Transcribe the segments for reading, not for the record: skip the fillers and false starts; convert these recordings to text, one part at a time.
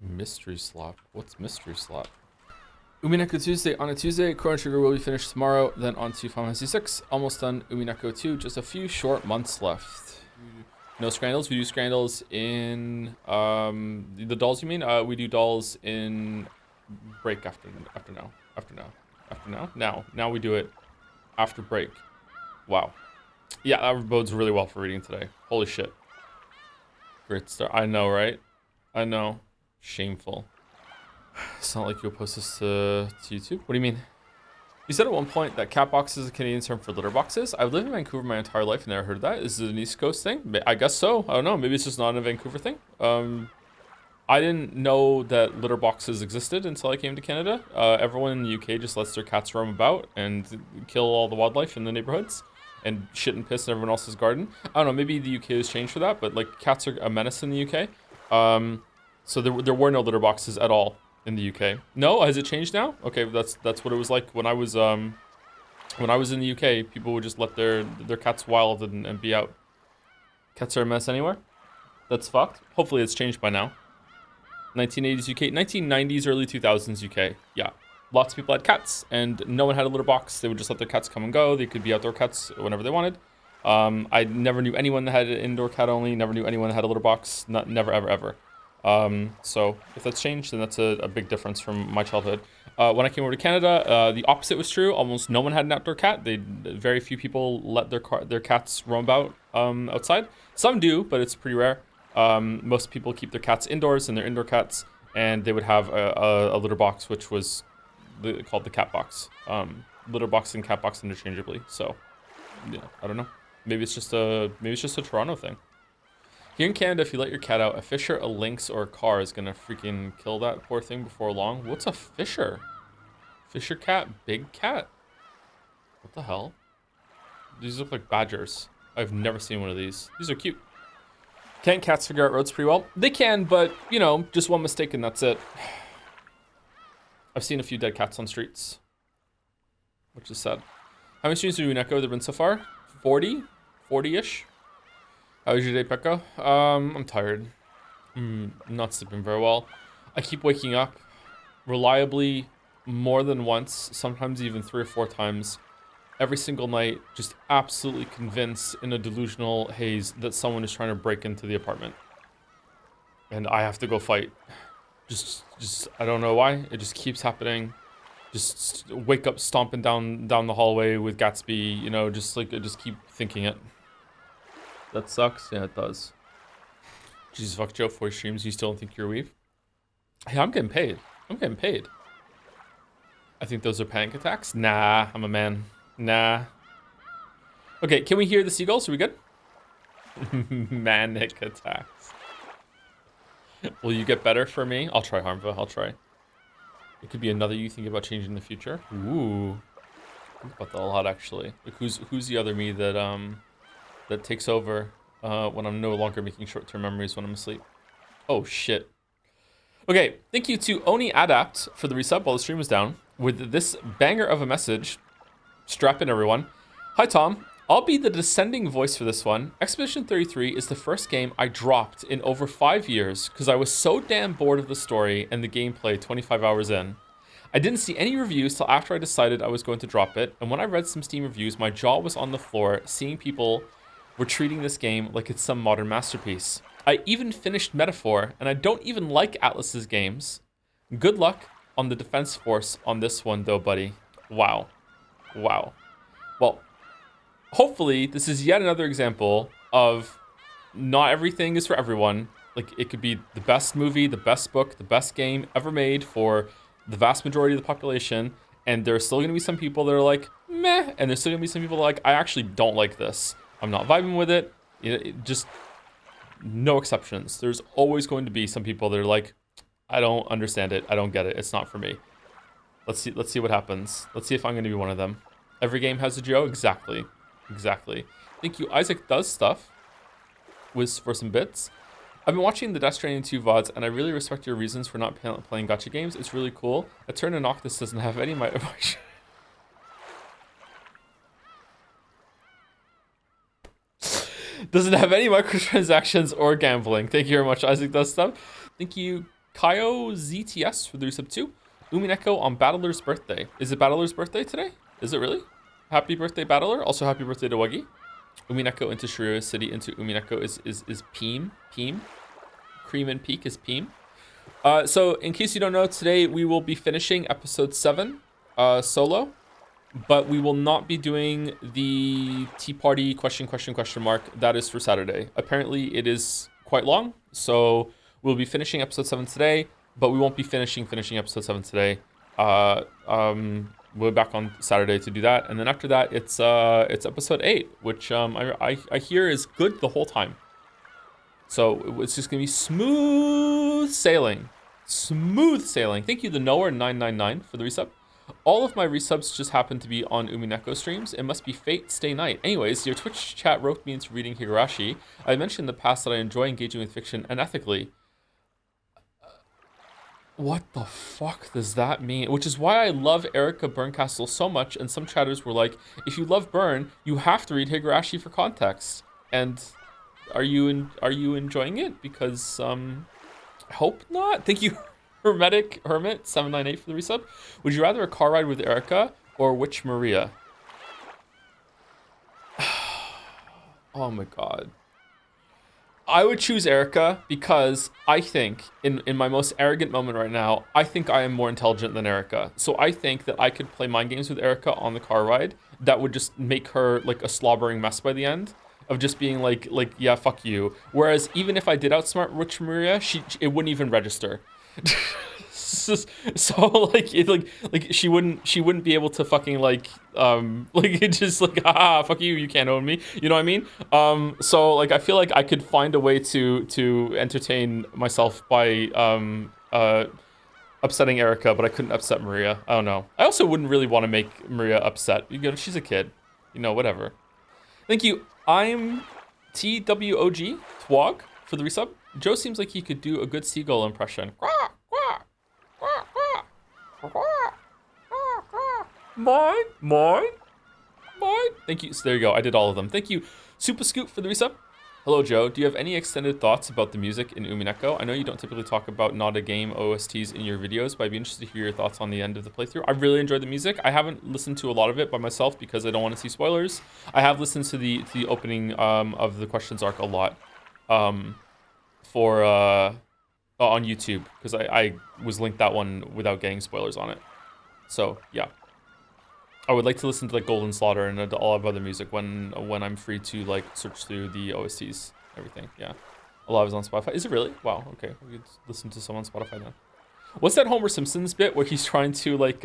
Mystery slot. What's mystery slot? Umineko Tuesday on a Tuesday. Chrono Trigger will be finished tomorrow. Then on to Final Fantasy 6. Almost done. Umineko 2. Just a few short months left. No scrandals. We do scrandals in the dolls. You mean? We do dolls in break after now. Now we do it after break. Wow. Yeah, that bodes really well for reading today. Holy shit. Great start. I know, right? I know. Shameful. It's not like you'll post this to YouTube. What do you mean? You said at one point that cat box is a Canadian term for litter boxes. I've lived in Vancouver my entire life and never heard of that. Is it an East Coast thing? I guess so. I don't know. Maybe it's just not a Vancouver thing. I didn't know that litter boxes existed until I came to Canada. Everyone in the UK just lets their cats roam about and kill all the wildlife in the neighborhoods and shit and piss in everyone else's garden. I don't know. Maybe the UK has changed for that, but like cats are a menace in the UK. So there were no litter boxes at all in the UK. No, has it changed now? Okay, that's what it was like when I was in the UK. People would just let their cats wild and be out. Cats are a mess anywhere. That's fucked. Hopefully it's changed by now. 1980s UK, 1990s, early 2000s UK. Yeah, lots of people had cats, and no one had a litter box. They would just let their cats come and go. They could be outdoor cats whenever they wanted. I never knew anyone that had an indoor cat only. Never knew anyone that had a litter box. Never, ever. So if that's changed, then that's a big difference from my childhood. When I came over to Canada, the opposite was true. Almost no one had an outdoor cat. Very few people let their cats roam about outside. Some do, but it's pretty rare. Most people keep their cats indoors, and they're indoor cats, and they would have a litter box, which was called the cat box. Litter box and cat box interchangeably. So, yeah, I don't know. Maybe it's just a Toronto thing. Here in Canada, if you let your cat out, a fisher, a lynx, or a car is gonna freaking kill that poor thing before long. What's a fisher? Fisher cat? Big cat? What the hell? These look like badgers. I've never seen one of these. These are cute. Can't cats figure out roads pretty well? They can, but, you know, just one mistake and that's it. I've seen a few dead cats on streets, which is sad. How many streams do Umineko have there been so far? 40? 40-ish? How was your day, Pekka? I'm tired. I'm not sleeping very well. I keep waking up reliably more than once, sometimes even 3 or 4 times, every single night, just absolutely convinced in a delusional haze that someone is trying to break into the apartment. And I have to go fight. Just I don't know why. It just keeps happening. Just wake up stomping down the hallway with Gatsby, you know, just like I just keep thinking it. That sucks. Yeah, it does. Jesus fuck, Joe, 4 streams, you still don't think you're a weave? Hey, I'm getting paid. I think those are panic attacks. Nah, I'm a man. Nah. Okay, can we hear the seagulls? Are we good? Manic attacks. Will you get better for me? I'll try, Harmva. I'll try. It could be another you think about changing in the future. Ooh. Think about that a lot, actually. Like, who's the other me that takes over when I'm no longer making short-term memories when I'm asleep? Oh, shit. Okay, thank you to Oni Adapt for the resub while the stream was down with this banger of a message. Strap in, everyone. Hi, Tom. I'll be the descending voice for this one. Expedition 33 is the first game I dropped in over 5 years because I was so damn bored of the story and the gameplay 25 hours in. I didn't see any reviews till after I decided I was going to drop it, and when I read some Steam reviews, my jaw was on the floor seeing people were treating this game like it's some modern masterpiece. I even finished Metaphor, and I don't even like Atlas's games. Good luck on the Defense Force on this one, though, buddy. Wow. Well, hopefully this is yet another example of not everything is for everyone. Like, it could be the best movie, the best book, the best game ever made for the vast majority of the population, and there's still going to be some people that are like, meh, and there's still going to be some people that are like, I actually don't like this. I'm not vibing with it. Just no exceptions. There's always going to be some people that are like, I don't understand it. I don't get it. It's not for me. Let's see what happens. Let's see if I'm going to be one of them. Every game has a Joe. Exactly. Thank you. Isaac Does Stuff for some bits. I've been watching the Death Stranding 2 VODs, and I really respect your reasons for not playing gacha games. It's really cool. A Turn to Noctis doesn't have any of my... doesn't have any microtransactions or gambling. Thank you very much, Isaac Does Stuff. Thank you, Kaio ZTS for the resub 2. Umineko on Battler's birthday. Is it Battler's birthday today? Is it really? Happy birthday, Battler. Also, happy birthday to Wuggy. Umineko into Shiroya City into Umineko is Peem. Peem. Cream and Peak is Peem. So, in case you don't know, today we will be finishing episode 7 solo. But we will not be doing the Tea Party question mark. That is for Saturday. Apparently, it is quite long. So, we'll be finishing episode 7 today. But we won't be finishing episode 7 today. We're back on Saturday to do that, and then after that, it's episode 8, which I hear is good the whole time. So it's just gonna be smooth sailing, Thank you, the Knower 999 for the resub. All of my resubs just happen to be on Umineko streams. It must be fate, stay night. Anyways, your Twitch chat roped me into reading Higurashi. I mentioned in the past that I enjoy engaging with fiction and ethically. What the fuck does that mean? Which is why I love Erica Burncastle so much, and some chatters were like, if you love Burn, you have to read Higurashi for context. And are you enjoying it? Because I hope not. Thank you, Hermet 798 for the resub. Would you rather a car ride with Erica or Witch Maria? Oh my god. I would choose Erica because I think, in my most arrogant moment right now, I think I am more intelligent than Erica. So I think that I could play mind games with Erica on the car ride that would just make her like a slobbering mess by the end of just being like yeah, fuck you. Whereas even if I did outsmart Witch Maria, it wouldn't even register. So like she wouldn't be able to fucking it just like fuck you can't own me, you know what I mean? So like I feel like I could find a way to entertain myself by upsetting Erica, but I couldn't upset Maria. I don't know. I also wouldn't really want to make Maria upset. You know, she's a kid, you know, whatever. Thank you. I'm TWOG Twog for the resub. Joe seems like he could do a good seagull impression. Mine. Thank you. So there you go. I did all of them. Thank you, Super Scoop, for the resub. Hello, Joe. Do you have any extended thoughts about the music in Umineko? I know you don't typically talk about not a game OSTs in your videos, but I'd be interested to hear your thoughts on the end of the playthrough. I really enjoyed the music. I haven't listened to a lot of it by myself because I don't want to see spoilers. I have listened to the opening of the questions arc a lot on YouTube because I was linked that one without getting spoilers on it. So yeah. I would like to listen to like Golden Slaughter and all of other music when I'm free to like search through the OSTs, everything. Yeah, a lot of it's on Spotify. Is it really? Wow. Okay, we could listen to some on Spotify now. What's that Homer Simpson's bit where he's trying to like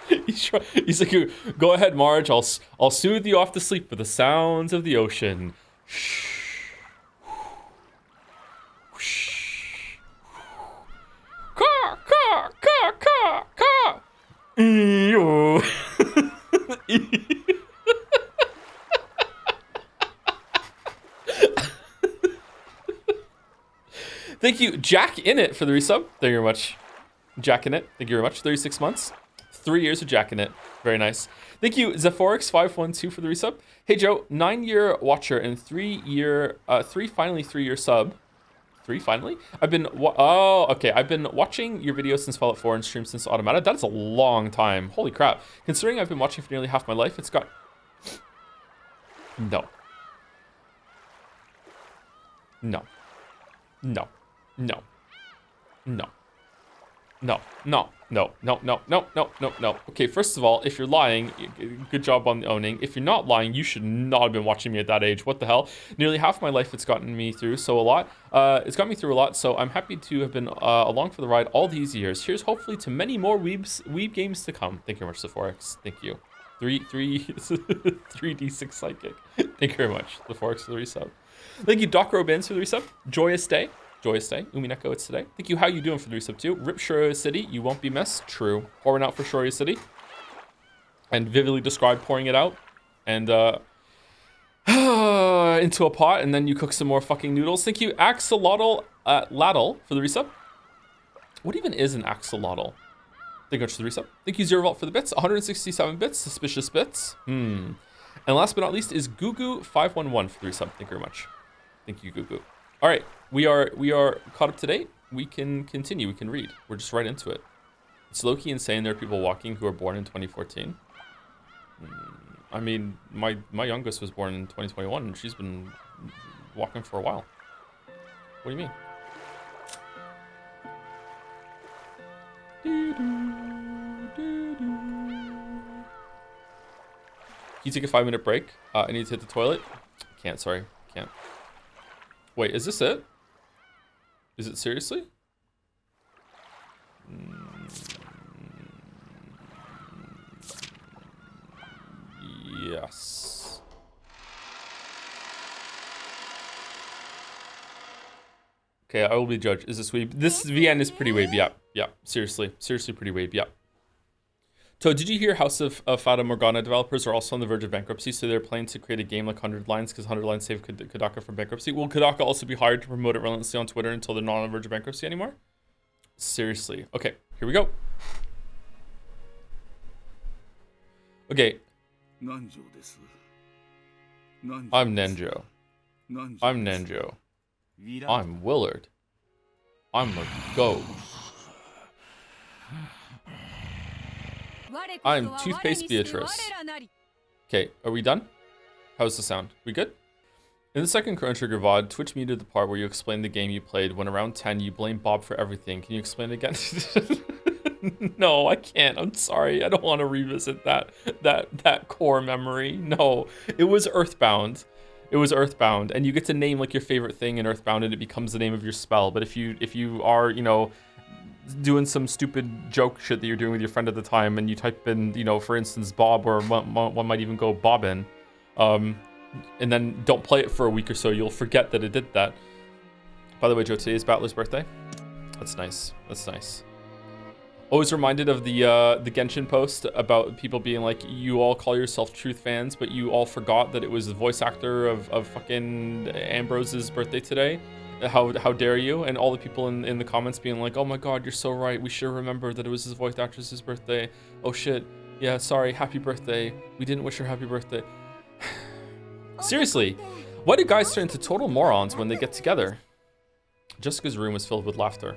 he's like, go ahead, Marge. I'll soothe you off to sleep with the sounds of the ocean. Shh. Ka. Ew. Thank you, Jack in it, for the resub. Thank you very much. Jack in it. Thank you very much. 36 months. 3 years of Jack in it. Very nice. Thank you, Zephorix512 for the resub. Hey Joe, 9-year watcher and 3-year sub. 3 finally? I've been watching your videos since Fallout 4 and streamed since Automata. That's a long time. Holy crap. Considering I've been watching for nearly half my life, it's got... No. Okay, first of all, if you're lying, good job on the owning. If you're not lying, you should not have been watching me at that age. What the hell? Nearly half my life it's gotten me through, so a lot. It's got me through a lot, so I'm happy to have been along for the ride all these years. Here's hopefully to many more weeb games to come. Thank you very much, Sephorex. Thank you. 3D6 Psychic. Thank you very much, Sephorex, for the resub. Thank you, Doc Robins, for the resub. Joyous day. Umineko, it's today. Thank you. How you doing for the resub too? Rip Shiroya City, you won't be missed. True. Pouring out for Shiroya City. And vividly describe pouring it out. And into a pot, and then you cook some more fucking noodles. Thank you, Axolotl Laddle, for the resub. What even is an axolotl? Thank you for the resub. Thank you, Zero Vault, for the bits. 167 bits. Suspicious bits. And last but not least is Gugu511 for the resub. Thank you very much. Thank you, Gugu. All right, we are caught up to date. We can continue. We can read. We're just right into it. It's low-key insane there are people walking who were born in 2014. I mean, my youngest was born in 2021, and she's been walking for a while. What do you mean? Can you take a 5-minute break? I need to hit the toilet. Can't, sorry. Can't. Wait, is this it? Is it seriously? Yes. Okay, I will be judged. Is this weeb? This VN is pretty weeb. Yeah, yeah. Seriously, pretty weeb. Yeah. So, did you hear House of Fata Morgana developers are also on the verge of bankruptcy? So they're planning to create a game like 100 Lines because 100 Lines saved Kodaka from bankruptcy. Will Kodaka also be hired to promote it relentlessly on Twitter until they're not on the verge of bankruptcy anymore? Seriously. Okay, here we go. Okay. I'm Nenjo. I'm Nenjo. I'm Willard. I'm a ghost. I'm Toothpaste Beatrice. Okay, are we done? How's the sound? We good? In the second Chrono Trigger VOD, Twitch muted the part where you explained the game you played. When around 10, you blamed Bob for everything. Can you explain it again? No, I can't. I'm sorry. I don't want to revisit that core memory. No, it was Earthbound. It was Earthbound, and you get to name like your favorite thing in Earthbound, and it becomes the name of your spell. But if you are, you know, doing some stupid joke shit that you're doing with your friend at the time, and you type in, you know, for instance, Bob, or one might even go Bobbin, and then don't play it for a week or so, you'll forget that it did that. By the way, Joe, today is Battler's birthday. That's nice. That's nice. Always reminded of the Genshin post about people being like, you all call yourself Truth fans, but you all forgot that it was the voice actor of fucking Ambrose's birthday today. How dare you? And all the people in the comments being like, oh my god, you're so right. We should remember that it was his voice actress's birthday. Oh shit. Yeah, sorry. Happy birthday. We didn't wish her happy birthday. Seriously, why do guys turn into total morons when they get together? Jessica's room was filled with laughter.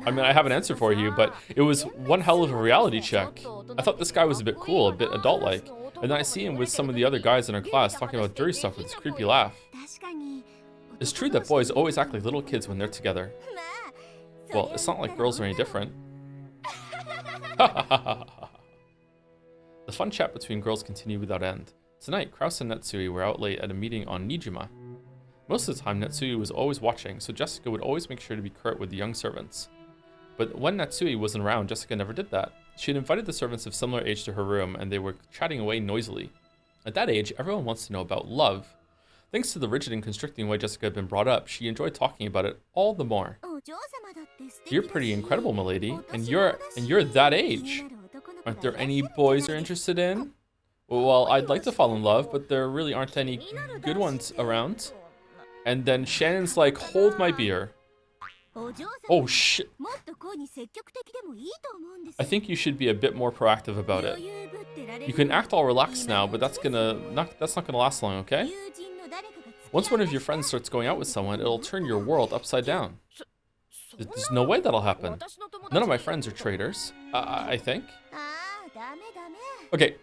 I mean, I have an answer for you, but it was one hell of a reality check. I thought this guy was a bit cool, a bit adult-like. And then I see him with some of the other guys in our class talking about dirty stuff with his creepy laugh. It's true that boys always act like little kids when they're together. Well, it's not like girls are any different. The fun chat between girls continued without end. Tonight, Kraus and Netsui were out late at a meeting on Nijima. Most of the time, Netsui was always watching, so Jessica would always make sure to be curt with the young servants. But when Netsui wasn't around, Jessica never did that. She had invited the servants of similar age to her room, and they were chatting away noisily. At that age, everyone wants to know about love. Thanks to the rigid and constricting way Jessica had been brought up, she enjoyed talking about it all the more. You're pretty incredible, milady, and you're that age. Aren't there any boys you're interested in? Well, I'd like to fall in love, but there really aren't any good ones around. And then Shannon's like, hold my beer. Oh shit. I think you should be a bit more proactive about it. You can act all relaxed now, but that's not gonna last long, okay? Once one of your friends starts going out with someone, it'll turn your world upside down. There's no way that'll happen. None of my friends are traitors, I think. Okay.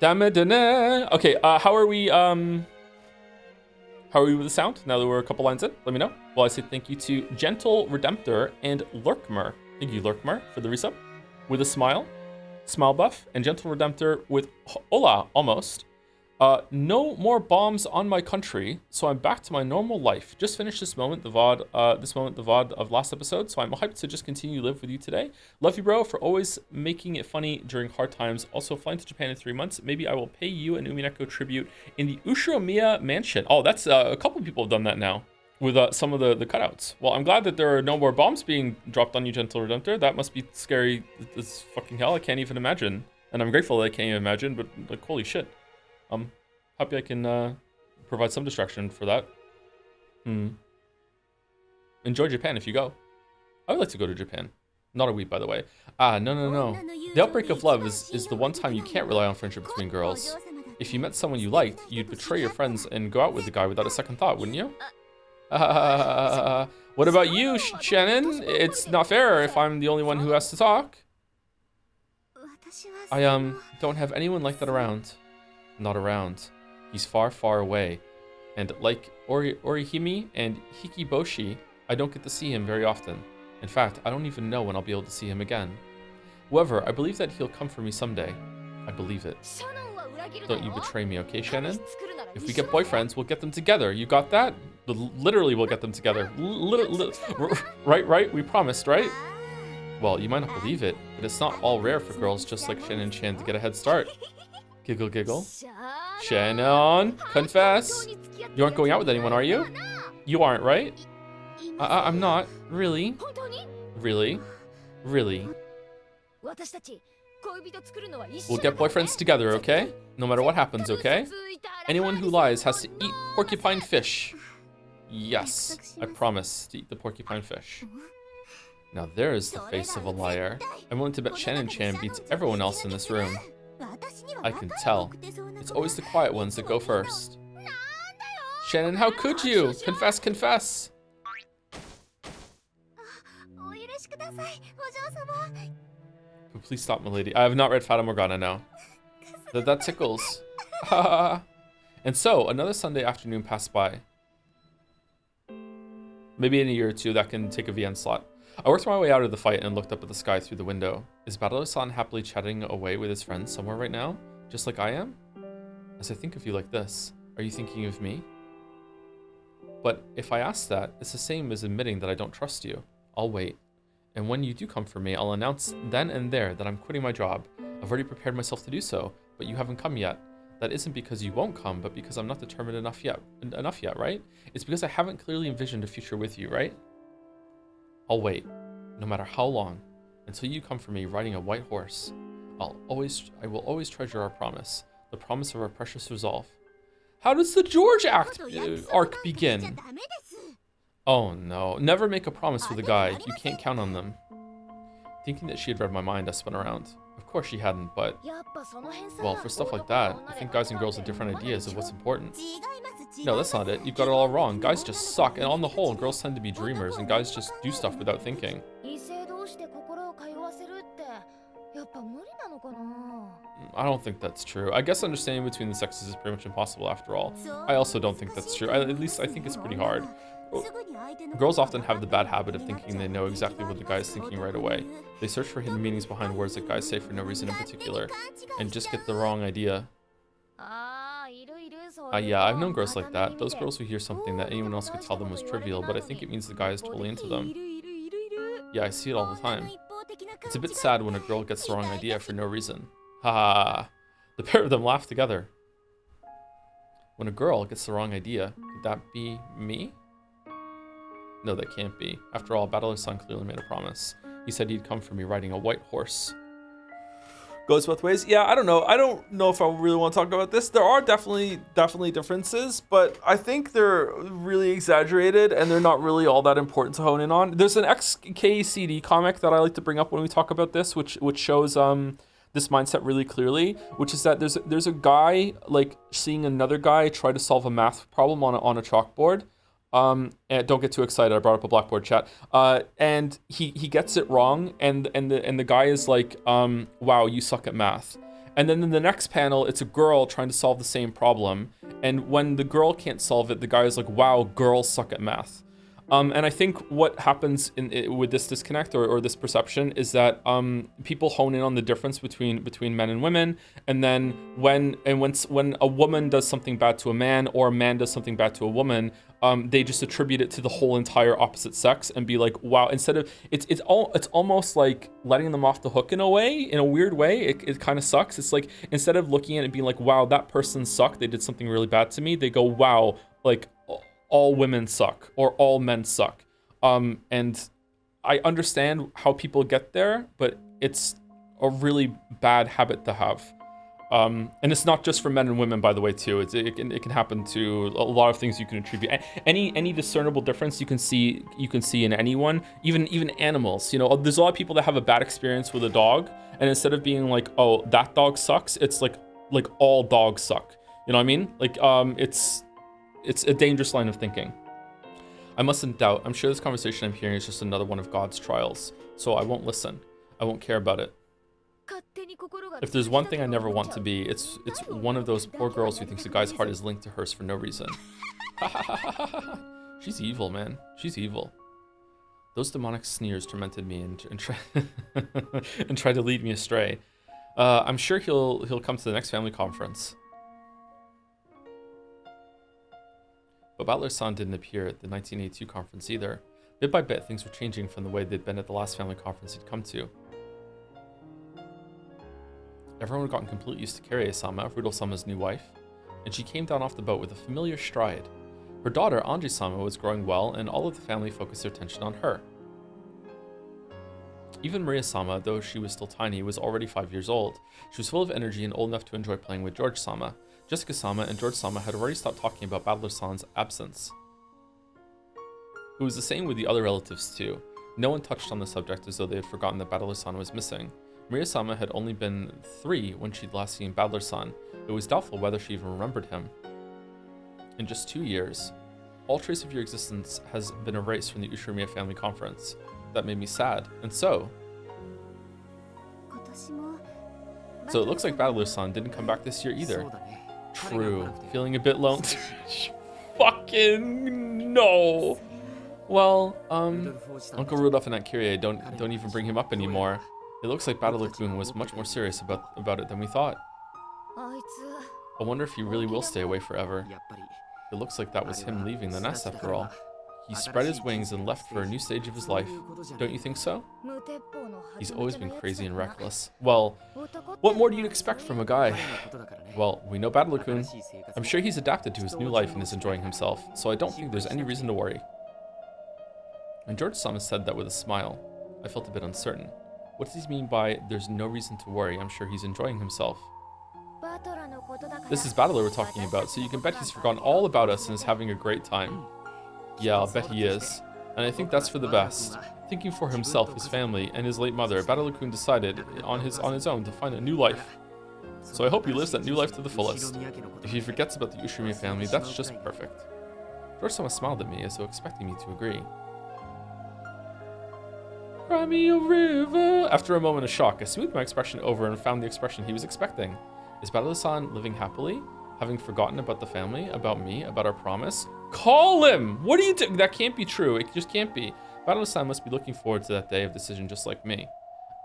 Okay, how are we with the sound? Now that we're a couple lines in, let me know. Well, I say thank you to Gentle Redemptor and Lurkmer. Thank you, Lurkmer, for the resub. With a smile buff, and Gentle Redemptor with hola, almost. No more bombs on my country, so I'm back to my normal life. Just finished this moment, the VOD of last episode, so I'm hyped to just continue to live with you today. Love you, bro, for always making it funny during hard times. Also, flying to Japan in 3 months. Maybe I will pay you an Umineko tribute in the Ushiromiya mansion. Oh, that's a couple people have done that now with some of the cutouts. Well, I'm glad that there are no more bombs being dropped on you, Gentle Redemptor. That must be scary as fucking hell. I can't even imagine. And I'm grateful that I can't even imagine, but like, holy shit. Happy I can provide some distraction for that. Enjoy Japan if you go. I would like to go to Japan. Not a weep, by the way. No. The outbreak of love is the one time you can't rely on friendship between girls. If you met someone you liked, you'd betray your friends and go out with the guy without a second thought, wouldn't you? What about you, Shannon? It's not fair if I'm the only one who has to talk. I don't have anyone like that around. Not around. He's far, far away. And like Orihime and Hikiboshi, I don't get to see him very often. In fact, I don't even know when I'll be able to see him again. However, I believe that he'll come for me someday. I believe it. Don't you betray me, okay, Shannon? If we get boyfriends, we'll get them together. You got that? Literally, we'll get them together. Right? We promised, right? Well, you might not believe it, but it's not all rare for girls just like Shannon Chan to get a head start. Giggle, giggle. Shannon, confess. You aren't going out with anyone, are you? You aren't, right? I'm not. Really? Really? Really? We'll get boyfriends together, okay? No matter what happens, okay? Anyone who lies has to eat porcupine fish. Yes, I promise to eat the porcupine fish. Now there is the face of a liar. I'm willing to bet Shannon Chan beats everyone else in this room. I can tell. It's always the quiet ones that go first. Shannon, how could you? Confess, confess. Please stop, milady. I have not read Fata Morgana now. That tickles. And so, another Sunday afternoon passed by. Maybe in a year or two, that can take a VN slot. I worked my way out of the fight and looked up at the sky through the window. Is Battle-san happily chatting away with his friends somewhere right now? Just like I am? As I think of you like this, are you thinking of me? But if I ask that, it's the same as admitting that I don't trust you. I'll wait. And when you do come for me, I'll announce then and there that I'm quitting my job. I've already prepared myself to do so, but you haven't come yet. That isn't because you won't come, but because I'm not determined enough yet, right? It's because I haven't clearly envisioned a future with you, right? I'll wait, no matter how long, until you come for me riding a white horse. I will always treasure our promise, the promise of our precious resolve. How does the George arc begin? Oh no, never make a promise with a guy. You can't count on them. Thinking that she had read my mind, I spun around. Of course she hadn't, but... Well, for stuff like that, I think guys and girls have different ideas of what's important. No, that's not it. You've got it all wrong. Guys just suck, and on the whole, girls tend to be dreamers, and guys just do stuff without thinking. I don't think that's true. I guess understanding between the sexes is pretty much impossible after all. I also don't think that's true. At least I think it's pretty hard. Girls often have the bad habit of thinking they know exactly what the guy is thinking right away. They search for hidden meanings behind words that guys say for no reason in particular, and just get the wrong idea. Yeah, I've known girls like that. Those girls who hear something that anyone else could tell them was trivial, but I think it means the guy is totally into them. Yeah, I see it all the time. It's a bit sad when a girl gets the wrong idea for no reason. Ha! The pair of them laugh together. When a girl gets the wrong idea, could that be me? No, that can't be. After all, Battle-san clearly made a promise. He said he'd come for me riding a white horse. Goes both ways. Yeah, I don't know. I don't know if I really want to talk about this. There are definitely differences, but I think they're really exaggerated and they're not really all that important to hone in on. There's an XKCD comic that I like to bring up when we talk about this, which shows this mindset really clearly, which is that there's a guy like seeing another guy try to solve a math problem on a chalkboard. And don't get too excited. I brought up a Blackboard chat. And he gets it wrong, and the guy is like, wow, you suck at math. And then in the next panel, it's a girl trying to solve the same problem. And when the girl can't solve it, the guy is like, wow, girls suck at math. And I think what happens with this disconnect or this perception is that people hone in on the difference between men and women, and then when a woman does something bad to a man or a man does something bad to a woman, they just attribute it to the whole entire opposite sex and be like, wow. Instead of it's almost like letting them off the hook in a way, in a weird way. It kind of sucks. It's like instead of looking at it and being like, wow, that person sucked, they did something really bad to me, they go, wow, like all women suck or all men suck. And I understand how people get there, but it's a really bad habit to have. And it's not just for men and women, by the way, too. It can happen to a lot of things you can attribute. Any discernible difference you can see in anyone, even animals. You know, there's a lot of people that have a bad experience with a dog, and instead of being like, oh, that dog sucks, it's like all dogs suck. You know what I mean? Like, it's a dangerous line of thinking. I mustn't doubt. I'm sure this conversation I'm hearing is just another one of God's trials. So I won't listen. I won't care about it. If there's one thing I never want to be, it's one of those poor girls who thinks a guy's heart is linked to hers for no reason. She's evil, man. She's evil. Those demonic sneers tormented me and tried to lead me astray. I'm sure he'll come to the next family conference. But Butler-san didn't appear at the 1982 conference either. Bit by bit, things were changing from the way they'd been at the last family conference he'd come to. Everyone had gotten completely used to Kirie-sama, Rudolf-sama's new wife, and she came down off the boat with a familiar stride. Her daughter, Anji-sama, was growing well, and all of the family focused their attention on her. Even Maria-sama, though she was still tiny, was already 5 years old. She was full of energy and old enough to enjoy playing with George-sama. Jessica-sama and George-sama had already stopped talking about Battler-san's absence. It was the same with the other relatives too. No one touched on the subject as though they had forgotten that Battler-san was missing. Maria-sama had only been 3 when she'd last seen Battler-san. It was doubtful whether she even remembered him. In just 2 years, all trace of your existence has been erased from the Ushirimiya family conference. That made me sad, and so it looks like Battler-san didn't come back this year either. True. Feeling a bit lonely. Fucking no. Well, Uncle Rudolph and Aunt Kirie don't even bring him up anymore. It looks like Battler-kun was much more serious about it than we thought. I wonder if he really will stay away forever. It looks like that was him leaving the nest after all. He spread his wings and left for a new stage of his life. Don't you think so? He's always been crazy and reckless. Well, what more do you expect from a guy? Well, we know Battler-kun. I'm sure he's adapted to his new life and is enjoying himself, so I don't think there's any reason to worry. And George-sama said that with a smile. I felt a bit uncertain. What does he mean by, there's no reason to worry? I'm sure he's enjoying himself. This is Battler we're talking about, so you can bet he's forgotten all about us and is having a great time. Yeah, I'll bet he is. And I think that's for the best. Thinking for himself, his family, and his late mother, Battler-kun decided on his own to find a new life. So I hope he lives that new life to the fullest. If he forgets about the Ushirimiya family, that's just perfect. George-sama smiled at me as though expecting me to agree. Cry me a river. After a moment of shock, I smoothed my expression over and found the expression he was expecting. Is Battler-san living happily? Having forgotten about the family? About me? About our promise? Call him! What are you doing? That can't be true. It just can't be. Battler-san must be looking forward to that day of decision just like me.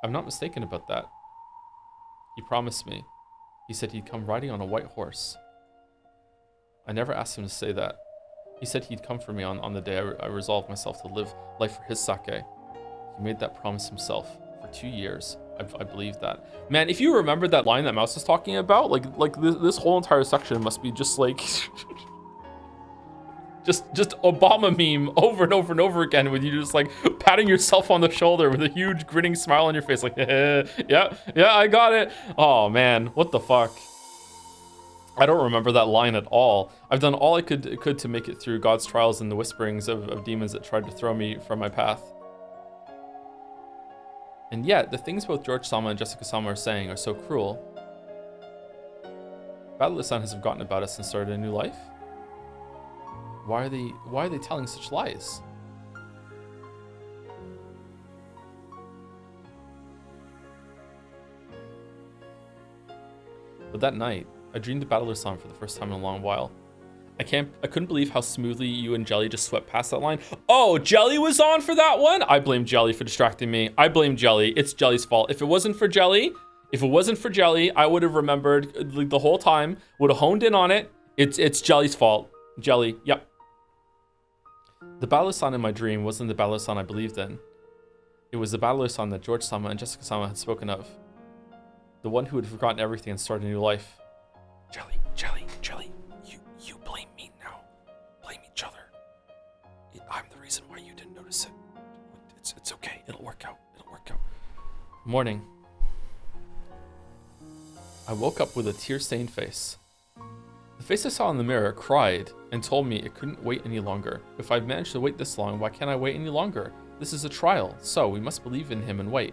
I'm not mistaken about that. He promised me. He said he'd come riding on a white horse. I never asked him to say that. He said he'd come for me on the day I resolved myself to live life for his sake. He made that promise himself for 2 years. I believe that. Man, if you remember that line that Mouse is talking about, like this whole entire section must be just like just Obama meme over and over and over again, with you just like patting yourself on the shoulder with a huge grinning smile on your face, like yeah, I got it. Oh man, what the fuck? I don't remember that line at all. I've done all I could to make it through God's trials and the whisperings of demons that tried to throw me from my path. And yet, the things both George-sama and Jessica-sama are saying are so cruel. Battler-san has forgotten about us and started a new life? Why are they telling such lies? But that night, I dreamed of Battler-san for the first time in a long while. I couldn't believe how smoothly you and Jelly just swept past that line. Oh, Jelly was on for that one? I blame Jelly for distracting me. I blame Jelly. It's Jelly's fault. If it wasn't for Jelly, I would have remembered the whole time, would have honed in on it. It's Jelly's fault. Jelly, yep. The Battler-san in my dream wasn't the Battler-san I believed in. It was the Battler-san that George-sama and Jessica-sama had spoken of. The one who had forgotten everything and started a new life. Jelly. You blame me now. Blame each other. I'm the reason why you didn't notice it. It's okay. It'll work out. Morning. I woke up with a tear-stained face. The face I saw in the mirror cried and told me it couldn't wait any longer. If I've managed to wait this long, why can't I wait any longer? This is a trial, so we must believe in him and wait.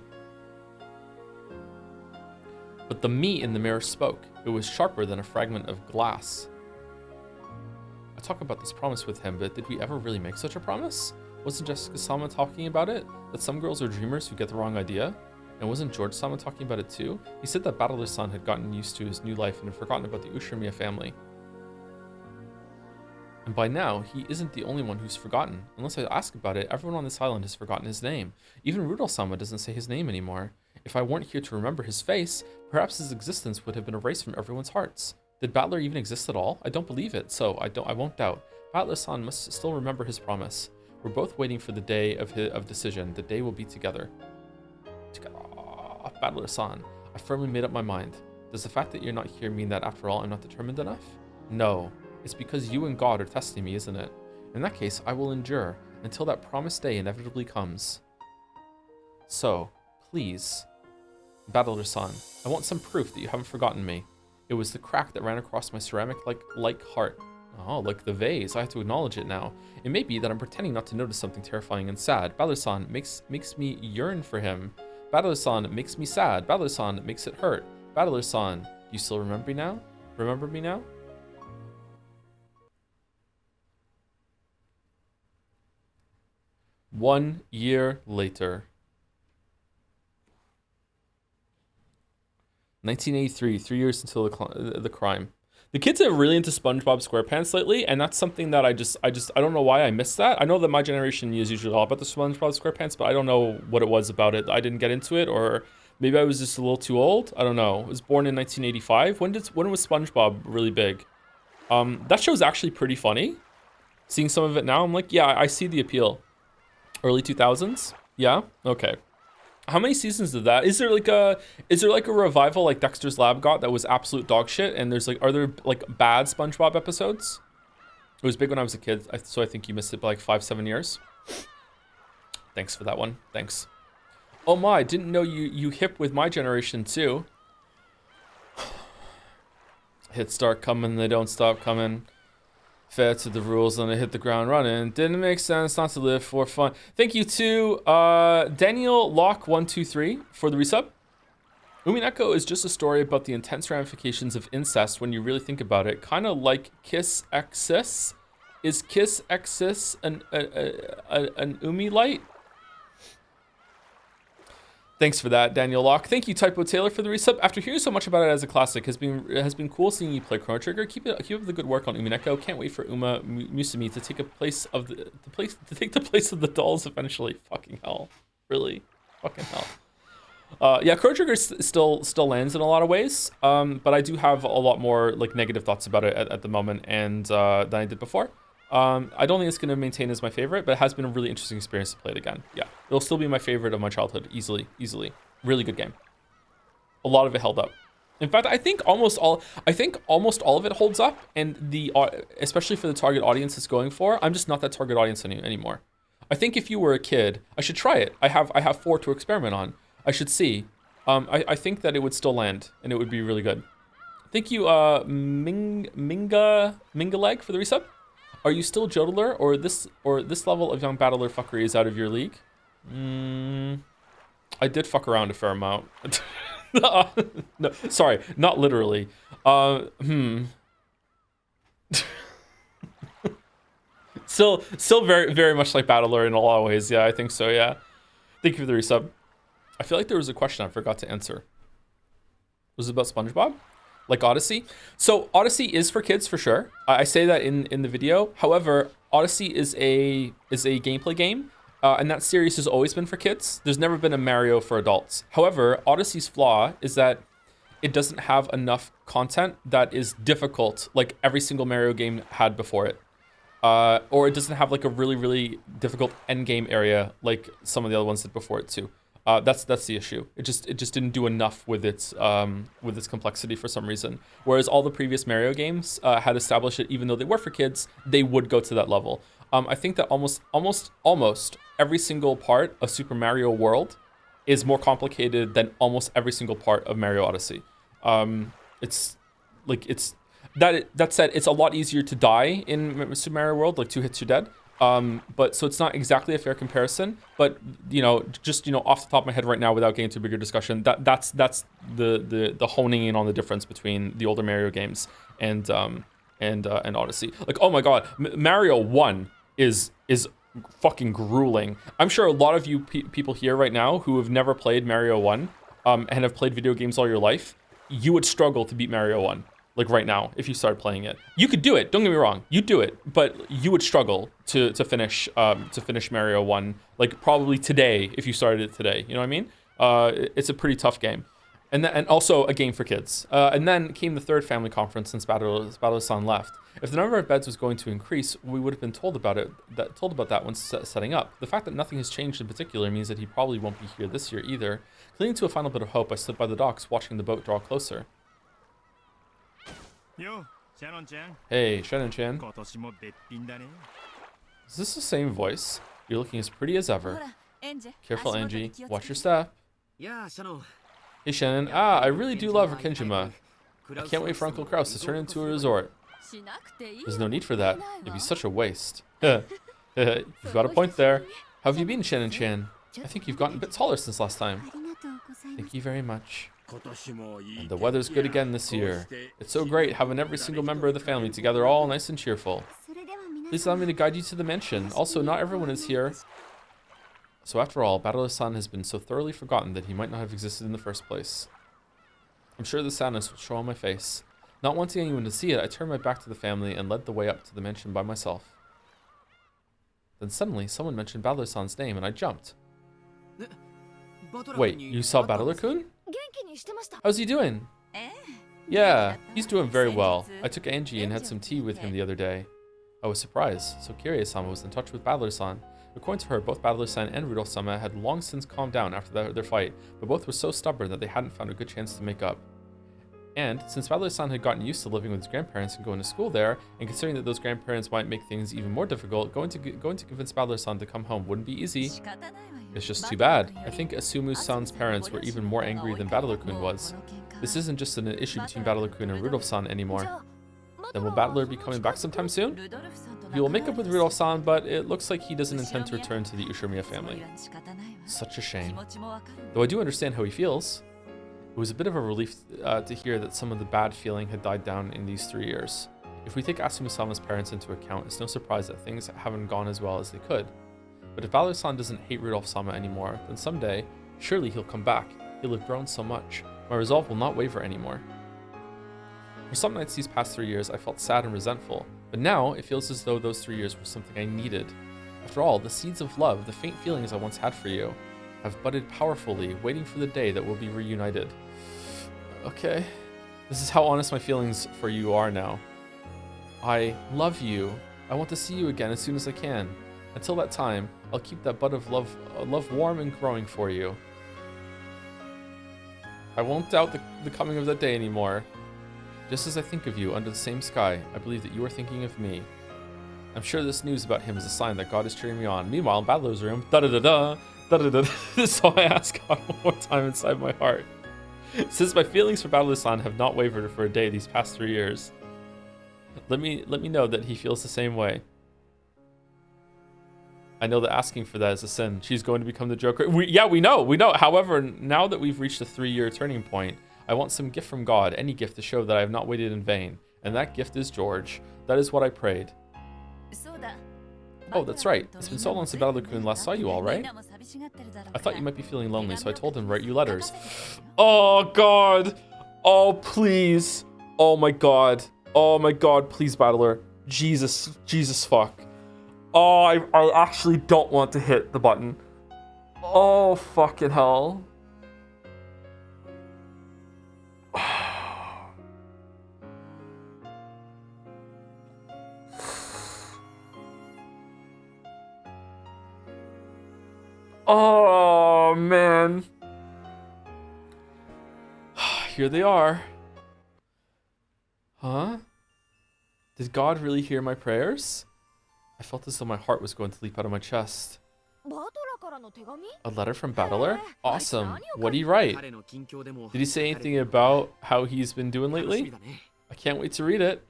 But the me in the mirror spoke. It was sharper than a fragment of glass. I talk about this promise with him, but did we ever really make such a promise? Wasn't Jessica-sama talking about it? That some girls are dreamers who get the wrong idea? And wasn't George-sama talking about it too? He said that Battler-san had gotten used to his new life and had forgotten about the Ushirimiya family. And by now, he isn't the only one who's forgotten. Unless I ask about it, everyone on this island has forgotten his name. Even Rudolph-sama doesn't say his name anymore. If I weren't here to remember his face, perhaps his existence would have been erased from everyone's hearts. Did Battler even exist at all? I don't believe it, so I won't doubt. Battler-san must still remember his promise. We're both waiting for the day of decision. The day we'll be together. Battler-san, I firmly made up my mind. Does the fact that you're not here mean that after all I'm not determined enough? No. It's because you and God are testing me, isn't it? In that case, I will endure until that promised day inevitably comes. So, please, Battler-san, I want some proof that you haven't forgotten me. It was the crack that ran across my ceramic-like heart. Oh, like the vase. I have to acknowledge it now. It may be that I'm pretending not to notice something terrifying and sad. Battler-san makes me yearn for him. Battler-san makes me sad. Battler-san makes it hurt. Battler-san, do you still remember me now? Remember me now? One year later. 1983, 3 years until the crime. The kids are really into SpongeBob SquarePants lately, and that's something that I don't know why I missed that. I know that my generation is usually all about the SpongeBob SquarePants, but I don't know what it was about it. I didn't get into it, or maybe I was just a little too old. I don't know. I was born in 1985. When was SpongeBob really big? That show's actually pretty funny. Seeing some of it now, I'm like, yeah, I see the appeal. Early 2000s? Yeah? Okay. How many seasons of that? Is there like a revival like Dexter's Lab got that was absolute dog shit? And are there like bad SpongeBob episodes? It was big when I was a kid, so I think you missed it by like 5-7 years. Thanks for that one. Thanks. Oh my, didn't know you hip with my generation too. Hits start coming, they don't stop coming. Fair to the rules and I hit the ground running. Didn't make sense not to live for fun. Thank you to Daniel Lock123 for the resub. Umineko is just a story about the intense ramifications of incest when you really think about it. Kind of like Kiss Exis. Is Kiss Exis an Umi light? Thanks for that, Daniel Locke. Thank you, Typo Taylor, for the resub. After hearing so much about it as a classic, has been cool seeing you play Chrono Trigger. Keep up the good work on Umineko. Can't wait for Uma Musumi to take the place of the dolls eventually. Fucking hell, really, fucking hell. Yeah, Chrono Trigger still lands in a lot of ways, but I do have a lot more like negative thoughts about it at the moment and than I did before. I don't think it's going to maintain as my favorite, but it has been a really interesting experience to play it again. Yeah, it'll still be my favorite of my childhood, easily. Really good game. A lot of it held up. In fact, I think almost all of it holds up, and especially for the target audience it's going for, I'm just not that target audience anymore. I think if you were a kid, I should try it. I have 4 to experiment on. I should see. I think that it would still land, and it would be really good. Thank you, Mingaleg for the resub. Are you still Jodler, or this level of young battler fuckery is out of your league? I did fuck around a fair amount. No, sorry, not literally. Still very, very much like battler in a lot of ways. Yeah, I think so. Yeah. Thank you for the resub. I feel like there was a question I forgot to answer. Was it about SpongeBob? Like Odyssey? So Odyssey is for kids for sure. I say that in the video. However, Odyssey is a gameplay game, and that series has always been for kids. There's never been a Mario for adults. However, Odyssey's flaw is that it doesn't have enough content that is difficult like every single Mario game had before it. Or it doesn't have like a really, really difficult end game area like some of the other ones did before it too. That's the issue. It just didn't do enough with its complexity for some reason. Whereas all the previous Mario games had established it, even though they were for kids, they would go to that level. I think that almost every single part of Super Mario World is more complicated than almost every single part of Mario Odyssey. That said, it's a lot easier to die in Super Mario World, like 2 hits you're dead. But so it's not exactly a fair comparison, but just off the top of my head right now, without getting into a bigger discussion, that's the honing in on the difference between the older Mario games and and Odyssey. Like, oh my god, Mario 1 is fucking grueling. I'm sure a lot of you people here right now who have never played Mario 1 and have played video games all your life, you would struggle to beat Mario 1. Like right now, if you started playing it. You could do it, don't get me wrong, you'd do it, but you would struggle to finish Mario 1, like probably today, if you started it today, you know what I mean? It's a pretty tough game. And also a game for kids. And then came the third family conference since Battle-san left. If the number of beds was going to increase, we would have been told about that when setting up. The fact that nothing has changed in particular means that he probably won't be here this year either. Clinging to a final bit of hope, I stood by the docks watching the boat draw closer. Hey, Shannon-chan. Is this the same voice? You're looking as pretty as ever. Careful, Angie. Watch your step. Hey, Shannon. I really do love Rikenjima. I can't wait for Uncle Kraus to turn into a resort. There's no need for that. It'd be such a waste. You've got a point there. How have you been, Shannon-chan? I think you've gotten a bit taller since last time. Thank you very much. And the weather's good again this year. It's so great having every single member of the family together all nice and cheerful. Please allow me to guide you to the mansion. Also, not everyone is here. So after all, Battle-san has been so thoroughly forgotten that he might not have existed in the first place. I'm sure the sadness will show on my face. Not wanting anyone to see it, I turned my back to the family and led the way up to the mansion by myself. Then suddenly, someone mentioned Battle-san's name and I jumped. Wait, you saw Battler-kun? How's he doing? Yeah, he's doing very well. I took Angie and had some tea with him the other day. I was surprised, so Kirie-sama was in touch with Battler-san. According to her, both Battler-san and Rudolph-sama had long since calmed down after their fight, but both were so stubborn that they hadn't found a good chance to make up. And since Battler-san had gotten used to living with his grandparents and going to school there, and considering that those grandparents might make things even more difficult, going to convince Battler-san to come home wouldn't be easy. It's just too bad. I think Asumu-san's parents were even more angry than Battler-kun was. This isn't just an issue between Battler-kun and Rudolph-san anymore. Then will Battler be coming back sometime soon? He will make up with Rudolph-san, but it looks like he doesn't intend to return to the Ushiromiya family. Such a shame. Though I do understand how he feels. It was a bit of a relief to hear that some of the bad feeling had died down in these 3 years. If we take Asumu-sama's parents into account, it's no surprise that things haven't gone as well as they could. But if Battler-san doesn't hate Rudolph-sama anymore, then someday, surely he'll come back. He'll have grown so much. My resolve will not waver anymore. For some nights these past 3 years, I felt sad and resentful, but now it feels as though those 3 years were something I needed. After all, the seeds of love, the faint feelings I once had for you, have budded powerfully, waiting for the day that we'll be reunited. Okay. This is how honest my feelings for you are now. I love you. I want to see you again as soon as I can. Until that time, I'll keep that bud of love warm and growing for you. I won't doubt the coming of that day anymore. Just as I think of you under the same sky, I believe that you are thinking of me. I'm sure this news about him is a sign that God is cheering me on. Meanwhile, in Battler's room, da-da-da-da, da-da-da-da. So I ask God one more time inside my heart. Since my feelings for Battler-san have not wavered for a day these past 3 years, let me know that he feels the same way. I know that asking for that is a sin. She's going to become the Joker. We know. However, now that we've reached a 3-year turning point, I want some gift from God, any gift to show that I have not waited in vain. And that gift is George. That is what I prayed. Oh, that's right. It's been so long since Battler-kun last saw you all, right? I thought you might be feeling lonely, so I told him to write you letters. Oh, God. Oh, please. Oh, my God. Oh, my God. Please, Battler. Jesus fuck. Oh, I actually don't want to hit the button. Oh, fucking hell. Oh, man. Here they are. Huh? Did God really hear my prayers? I felt as though my heart was going to leap out of my chest. A letter from Battler? Awesome. What did he write? Did he say anything about how he's been doing lately? I can't wait to read it.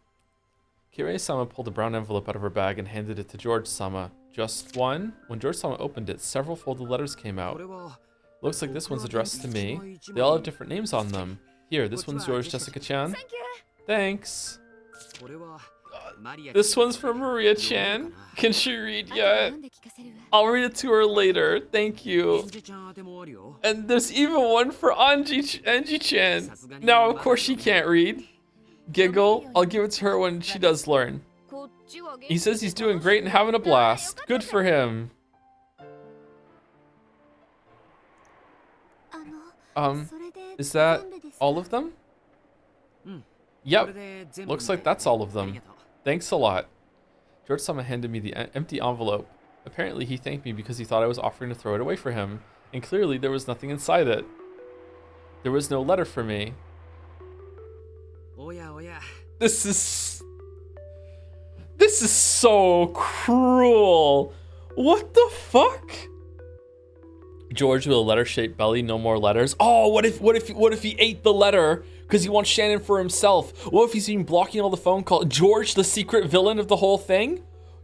Kirie-sama pulled a brown envelope out of her bag and handed it to George-sama. Just one? When George-sama opened it, several folded letters came out. Looks like this one's addressed to me. They all have different names on them. Here, this one's yours, Jessica-chan. Thanks. This one's from Maria-chan. Can she read yet? I'll read it to her later. Thank you. And there's even one for Anji-chan. Now, of course, she can't read. Giggle. I'll give it to her when she does learn. He says he's doing great and having a blast. Good for him. Is that all of them? Yep. Looks like that's all of them. Thanks a lot. George-sama handed me the empty envelope. Apparently, he thanked me because he thought I was offering to throw it away for him. And clearly, there was nothing inside it. There was no letter for me. This is so cruel. What the fuck? George with a letter-shaped belly, no more letters. Oh, what if he ate the letter because he wants Shannon for himself? What if he's been blocking all the phone calls? George, the secret villain of the whole thing?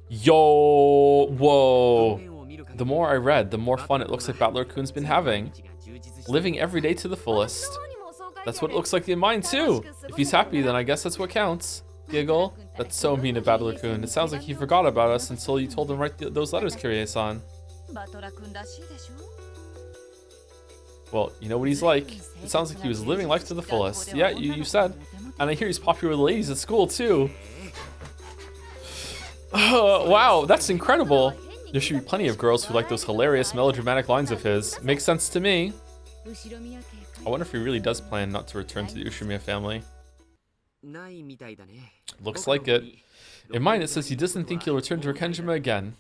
Yo, whoa. The more I read, the more fun it looks like Battler-kun's been having. Living every day to the fullest. That's what it looks like in mine too. If he's happy, then I guess that's what counts. Giggle. That's so mean of Battler-kun. It sounds like he forgot about us until you told him write those letters, Kyrie-san. Well, you know what he's like. It sounds like he was living life to the fullest. Yeah, you said. And I hear he's popular with the ladies at school too. Wow, that's incredible. There should be plenty of girls who like those hilarious melodramatic lines of his. Makes sense to me. I wonder if he really does plan not to return to the Ushimiya family. Looks like it. In mine, it says he doesn't think he'll return to Rekenjima again.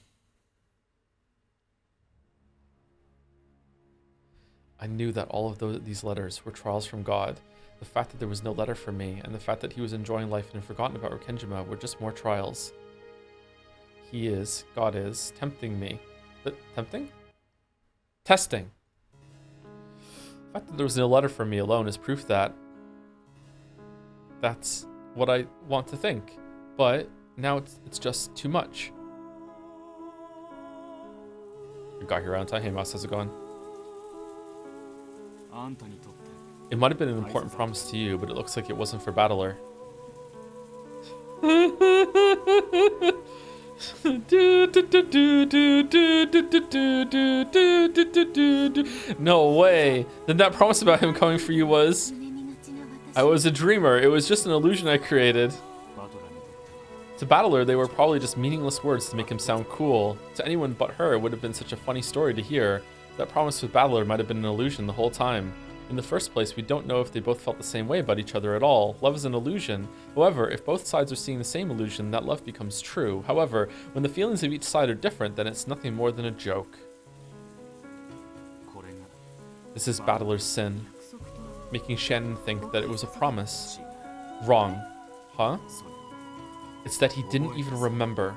I knew that all of these letters were trials from God. The fact that there was no letter for me, and the fact that he was enjoying life and had forgotten about Rekenjima were just more trials. He is, God is, tempting me. Tempting? Testing. The fact that there was no letter for me alone is proof that that's what I want to think. But now it's just too much. You got here on time. Hey, Mouse, how's it going? It might have been an important promise to you, but it looks like it wasn't for Battler. No way. Then that promise about him coming for you was... I was a dreamer. It was just an illusion I created. To Battler, they were probably just meaningless words to make him sound cool. To anyone but her, it would have been such a funny story to hear. That promise with Battler might have been an illusion the whole time. In the first place, we don't know if they both felt the same way about each other at all. Love is an illusion. However, if both sides are seeing the same illusion, that love becomes true. However, when the feelings of each side are different, then it's nothing more than a joke. This is Battler's sin. Making Shannon think that it was a promise. Wrong. Huh? It's that he didn't even remember.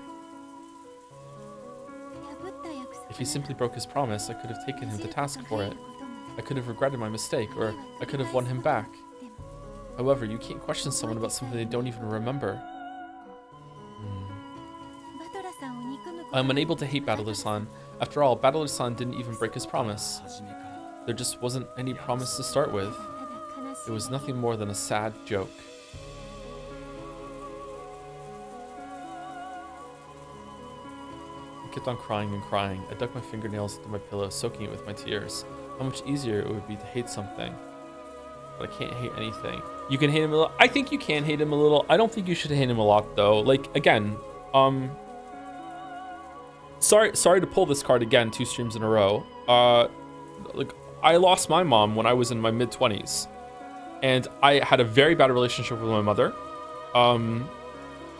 If he simply broke his promise, I could have taken him to task for it. I could have regretted my mistake, or I could have won him back. However, you can't question someone about something they don't even remember. I'm unable to hate Battler-san. After all, Battler-san didn't even break his promise. There just wasn't any promise to start with. It was nothing more than a sad joke. I kept on crying and crying. I dug my fingernails into my pillow, soaking it with my tears. How much easier it would be to hate something. But I can't hate anything. You can hate him a little. I think you can hate him a little. I don't think you should hate him a lot, though. Like, again, sorry to pull this card again 2 streams in a row. Like, I lost my mom when I was in my mid-20s. And I had a very bad relationship with my mother. And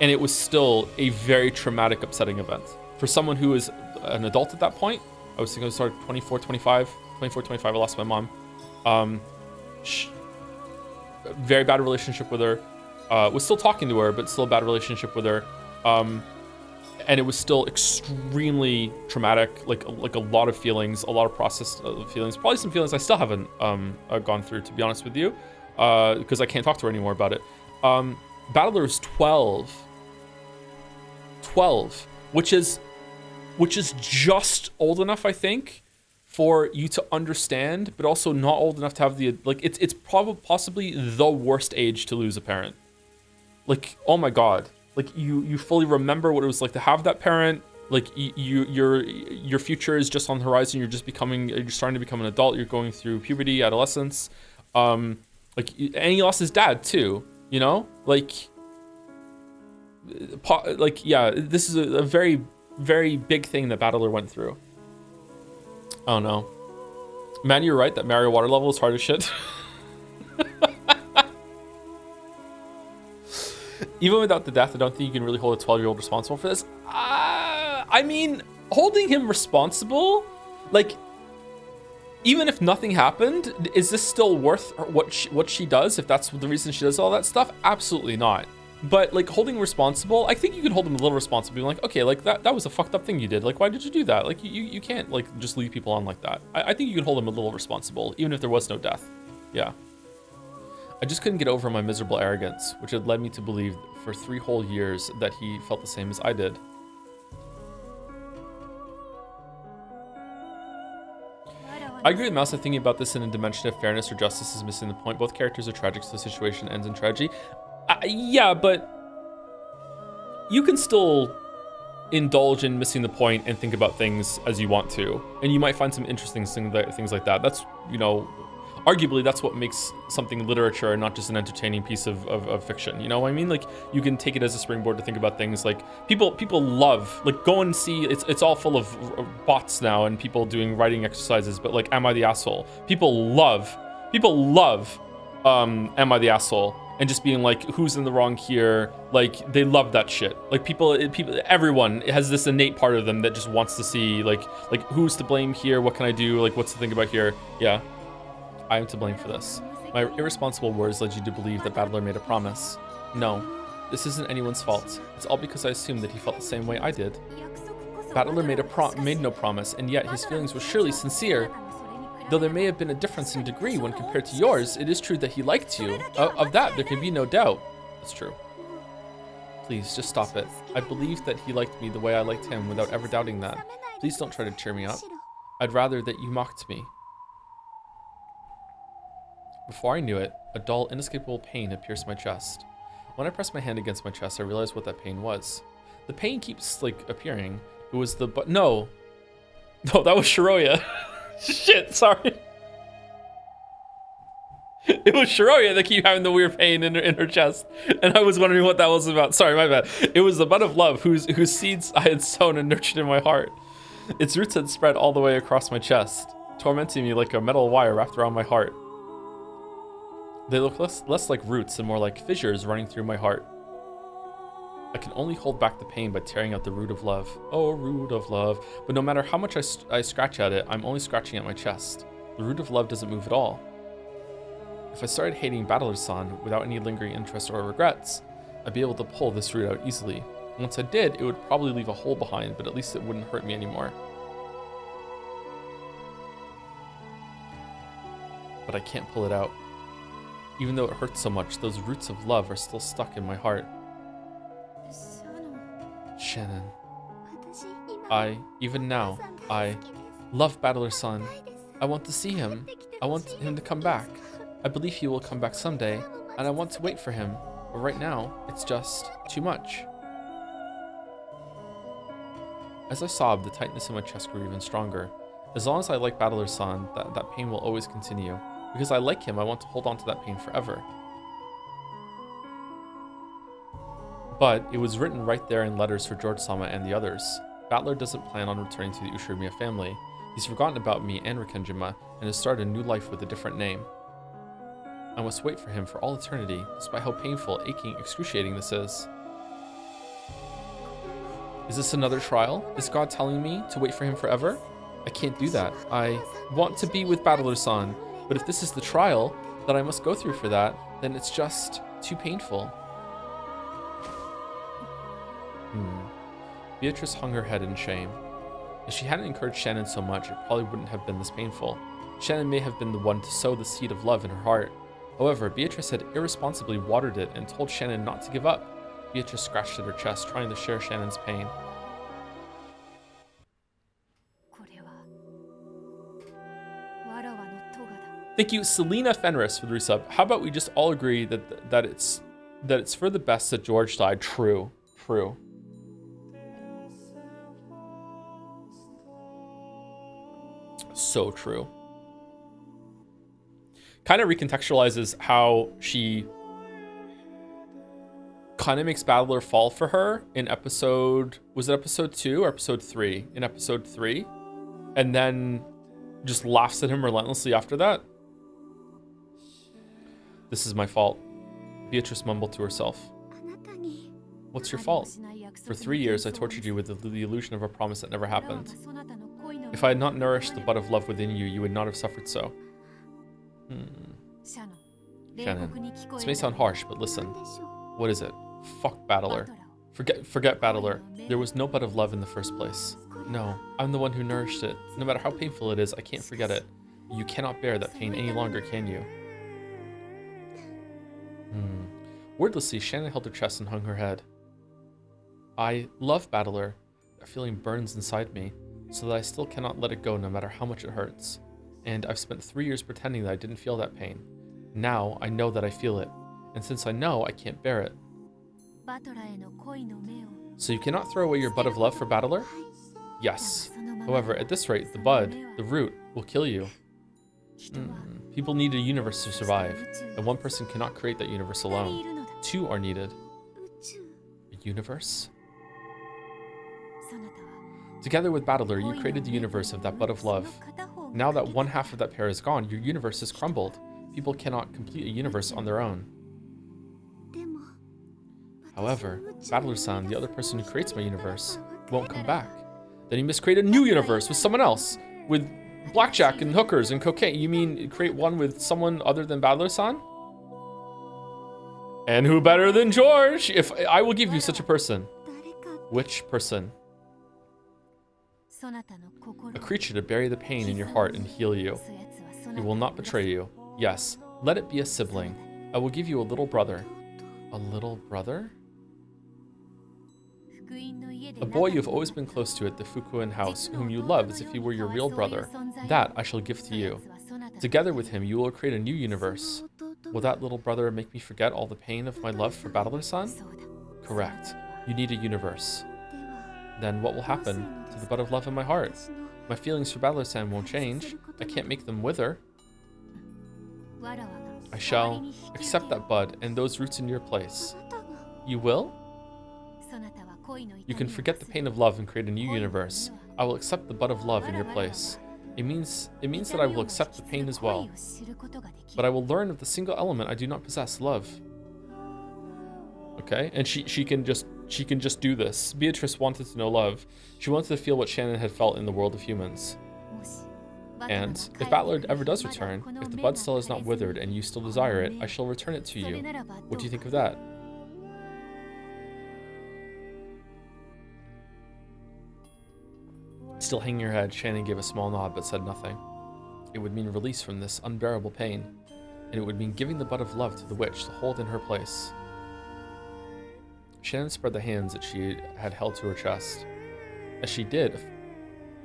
it was still a very traumatic, upsetting event. For someone who is an adult at that point, I was thinking I was started 24, 25, I lost my mom. Very bad relationship with her. Was still talking to her, but still a bad relationship with her. And it was still extremely traumatic, like a lot of feelings, a lot of processed feelings. Probably some feelings I still haven't gone through, to be honest with you, because I can't talk to her anymore about it. Battler is 12. 12, which is just old enough, I think, for you to understand, but also not old enough to have the, like, it's probably possibly the worst age to lose a parent. Like, oh my God. Like you fully remember what it was like to have that parent. Like your future is just on the horizon. You're starting to become an adult. You're going through puberty, adolescence. And he lost his dad too. You know, yeah. This is a very, very big thing that Battler went through. I don't know. Man, you're right. That Mario water level is hard as shit. Even without the death, I don't think you can really hold a 12-year-old responsible for this. I mean, holding him responsible, like, even if nothing happened, is this still worth what she does? If that's the reason she does all that stuff, absolutely not. But like holding responsible, I think you can hold him a little responsible. Being like, okay, like that was a fucked up thing you did. Like, why did you do that? Like, you can't like just leave people on like that. I think you can hold him a little responsible, even if there was no death. Yeah. I just couldn't get over my miserable arrogance, which had led me to believe for 3 whole years that he felt the same as I did. I agree with Mouse. I think about this in a dimension of fairness or justice is missing the point. Both characters are tragic, so the situation ends in tragedy. Yeah, but you can still indulge in missing the point and think about things as you want to. And you might find some interesting things like that. That's, you know, arguably that's what makes something literature and not just an entertaining piece of fiction. You know what I mean? Like, you can take it as a springboard to think about things like people love, like, go and see, it's all full of bots now and people doing writing exercises, but like, am I the asshole? People love am I the asshole? And just being like, who's in the wrong here? Like, they love that shit. Like, everyone has this innate part of them that just wants to see like who's to blame here? What can I do? Like, what's to think about here? Yeah. I am to blame for this. My irresponsible words led you to believe that Battler made a promise. No, this isn't anyone's fault. It's all because I assumed that he felt the same way I did. Battler made no promise, and yet his feelings were surely sincere. Though there may have been a difference in degree when compared to yours, it is true that he liked you. Of that, there can be no doubt. That's true. Please, just stop it. I believed that he liked me the way I liked him without ever doubting that. Please don't try to cheer me up. I'd rather that you mocked me. Before I knew it, a dull, inescapable pain had pierced my chest. When I pressed my hand against my chest, I realized what that pain was. The pain keeps, like, appearing. It was the no, that was Shiroya. Shit, sorry. It was Shiroya that kept having the weird pain in her chest, and I was wondering what that was about. Sorry, my bad. It was the bud of love whose seeds I had sown and nurtured in my heart. Its roots had spread all the way across my chest, tormenting me like a metal wire wrapped around my heart. They look less like roots and more like fissures running through my heart. I can only hold back the pain by tearing out the root of love. Oh, root of love. But no matter how much I scratch at it, I'm only scratching at my chest. The root of love doesn't move at all. If I started hating Battler-san without any lingering interest or regrets, I'd be able to pull this root out easily. Once I did, it would probably leave a hole behind, but at least it wouldn't hurt me anymore. But I can't pull it out. Even though it hurts so much, those roots of love are still stuck in my heart. Shannon. Even now, I love Battler-san. I want to see him. I want him to come back. I believe he will come back someday, and I want to wait for him. But right now, it's just too much. As I sobbed, the tightness in my chest grew even stronger. As long as I like Battler-san, that pain will always continue. Because I like him, I want to hold on to that pain forever. But it was written right there in letters for George-sama and the others. Battler doesn't plan on returning to the Ushiromiya family. He's forgotten about me and Rikenjima and has started a new life with a different name. I must wait for him for all eternity, despite how painful, aching, excruciating this is. Is this another trial? Is God telling me to wait for him forever? I can't do that. I want to be with Battler-san, but if this is the trial that I must go through for that, then it's just too painful. Beatrice hung her head in shame. If she hadn't encouraged Shannon so much, it probably wouldn't have been this painful. Shannon may have been the one to sow the seed of love in her heart. However, Beatrice had irresponsibly watered it and told Shannon not to give up. Beatrice scratched at her chest, trying to share Shannon's pain. Thank you, Selena Fenris, for the resub. How about we just all agree that it's for the best that George died? True. true. So true. Kind of recontextualizes how she kind of makes Battler fall for her in episode, was it episode 2 or episode 3? In episode 3. And then just laughs at him relentlessly after that. This is my fault. Beatrice mumbled to herself. What's your fault? For 3 years I tortured you with the illusion of a promise that never happened. If I had not nourished the bud of love within you, you would not have suffered so. Shannon, this may sound harsh, but listen. What is it? Fuck Battler. Forget Battler. There was no bud of love in the first place. No, I'm the one who nourished it. No matter how painful it is, I can't forget it. You cannot bear that pain any longer, can you? Wordlessly, Shannon held her chest and hung her head. I love Battler. That feeling burns inside me, so that I still cannot let it go no matter how much it hurts. And I've spent 3 years pretending that I didn't feel that pain. Now, I know that I feel it. And since I know, I can't bear it. So you cannot throw away your bud of love for Battler? Yes. However, at this rate, the bud, the root, will kill you. People need a universe to survive, and one person cannot create that universe alone. 2 are needed. A universe? Together with Battler, you created the universe of that bud of love. Now that one half of that pair is gone, your universe has crumbled. People cannot complete a universe on their own. However, Battler-san, the other person who creates my universe, won't come back. Then you must create a new universe with someone else, with blackjack and hookers and cocaine. You mean create one with someone other than Battler-san? And who better than George? If I will give you such a person. Which person? A creature to bury the pain in your heart and heal you. He will not betray you. Yes, let it be a sibling. I will give you a little brother. A little brother? A boy you have always been close to at the Fukuen house, whom you love as if he were your real brother. That I shall give to you. Together with him, you will create a new universe. Will that little brother make me forget all the pain of my love for Battler-san? Correct. You need a universe. Then what will happen to the bud of love in my heart? My feelings for Battler-san won't change. I can't make them wither. I shall accept that bud and those roots in your place. You will? You can forget the pain of love and create a new universe. I will accept the bud of love in your place. It means that I will accept the pain as well. But I will learn of the single element I do not possess, love. Okay, and she can just do this. Beatrice wanted to know love. She wanted to feel what Shannon had felt in the world of humans. And if Battler ever does return, if the bud still is not withered and you still desire it, I shall return it to you. What do you think of that? Still hanging her head, Shannon gave a small nod but said nothing. It would mean release from this unbearable pain, and it would mean giving the bud of love to the witch to hold in her place. Shannon spread the hands that she had held to her chest. As she did,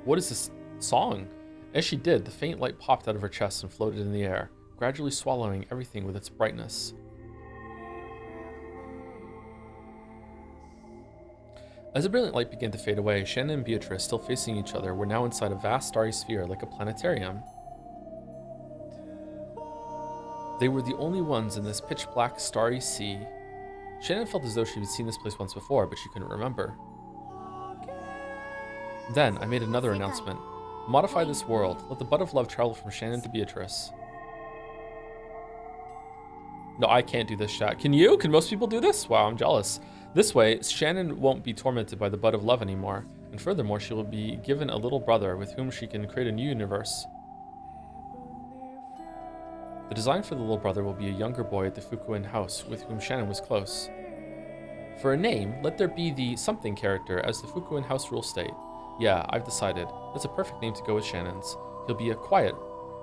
what is this song? As she did, the faint light popped out of her chest and floated in the air, gradually swallowing everything with its brightness. As the brilliant light began to fade away, Shannon and Beatrice, still facing each other, were now inside a vast starry sphere like a planetarium. They were the only ones in this pitch-black starry sea. Shannon felt as though she had seen this place once before, but she couldn't remember. Then, I made another announcement. Modify this world. Let the bud of love travel from Shannon to Beatrice. No, I can't do this, chat. Can you? Can most people do this? Wow, I'm jealous. This way, Shannon won't be tormented by the bud of love anymore, and furthermore, she will be given a little brother with whom she can create a new universe. The design for the little brother will be a younger boy at the Fukuen house with whom Shannon was close. For a name, let there be the something character as the Fukuen house rules state. Yeah, I've decided. That's a perfect name to go with Shannon's. He'll be a quiet,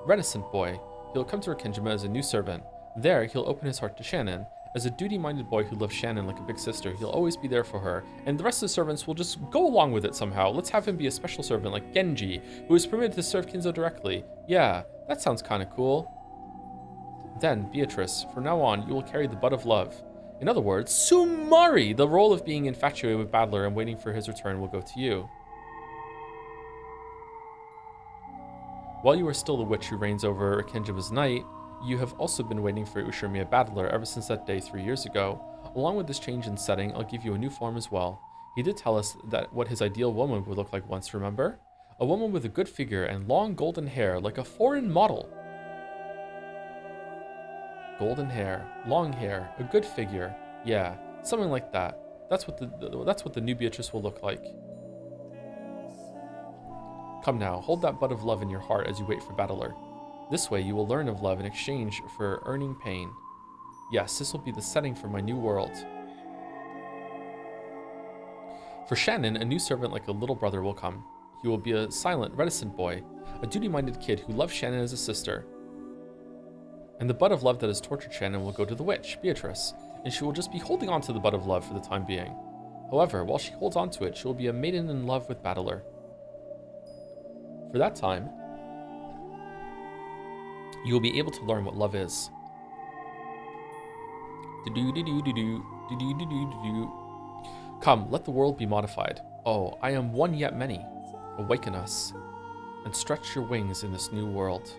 reticent boy. He'll come to Rikkenjima as a new servant. There, he'll open his heart to Shannon. As a duty-minded boy who loves Shannon like a big sister, he'll always be there for her, and the rest of the servants will just go along with it somehow. Let's have him be a special servant like Genji, who is permitted to serve Kinzo directly. Yeah, that sounds kinda cool. Then, Beatrice, from now on, you will carry the bud of love. In other words, Sumari, the role of being infatuated with Battler and waiting for his return will go to you. While you are still the witch who reigns over Kenjima's night, you have also been waiting for Ushirmiya Battler ever since that day 3 years ago. Along with this change in setting, I'll give you a new form as well. He did tell us that what his ideal woman would look like once, remember? A woman with a good figure and long golden hair, like a foreign model. Golden hair, long hair, a good figure. Yeah, something like that. That's what the new Beatrice will look like. Come now, hold that bud of love in your heart as you wait for Battler. This way you will learn of love in exchange for earning pain. Yes, this will be the setting for my new world. For Shannon, a new servant like a little brother will come. He will be a silent, reticent boy, a duty-minded kid who loves Shannon as a sister. And the bud of love that has tortured Shannon will go to the witch, Beatrice, and she will just be holding on to the bud of love for the time being. However, while she holds on to it, she will be a maiden in love with Battler. For that time, you will be able to learn what love is. Come, let the world be modified. Oh, I am one yet many. Awaken us, and stretch your wings in this new world.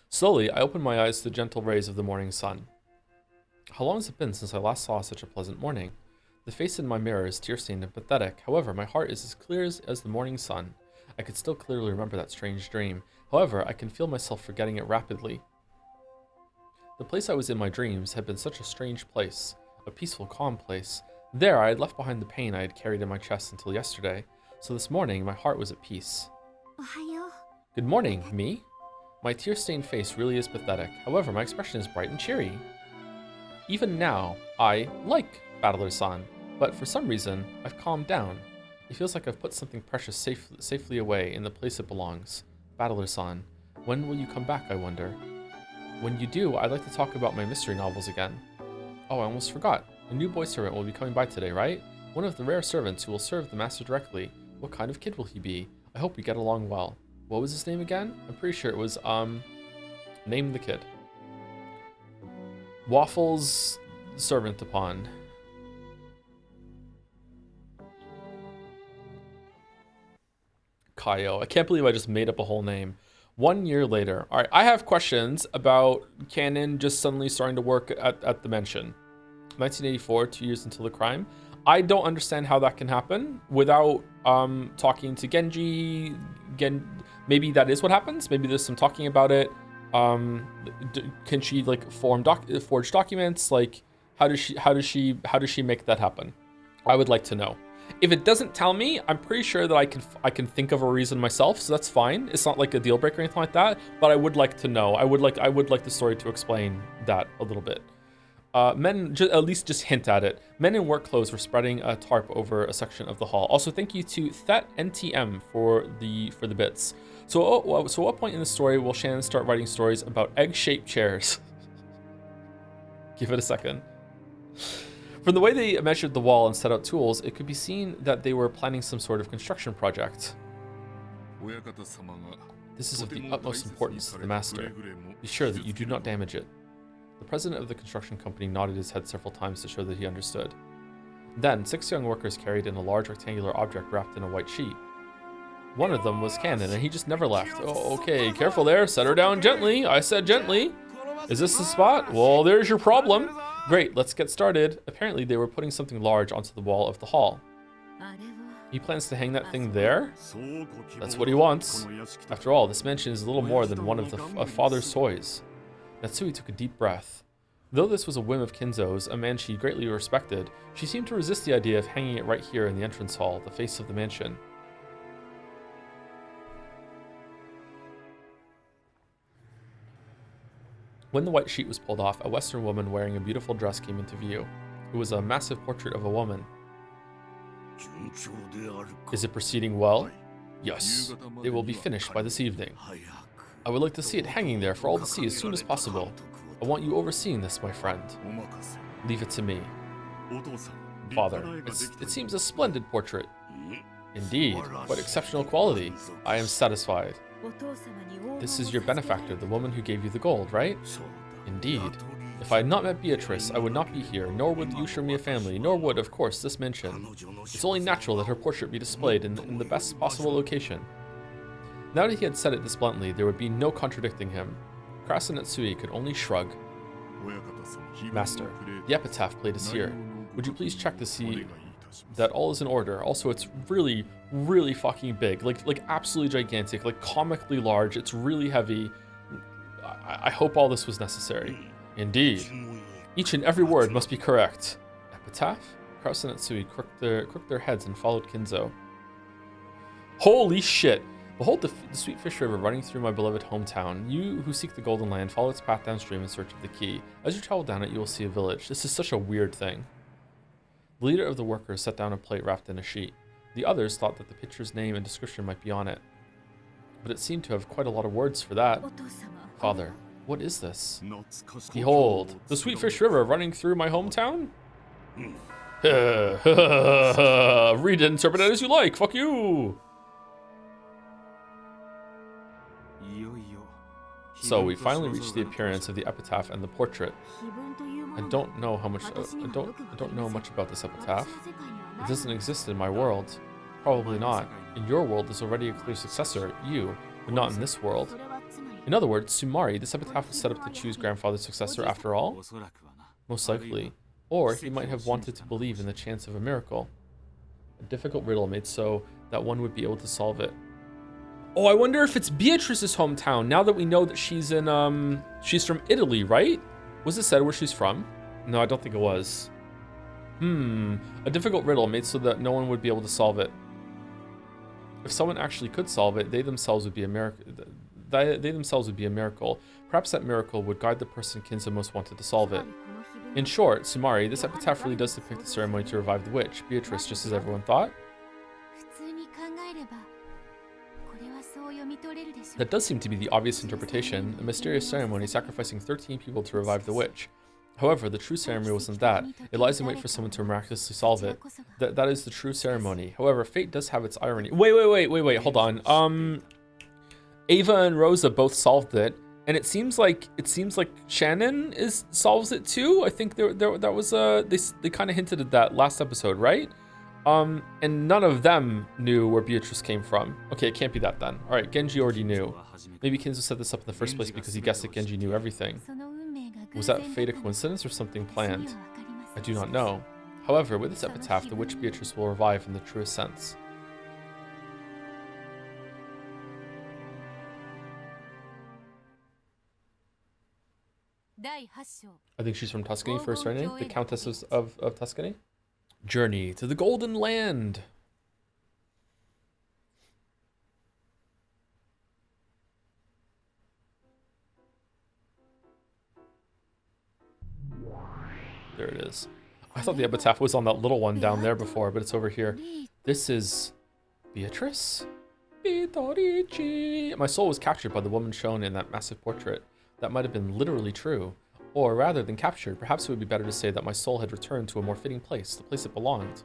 Slowly, I opened my eyes to the gentle rays of the morning sun. How long has it been since I last saw such a pleasant morning? The face in my mirror is tear-stained and pathetic. However, my heart is as clear as the morning sun. I could still clearly remember that strange dream. However, I can feel myself forgetting it rapidly. The place I was in my dreams had been such a strange place. A peaceful, calm place. There, I had left behind the pain I had carried in my chest until yesterday. So this morning, my heart was at peace. Good morning, me? My tear-stained face really is pathetic. However, my expression is bright and cheery. Even now, I like Battler-san, but for some reason, I've calmed down. It feels like I've put something precious safely away in the place it belongs. Battler-san, when will you come back, I wonder? When you do, I'd like to talk about my mystery novels again. Oh, I almost forgot. A new boy servant will be coming by today, right? One of the rare servants who will serve the master directly. What kind of kid will he be? I hope we get along well. What was his name again? I'm pretty sure it was, name the kid. Waffles servant upon. Kaio. I can't believe I just made up a whole name. 1 year later. All right, I have questions about Canon just suddenly starting to work at the mansion. 1984, 2 years until the crime. I don't understand how that can happen without talking to Genji. Maybe that is what happens. Maybe there's some talking about it. Can she like forge documents? Like, how does she make that happen? I would like to know. If it doesn't tell me, I'm pretty sure that I can think of a reason myself, so that's fine. It's not like a deal breaker or anything like that, but I would like to know. I would like the story to explain that a little bit. Men, at least just hint at it. Men in work clothes were spreading a tarp over a section of the hall. Also, thank you to Thet NTM for the bits. So what point in the story will Shannon start writing stories about egg-shaped chairs? Give it a second. From the way they measured the wall and set out tools, it could be seen that they were planning some sort of construction project. This is of the utmost importance to the master. Be sure that you do not damage it. The president of the construction company nodded his head several times to show that he understood. Then, 6 young workers carried in a large rectangular object wrapped in a white sheet. One of them was Cannon, and he just never left. Oh, okay, careful there, set her down gently. I said gently. Is this the spot? Well, there's your problem. Great, let's get started. Apparently, they were putting something large onto the wall of the hall. He plans to hang that thing there? That's what he wants. After all, this mansion is a little more than one of the father's toys. Natsui took a deep breath. Though this was a whim of Kinzo's, a man she greatly respected, she seemed to resist the idea of hanging it right here in the entrance hall, the face of the mansion. When the white sheet was pulled off, a Western woman wearing a beautiful dress came into view. It was a massive portrait of a woman. Is it proceeding well? Yes, it will be finished by this evening. I would like to see it hanging there for all to see as soon as possible. I want you overseeing this, my friend. Leave it to me. Father, it seems a splendid portrait. Indeed, what exceptional quality. I am satisfied. This is your benefactor, the woman who gave you the gold, right? Indeed. If I had not met Beatrice, I would not be here, nor would you show me a family, nor would, of course, this mansion. It's only natural that her portrait be displayed in the best possible location. Now that he had said it this bluntly, there would be no contradicting him. Krasnetsui could only shrug. Master, the epitaph plate is here. Would you please check to see that all is in order? Also, it's really, really fucking big. Like absolutely gigantic, like comically large. It's really heavy. I hope all this was necessary. Indeed. Each and every word must be correct. Epitaph? Krasnetsui crooked their heads and followed Kinzo. Holy shit! Behold the sweet fish river running through my beloved hometown. You who seek the golden land, follow its path downstream in search of the key. As you travel down it, you will see a village. This is such a weird thing. The leader of the workers set down a plate wrapped in a sheet. The others thought that the picture's name and description might be on it. But it seemed to have quite a lot of words for that. Father, what is this? Behold, the sweet fish river running through my hometown? Read it, interpret it as you like. Fuck you! So we finally reached the appearance of the epitaph and the portrait. I don't know much about this epitaph. It doesn't exist in my world. Probably not. In your world, there's already a clear successor, you, but not in this world. In other words, Sumari, this epitaph was set up to choose grandfather's successor after all? Most likely. Or he might have wanted to believe in the chance of a miracle. A difficult riddle made so that one would be able to solve it. Oh, I wonder if it's Beatrice's hometown, now that we know that she's in, she's from Italy, right? Was it said where she's from? No, I don't think it was. A difficult riddle made so that no one would be able to solve it. If someone actually could solve it, they themselves would be a miracle. They themselves would be a miracle. Perhaps that miracle would guide the person Kinzo most wanted to solve it. In short, Sumari, this epitaph really does depict the ceremony to revive the witch, Beatrice, just as everyone thought. That does seem to be the obvious interpretation, a mysterious ceremony sacrificing 13 people to revive the witch. However, the true ceremony wasn't that. It lies in wait for someone to miraculously solve it. That is the true ceremony. However, fate does have its irony. Wait, hold on. Ava and Rosa both solved it, and it seems like Shannon solves it too. I think that was they kind of hinted at that last episode, right? And none of them knew where Beatrice came from. Okay, it can't be that then. All right, Genji already knew. Maybe Kinzo set this up in the first place because he guessed that Genji knew everything. Was that fate a coincidence or something planned? I do not know. However, with this epitaph, the witch Beatrice will revive in the truest sense. I think she's from Tuscany first, right? The Countess of Tuscany? Journey to the Golden Land. There it is. I thought the epitaph was on that little one down there before, but it's over here. This is Beatrice? My soul was captured by the woman shown in that massive portrait. That might have been literally true. Or rather than captured, perhaps it would be better to say that my soul had returned to a more fitting place, the place it belonged.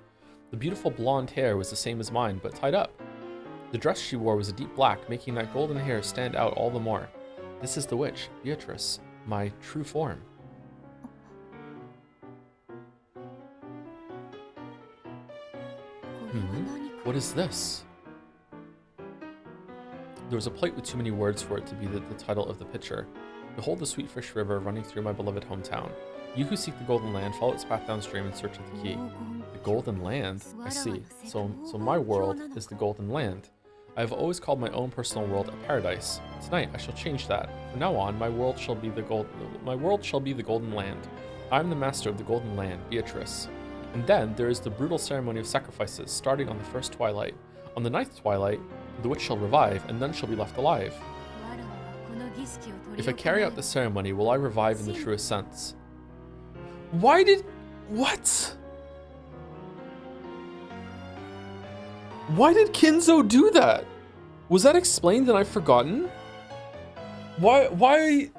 The beautiful blonde hair was the same as mine, but tied up. The dress she wore was a deep black, making that golden hair stand out all the more. This is the witch, Beatrice, my true form. What is this? There was a plate with too many words for it to be the title of the picture. Behold the sweet fish river running through my beloved hometown. You who seek the golden land, follow its path downstream in search of the key. The golden land? I see. So my world is the golden land. I have always called my own personal world a paradise. Tonight I shall change that. From now on, my world shall be the golden land. I am the master of the golden land, Beatrice. And then there is the brutal ceremony of sacrifices, starting on the first twilight. On the ninth twilight, the witch shall revive, and none shall be left alive. If I carry out the ceremony, will I revive in the truest sense? What? Why did Kinzo do that? Was that explained and I've forgotten? Why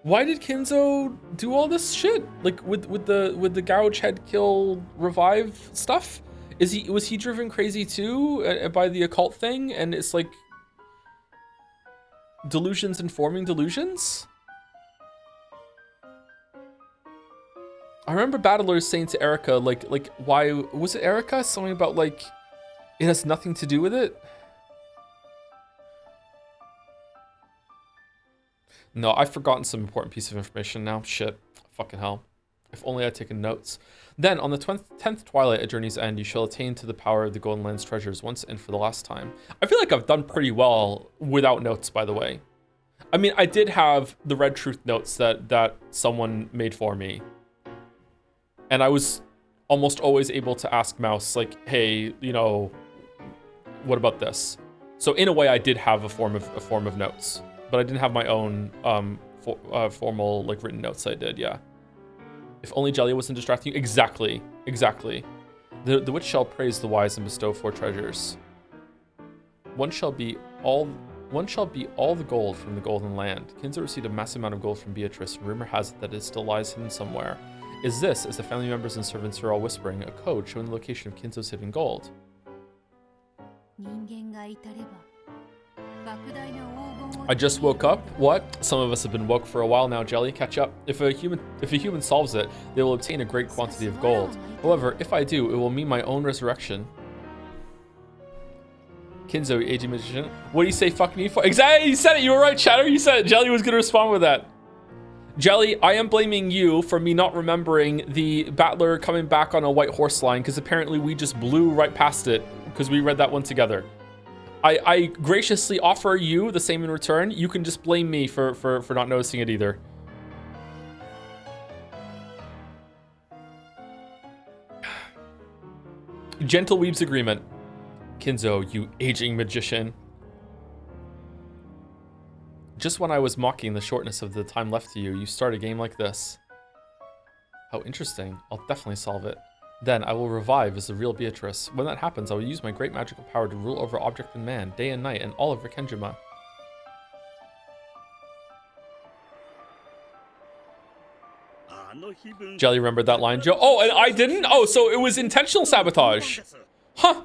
Why did Kinzo do all this shit? Like with the gouge head kill revive stuff? Was he driven crazy too by the occult thing? And it's like delusions informing delusions? I remember battlers saying to Erica, like why was it Erica? Something about like it has nothing to do with it. No, I've forgotten some important piece of information now. Shit. Fucking hell. If only I'd taken notes. Then, on the 10th twilight at Journey's End, you shall attain to the power of the Golden Land's treasures once and for the last time. I feel like I've done pretty well without notes, by the way. I mean, I did have the Red Truth notes that someone made for me. And I was almost always able to ask Mouse, like, hey, you know, what about this? So in a way, I did have a form of notes. But I didn't have my own formal, like, written notes I did, yeah. If only Jelly wasn't distracting you. Exactly. The witch shall praise the wise and bestow 4 treasures. One shall be all the gold from the Golden Land. Kinzo received a massive amount of gold from Beatrice, and rumor has it that it still lies hidden somewhere. Is this, as the family members and servants are all whispering, a code showing the location of Kinzo's hidden gold? I just woke up. What? Some of us have been woke for a while now, Jelly. Catch up. If a human solves it, they will obtain a great quantity of gold. However, if I do, it will mean my own resurrection. Kinzo, aging magician. What do you say fuck me for? Exactly, you said it. You were right, Chatter. You said it. Jelly was going to respond with that. Jelly, I am blaming you for me not remembering the battler coming back on a white horse line, because apparently we just blew right past it because we read that one together. I graciously offer you the same in return. You can just blame me for not noticing it either. Gentleweebs agreement. Kinzo, you aging magician. Just when I was mocking the shortness of the time left to you, you start a game like this. How interesting. I'll definitely solve it. Then I will revive as the real Beatrice. When that happens, I will use my great magical power to rule over object and man, day and night, and all over Kenjima. Jelly remembered that line, Joe. Oh, and I didn't? Oh, so it was intentional sabotage. Huh.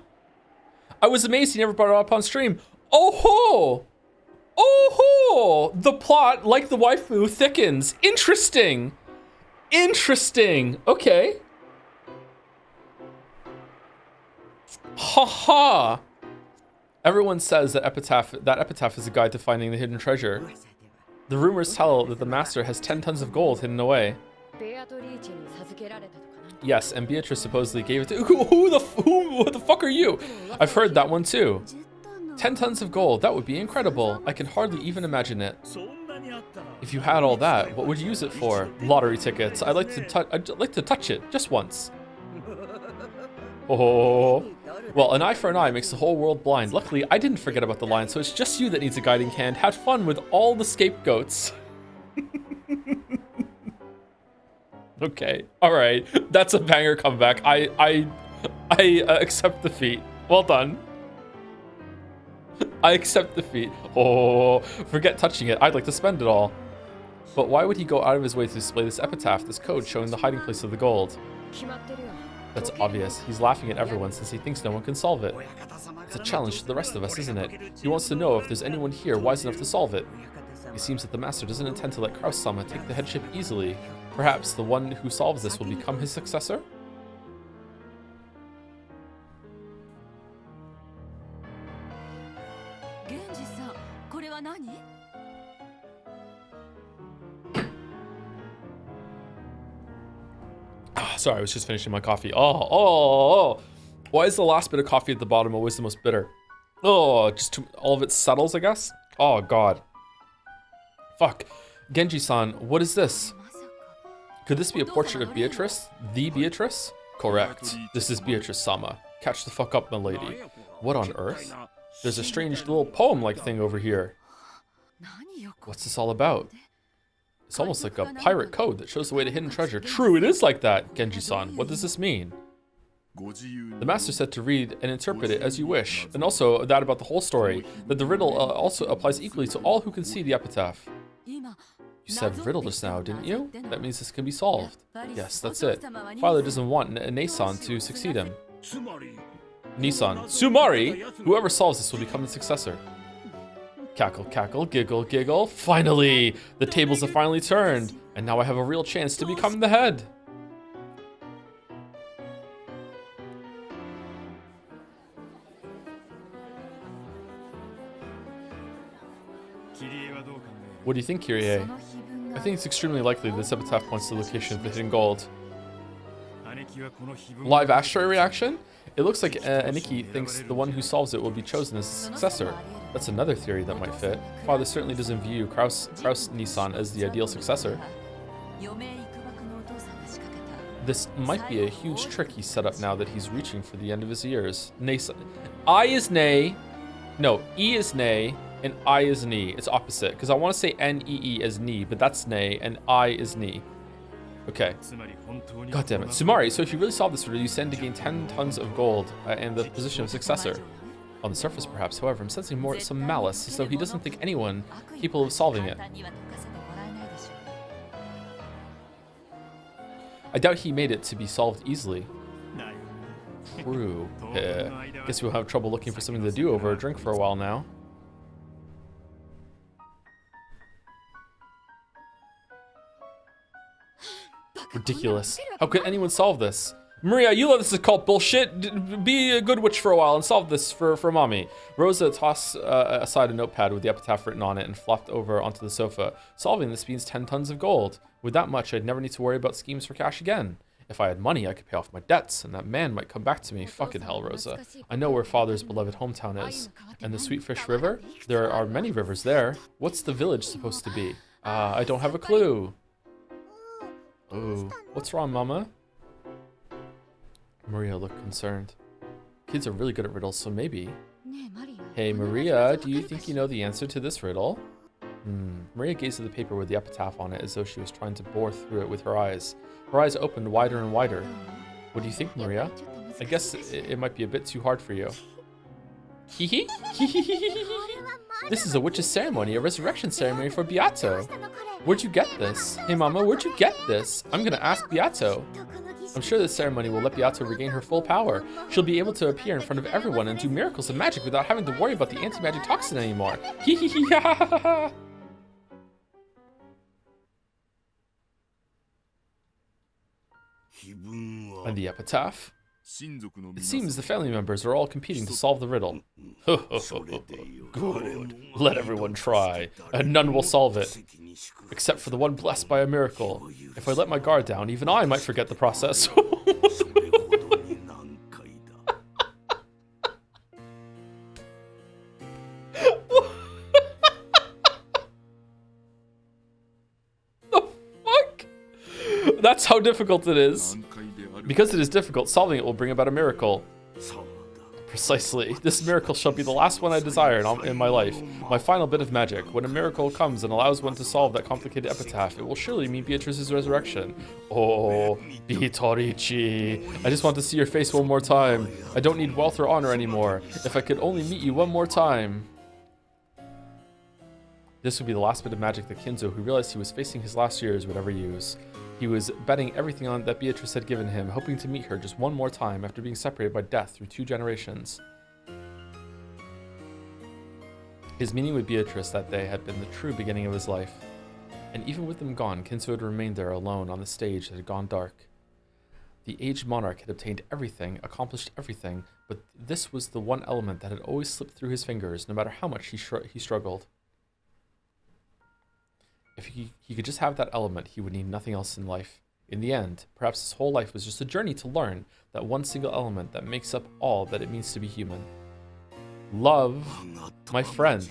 I was amazed he never brought it up on stream. Oh ho! Oh ho! The plot, like the waifu, thickens. Interesting. Interesting. Okay. Haha! Everyone says that Epitaph is a guide to finding the hidden treasure. The rumors tell that the master has 10 tons of gold hidden away. Yes, and Beatrice supposedly gave it to... What the fuck are you? I've heard that one too. 10 tons of gold, that would be incredible. I can hardly even imagine it. If you had all that, what would you use it for? Lottery tickets. I'd like to touch it, just once. Oh. Well, an eye for an eye makes the whole world blind. Luckily, I didn't forget about the line, so it's just you that needs a guiding hand. Have fun with all the scapegoats. Okay, all right. That's a banger comeback. I accept defeat. Well done. I accept defeat. Oh, forget touching it. I'd like to spend it all. But why would he go out of his way to display this epitaph, this code showing the hiding place of the gold? That's obvious. He's laughing at everyone since he thinks no one can solve it. It's a challenge to the rest of us, isn't it? He wants to know if there's anyone here wise enough to solve it. It seems that the master doesn't intend to let Kraus-sama take the headship easily. Perhaps the one who solves this will become his successor? Sorry, I was just finishing my coffee. Oh. Why is the last bit of coffee at the bottom always the most bitter? Oh, just all of it settles, I guess? Oh, God. Fuck. Genji-san, what is this? Could this be a portrait of Beatrice? The Beatrice? Correct. This is Beatrice-sama. Catch the fuck up, my lady. What on earth? There's a strange little poem-like thing over here. What's this all about? It's almost like a pirate code that shows the way to hidden treasure. True, it is like that, Genji-san. What does this mean? The master said to read and interpret it as you wish. And also that about the whole story, that the riddle also applies equally to all who can see the epitaph. You You said riddle just now, didn't you? That means this can be solved. Yes, that's it. Father doesn't want Nason to succeed him. Nissan. Sumari! Whoever solves this will become the successor. Cackle, cackle, giggle, giggle. Finally! The tables have finally turned, and now I have a real chance to become the head. What do you think, Kyrie? I think it's extremely likely this epitaph points to the location of the hidden gold. Live asteroid reaction? It looks like Aniki thinks the one who solves it will be chosen as the successor. That's another theory that might fit. Father certainly doesn't view Kraus Nissan as the ideal successor. This might be a huge trick he's set up now that he's reaching for the end of his years. I is nay. No, E is nay, and I is knee. It's opposite, because I want to say N-E-E as knee, but that's nay, and I is knee. Okay. God damn it. Sumari, so if you really solve this riddle, you stand to gain 10 tons of gold and the position of successor. On the surface, perhaps, however, I'm sensing some malice, so he doesn't think anyone capable of solving it. I doubt he made it to be solved easily. True. Guess we'll have trouble looking for something to do over a drink for a while now. Ridiculous. How could anyone solve this? Maria, you know this is called bullshit. Be a good witch for a while and solve this for mommy. Rosa tossed aside a notepad with the epitaph written on it and flopped over onto the sofa. Solving this means 10 tons of gold. With that much, I'd never need to worry about schemes for cash again. If I had money, I could pay off my debts, and that man might come back to me. Fucking hell, Rosa. I know where Father's beloved hometown is. And the Sweetfish River? There are many rivers there. What's the village supposed to be? I don't have a clue. Ooh, what's wrong, Mama? Maria looked concerned. Kids are really good at riddles, so maybe. Hey, Maria, do you think you know the answer to this riddle? Maria gazed at the paper with the epitaph on it as though she was trying to bore through it with her eyes. Her eyes opened wider and wider. What do you think, Maria? I guess it might be a bit too hard for you. Hee This is a witch's ceremony, a resurrection ceremony for Beato. Where'd you get this? Hey, Mama, where'd you get this? I'm gonna ask Beato. I'm sure this ceremony will let Beato regain her full power. She'll be able to appear in front of everyone and do miracles and magic without having to worry about the anti-magic toxin anymore. And the epitaph? It seems the family members are all competing to solve the riddle. Good. Let everyone try, and none will solve it. Except for the one blessed by a miracle. If I let my guard down, even I might forget the process. The fuck? That's how difficult it is. Because it is difficult, solving it will bring about a miracle. Precisely. This miracle shall be the last one I desire in my life. My final bit of magic. When a miracle comes and allows one to solve that complicated epitaph, it will surely mean Beatrice's resurrection. Oh, Beatrice. I just want to see your face one more time. I don't need wealth or honor anymore. If I could only meet you one more time. This would be the last bit of magic that Kinzo, who realized he was facing his last years, would ever use. He was betting everything on that Beatrice had given him, hoping to meet her just one more time after being separated by death through 2 generations. His meeting with Beatrice that day had been the true beginning of his life. And even with them gone, Kinzo had remained there alone on the stage that had gone dark. The aged monarch had obtained everything, accomplished everything, but this was the one element that had always slipped through his fingers, no matter how much he struggled. If he could just have that element, he would need nothing else in life. In the end, perhaps his whole life was just a journey to learn that one single element that makes up all that it means to be human. Love, my friend.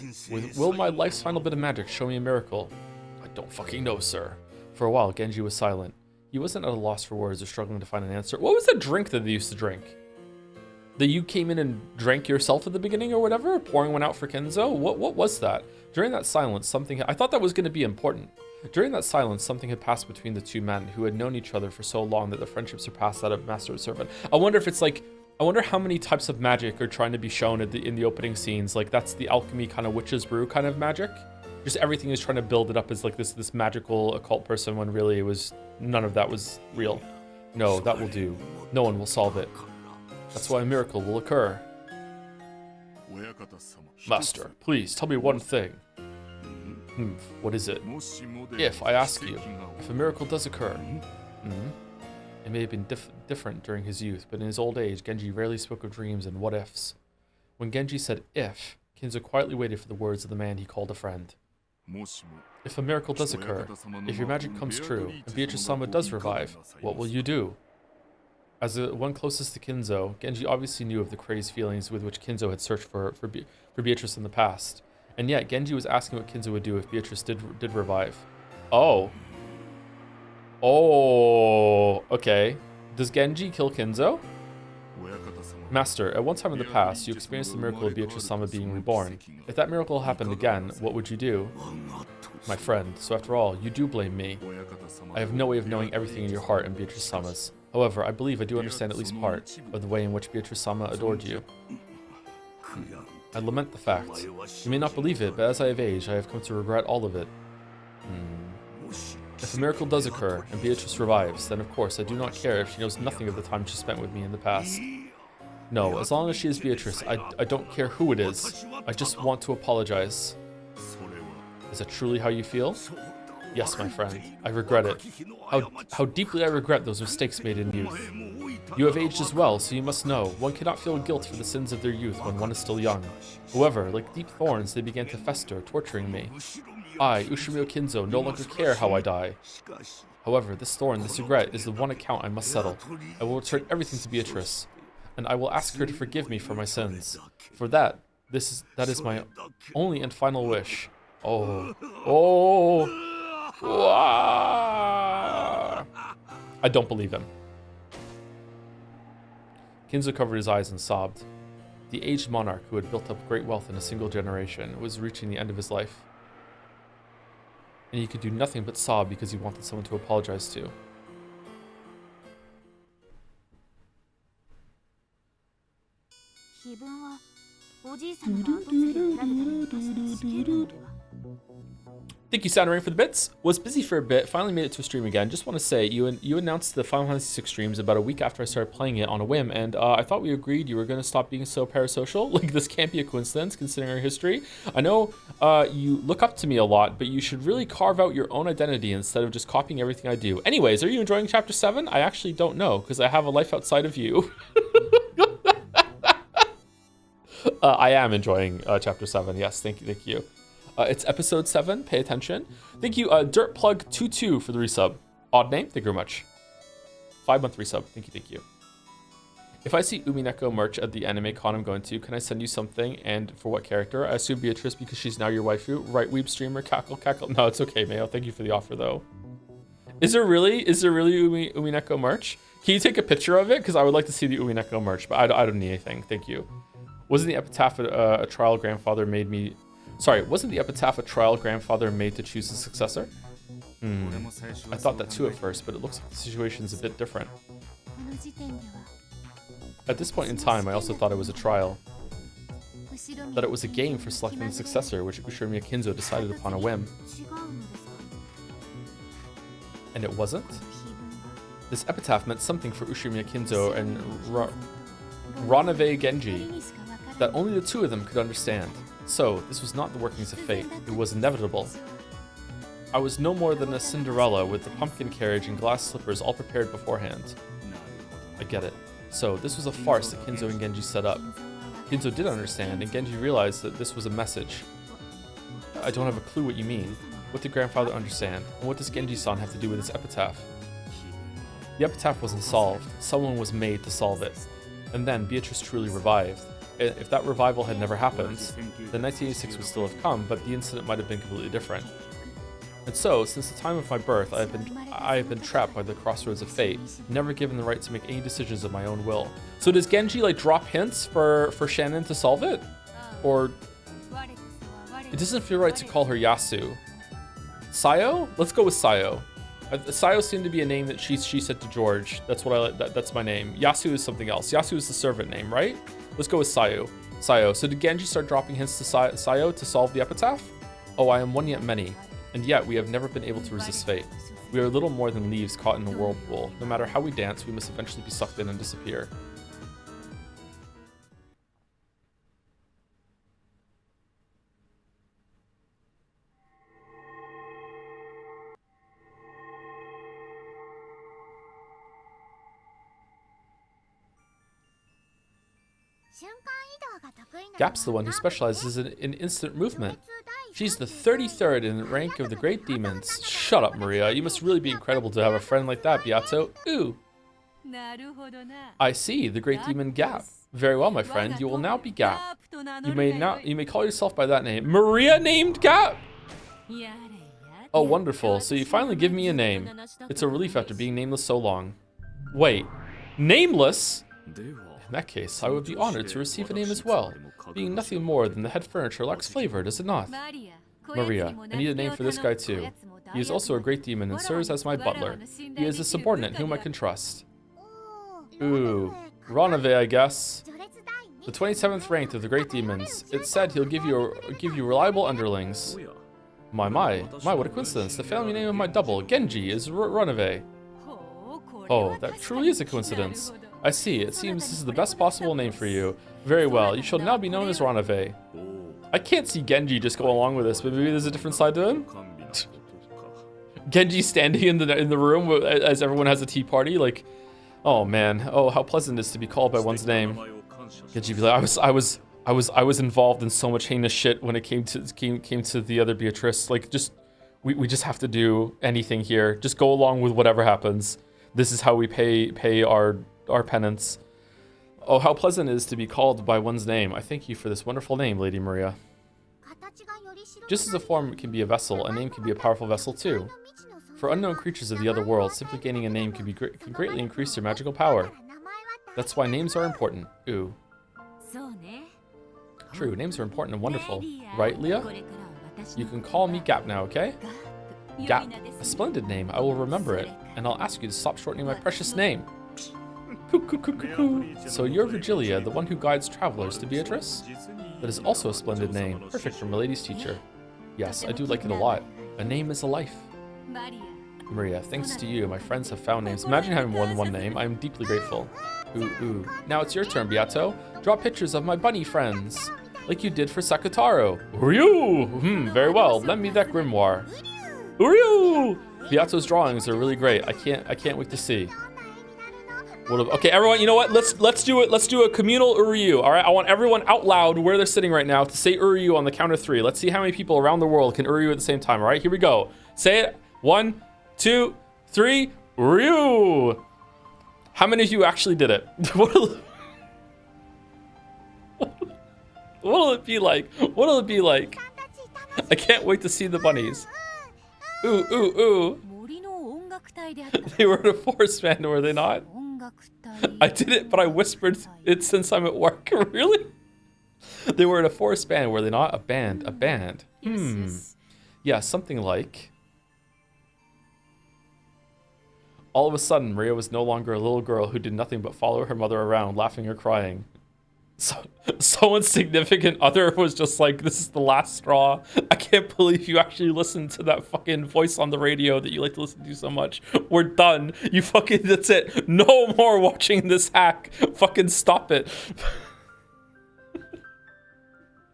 Will my life's final bit of magic show me a miracle? I don't fucking know, sir. For a while, Genji was silent. He wasn't at a loss for words or struggling to find an answer. What was the drink that they used to drink? That you came in and drank yourself at the beginning or whatever? Pouring one out for Kenzo? What was that? During that silence, I thought that was going to be important. During that silence, something had passed between the two men who had known each other for so long that the friendship surpassed that of master and servant. I wonder if it's like, I wonder how many types of magic are trying to be shown in the opening scenes. Like that's the alchemy kind of witch's brew kind of magic. Just everything is trying to build it up as like this magical occult person when really it was none of that was real. No, that will do. No one will solve it. That's why a miracle will occur. Master, please tell me one thing. What is it? If I ask you, if a miracle does occur. It may have been different during his youth, but in his old age, Genji rarely spoke of dreams and what ifs. When Genji said if, Kinzo quietly waited for the words of the man he called a friend. If a miracle does occur, if your magic comes true, and Beatrice-sama does revive, what will you do? As the one closest to Kinzo, Genji obviously knew of the crazed feelings with which Kinzo had searched for Beatrice in the past. And yet, Genji was asking what Kinzo would do if Beatrice did revive. Oh. Oh, okay. Does Genji kill Kinzo? Master, at one time in the past, you experienced the miracle of Beatrice-sama being reborn. If that miracle happened again, what would you do? My friend, so after all, you do blame me. I have no way of knowing everything in your heart and Beatrice-sama's. However, I believe I do understand at least part of the way in which Beatrice-sama adored you. I lament the fact. You may not believe it, but as I have aged, I have come to regret all of it. If a miracle does occur, and Beatrice revives, then of course I do not care if she knows nothing of the time she spent with me in the past. No, as long as she is Beatrice, I don't care who it is. I just want to apologize. Is that truly how you feel? Yes, my friend. I regret it. How deeply I regret those mistakes made in youth. You have aged as well, so you must know, one cannot feel guilt for the sins of their youth when one is still young. However, like deep thorns, they began to fester, torturing me. I, Ushimio Kinzo, no longer care how I die. However, this thorn, this regret, is the one account I must settle. I will return everything to Beatrice, and I will ask her to forgive me for my sins. For that is my only and final wish. Oh. I don't believe him. Kinzo covered his eyes and sobbed. The aged monarch who had built up great wealth in a single generation was reaching the end of his life. And he could do nothing but sob because he wanted someone to apologize to. Thank you, Sounderain, for the bits. Was busy for a bit, finally made it to a stream again. Just want to say, you announced the Final Fantasy VI streams about a week after I started playing it on a whim, and I thought we agreed you were going to stop being so parasocial. Like, this can't be a coincidence, considering our history. I know you look up to me a lot, but you should really carve out your own identity instead of just copying everything I do. Anyways, are you enjoying Chapter 7? I actually don't know, because I have a life outside of you. I am enjoying Chapter 7, yes, thank you. It's episode 7, pay attention. Thank you, DirtPlug22 for the resub. Odd name, thank you very much. 5-month resub, thank you. If I see Umineko merch at the anime con I'm going to, can I send you something, and for what character? I assume Beatrice because she's now your waifu, right, weeb streamer, cackle. No, it's okay, Mayo, thank you for the offer though. Is there really Umineko merch? Can you take a picture of it? Because I would like to see the Umineko merch, but I don't need anything, thank you. Wasn't the Epitaph a trial grandfather made me... Sorry, wasn't the Epitaph a trial grandfather made to choose a successor? I thought that too at first, but it looks like the situation is a bit different. At this point in time, I also thought it was a trial. That it was a game for selecting the successor, which Ushimiya Kinzo decided upon a whim. And it wasn't? This epitaph meant something for Ushimiya Kinzo and Ranave Genji that only the two of them could understand. So, this was not the workings of fate, it was inevitable. I was no more than a Cinderella with the pumpkin carriage and glass slippers all prepared beforehand. I get it. So, this was a farce that Kinzo and Genji set up. Kinzo did understand, and Genji realized that this was a message. I don't have a clue what you mean. What did grandfather understand? And what does Genji-san have to do with this epitaph? The epitaph wasn't solved. Someone was made to solve it. And then Beatrice truly revived. If that revival had never happened, then 1986 would still have come, but the incident might have been completely different. And so, since the time of my birth, I have been trapped by the crossroads of fate, never given the right to make any decisions of my own will. So does Genji like drop hints for Shannon to solve it? Or it doesn't feel right to call her Yasu. Sayo? Let's go with Sayo. Sayo seemed to be a name that she said to George. That's what I like. That's my name. Yasu is something else. Yasu is the servant name, right? Let's go with Sayo. So did Genji start dropping hints to Sayo to solve the epitaph? Oh, I am one yet many, and yet we have never been able to resist fate. We are little more than leaves caught in a whirlpool. No matter how we dance, we must eventually be sucked in and disappear. Gap's the one who specializes in instant movement. She's the 33rd in the rank of the great demons. Shut up, Maria. You must really be incredible to have a friend like that, Beato. Ooh. I see, the great demon Gap. Very well, my friend. You will now be Gap. You may call yourself by that name. Maria named Gap? Oh, wonderful. So you finally give me a name. It's a relief after being nameless so long. Wait. Nameless? In that case, I would be honored to receive a name as well. Being nothing more than the head furniture lacks flavor, does it not? Maria, I need a name for this guy too. He is also a great demon and serves as my butler. He is a subordinate whom I can trust. Ooh, Ronave, I guess. The 27th ranked of the great demons. It said he'll give you reliable underlings. My, what a coincidence. The family name of my double, Genji, is Ronave. Oh, that truly is a coincidence. I see. It seems this is the best possible name for you. Very well. You shall now be known as Ronave. I can't see Genji just go along with this, but maybe there's a different side to him? Genji standing in the room as everyone has a tea party, like, oh man, oh how pleasant it is to be called by one's name. Genji be like, I was involved in so much heinous shit when it came to the other Beatrice. Like, just we just have to do anything here. Just go along with whatever happens. This is how we pay our penance. Oh, how pleasant it is to be called by one's name. I thank you for this wonderful name, Lady Maria. Just as a form can be a vessel, a name can be a powerful vessel too. For unknown creatures of the other world, simply gaining a name can greatly increase their magical power. That's why names are important. Ooh. True, names are important and wonderful. Right, Leah? You can call me Gap now, okay? Gap, a splendid name. I will remember it, and I'll ask you to stop shortening my precious name. So you're Virgilia, the one who guides travelers to Beatrice? That is also a splendid name, perfect for Milady's teacher. Yes, I do like it a lot. A name is a life. Maria, thanks to you, my friends have found names. Imagine having more than one name. I am deeply grateful. Ooh. Now it's your turn, Beato. Draw pictures of my bunny friends, like you did for Sakutaro. Uryu! Very well. Lend me that grimoire. Uryu! Beato's drawings are really great. I can't wait to see. Okay, everyone, you know what? Let's do it. Let's do a communal Uryu. All right, I want everyone out loud where they're sitting right now to say Uryu on the count of 3. Let's see how many people around the world can Uryu at the same time. All right, here we go. Say it. 1, 2, 3. Uryu. How many of you actually did it? What'll it be like? What'll it be like? I can't wait to see the bunnies. Ooh. They were in a forest band, were they not? I did it, but I whispered it since I'm at work. Really? They were in a forest band, were they not? A band. Yes. Yeah, something like... All of a sudden, Maria was no longer a little girl who did nothing but follow her mother around, laughing or crying. Someone's significant other was just like, this is the last straw. I can't believe you actually listened to that fucking voice on the radio that you like to listen to so much. We're done. You fucking, that's it. No more watching this hack. Fucking stop it.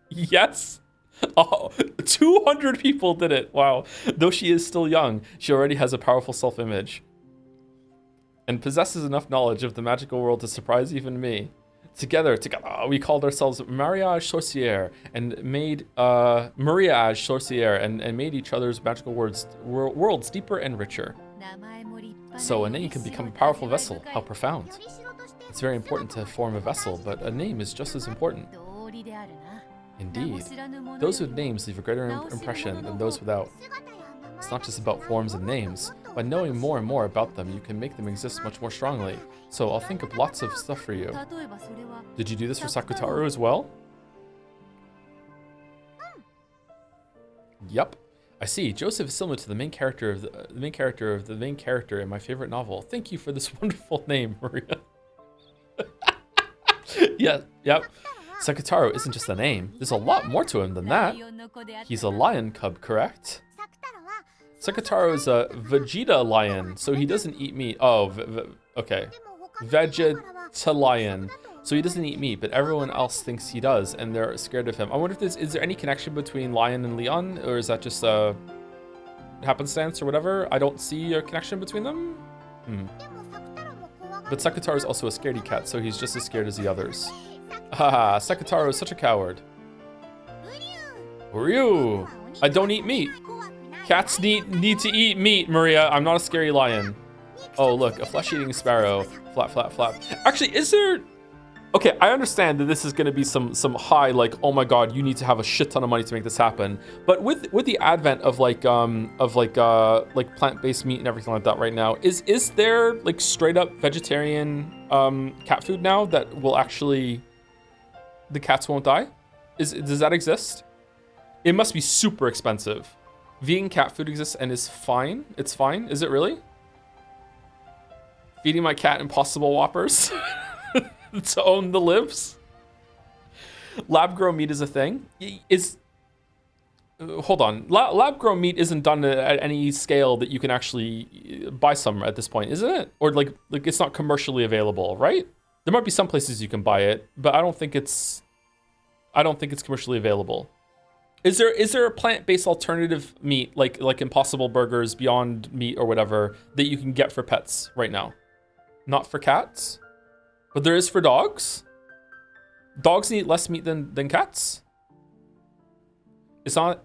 Yes. Oh, 200 people did it. Wow. Though she is still young, she already has a powerful self-image and possesses enough knowledge of the magical world to surprise even me. Together, we called ourselves Mariage Sorcière and made Mariage Sorcière and made each other's magical worlds deeper and richer. So a name can become a powerful vessel. How profound. It's very important to form a vessel, but a name is just as important. Indeed. Those with names leave a greater impression than those without. It's not just about forms and names. By knowing more and more about them, you can make them exist much more strongly. So I'll think of lots of stuff for you. Did you do this for Sakutaro as well? Yup. I see. Joseph is similar to the main character of the main character in my favorite novel. Thank you for this wonderful name, Maria. Yeah, yep. Sakataro isn't just a name. There's a lot more to him than that. He's a lion cub, correct? Sakataro is a Vegeta lion, so he doesn't eat meat. Oh, okay. Vegetalion. So he doesn't eat meat, but everyone else thinks he does, and they're scared of him. I wonder if is there any connection between Lion and Leon, or is that just a happenstance or whatever? I don't see a connection between them. But Sakataro is also a scaredy cat, so he's just as scared as the others. Haha, Sakataro is such a coward. Ryu! I don't eat meat. Cats need to eat meat, Maria. I'm not a scary lion. Oh, look, a flesh-eating sparrow. Flap, flap, flap. Actually, is there... Okay, I understand that this is going to be some high, like, oh my god, you need to have a shit ton of money to make this happen. But with the advent of like plant-based meat and everything like that right now, is there like straight up vegetarian cat food now that will actually the cats won't die? Does that exist? It must be super expensive. Vegan cat food exists and is fine. It's fine. Is it really? Feeding my cat Impossible Whoppers. To own the libs. Lab grown meat is a thing. Hold on. Lab grown meat isn't done at any scale that you can actually buy some at this point, isn't it? Or like it's not commercially available, right? There might be some places you can buy it, but I don't think it's commercially available. Is there a plant-based alternative meat like Impossible Burgers, Beyond Meat or whatever that you can get for pets right now? Not for cats? But there is for dogs? Dogs eat less meat than cats? It's a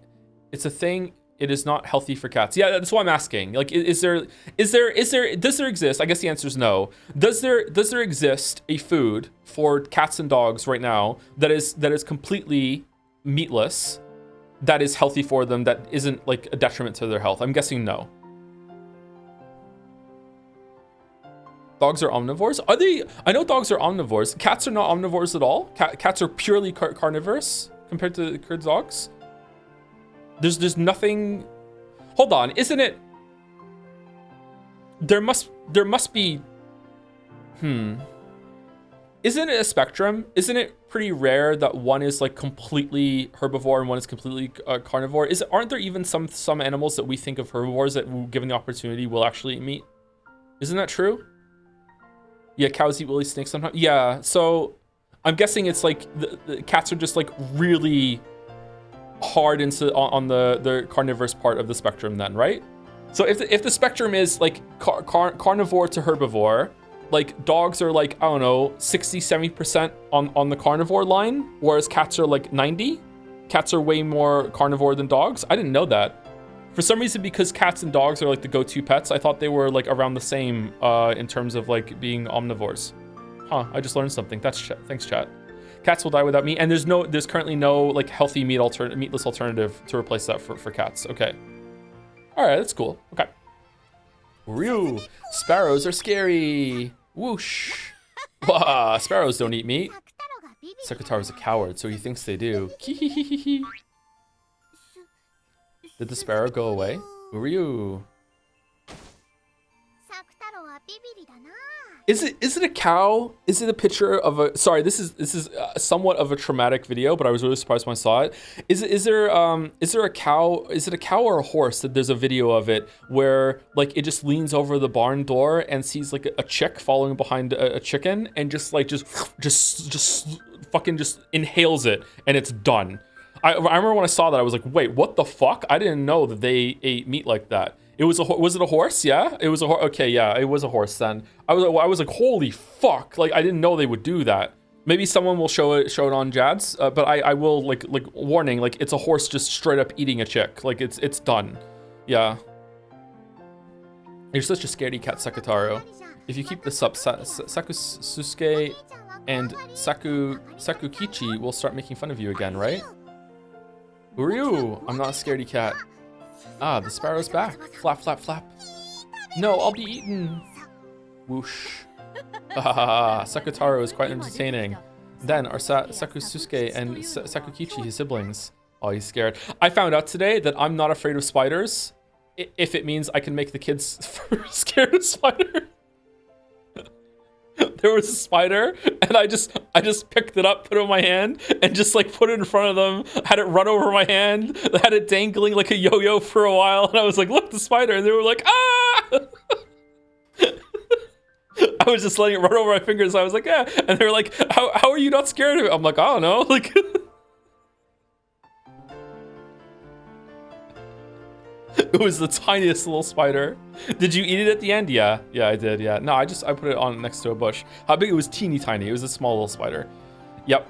thing. It is not healthy for cats. Yeah, that's why I'm asking. Like, does there exist? I guess the answer is no. Does there exist a food for cats and dogs right now that is completely meatless, that is healthy for them, that isn't like a detriment to their health? I'm guessing no. Dogs are omnivores? Are they? I know dogs are omnivores. Cats are not omnivores at all. Cats are purely carnivorous compared to dogs. There's nothing. Hold on, isn't it? There must be. Isn't it a spectrum? Isn't it pretty rare that one is like completely herbivore and one is completely carnivore? Aren't there even some animals that we think of herbivores that, given the opportunity, will actually eat meat? Isn't that true? Yeah, cows eat woolly snakes sometimes. Yeah, so I'm guessing it's like the cats are just like really hard on the carnivorous part of the spectrum then, right? So if the spectrum is like carnivore to herbivore, like dogs are like, I don't know, 60-70% on the carnivore line, whereas cats are like 90. Cats are way more carnivore than dogs. I didn't know that. For some reason, because cats and dogs are like the go-to pets, I thought they were like around the same in terms of like being omnivores. Huh, I just learned something. Thanks, chat. Cats will die without meat, and there's currently no like healthy meatless alternative to replace that for cats. Okay. All right, that's cool. Okay. Ryu, sparrows are scary. Whoosh. Wah, sparrows don't eat meat. Sakataro's a coward, so he thinks they do. Did the sparrow go away? Ryu. Is it a cow? Is it a picture of a? Sorry, this is somewhat of a traumatic video, but I was really surprised when I saw it. Is there a cow? Is it a cow or a horse that there's a video of it where like it just leans over the barn door and sees like a chick following behind a chicken and just fucking inhales it and it's done. I remember when I saw that I was like, wait, what the fuck? I didn't know that they ate meat like that. Was it a horse? Yeah, it was a horse. Okay, yeah, it was a horse then. I was like, holy fuck! Like I didn't know they would do that. Maybe someone will show it on Jads, but I will like warning, like it's a horse just straight up eating a chick. Like it's done. Yeah. You're such a scaredy cat, Sakataro. If you keep this up, Sakusuke and Sakukichi will start making fun of you again, right? Ryu, I'm not a scaredy cat. Ah, the sparrow's back. Flap, flap, flap. No, I'll be eaten. Whoosh. Sakataro is quite entertaining. Then are Sakusuke and Sakukichi his siblings. Oh, he's scared. I found out today that I'm not afraid of spiders, if it means I can make the kids scared of spiders. there was a spider, and I just picked it up, put it in my hand, and just like put it in front of them, had it run over my hand, had it dangling like a yo-yo for a while, and I was like, look, the spider, and they were like, ah! I was just letting it run over my fingers. I was like, yeah, and they were like, how are you not scared of it? I'm like, I don't know, like. It was the tiniest little spider. Did you eat it at the end? Yeah, I did. Yeah. No, I put it on next to a bush. How big? It was teeny tiny. It was a small little spider. Yep.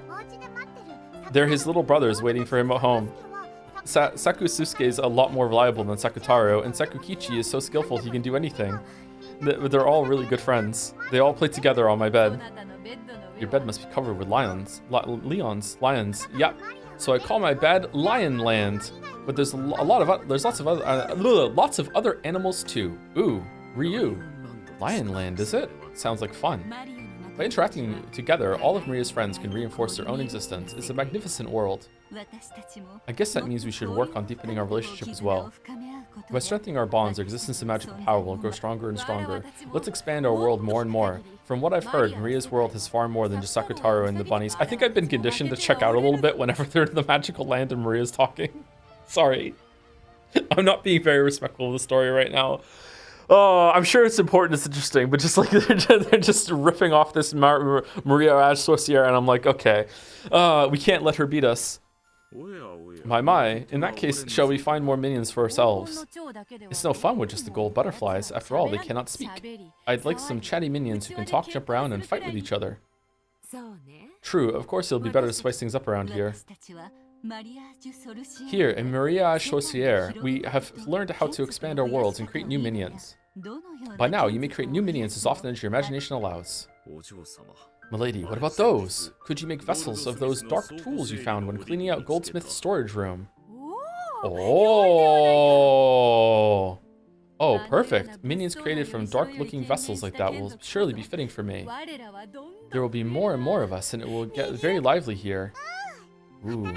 They're his little brothers waiting for him at home. Sakusuke is a lot more reliable than Sakutaro, and Sakukichi is so skillful he can do anything. They're all really good friends. They all play together on my bed. Your bed must be covered with lions. Lions. Yep. So I call my bed Lion Land. But there's lots of other animals too. Ooh, Ryu. Lion Land, is it? Sounds like fun. By interacting together, all of Maria's friends can reinforce their own existence. It's a magnificent world. I guess that means we should work on deepening our relationship as well. By strengthening our bonds, our existence and magical power will grow stronger and stronger. Let's expand our world more and more. From what I've heard, Maria's world has far more than just Sakutaro and the bunnies. I think I've been conditioned to check out a little bit whenever they're in the magical land and Maria's talking. Sorry. I'm not being very respectful of the story right now. Oh, I'm sure it's important, it's interesting, but just like they're just ripping off this Maria Ash Sorcier, and I'm like, okay, we can't let her beat us. My, in that case, shall we find more minions for ourselves? It's no fun with just the gold butterflies. After all, they cannot speak. I'd like some chatty minions who can talk, jump around, and fight with each other. True, of course it'll be better to spice things up around here. Here, in Maria Chaussière, we have learned how to expand our worlds and create new minions. By now, you may create new minions as often as your imagination allows. Milady, what about those? Could you make vessels of those dark tools you found when cleaning out Goldsmith's storage room? Oh! Oh, perfect. Minions created from dark-looking vessels like that will surely be fitting for me. There will be more and more of us, and it will get very lively here. Ooh,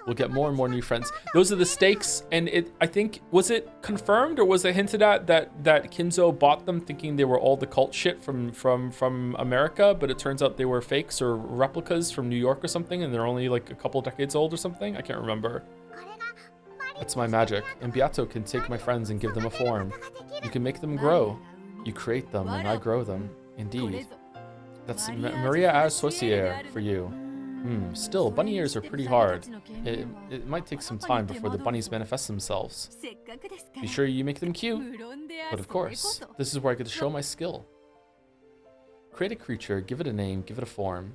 we'll get more and more new friends. Those are the stakes, and I think, was it confirmed or was it hinted at that Kinzo bought them thinking they were all the cult shit from America, but it turns out they were fakes or replicas from New York or something, and they're only like a couple decades old or something? I can't remember. That's my magic, and Beato can take my friends and give them a form. You can make them grow. You create them, and I grow them. Indeed. That's Maria Associere for you. Still, bunny ears are pretty hard. It might take some time before the bunnies manifest themselves. Be sure you make them cute. But of course, this is where I get to show my skill. Create a creature, give it a name, give it a form.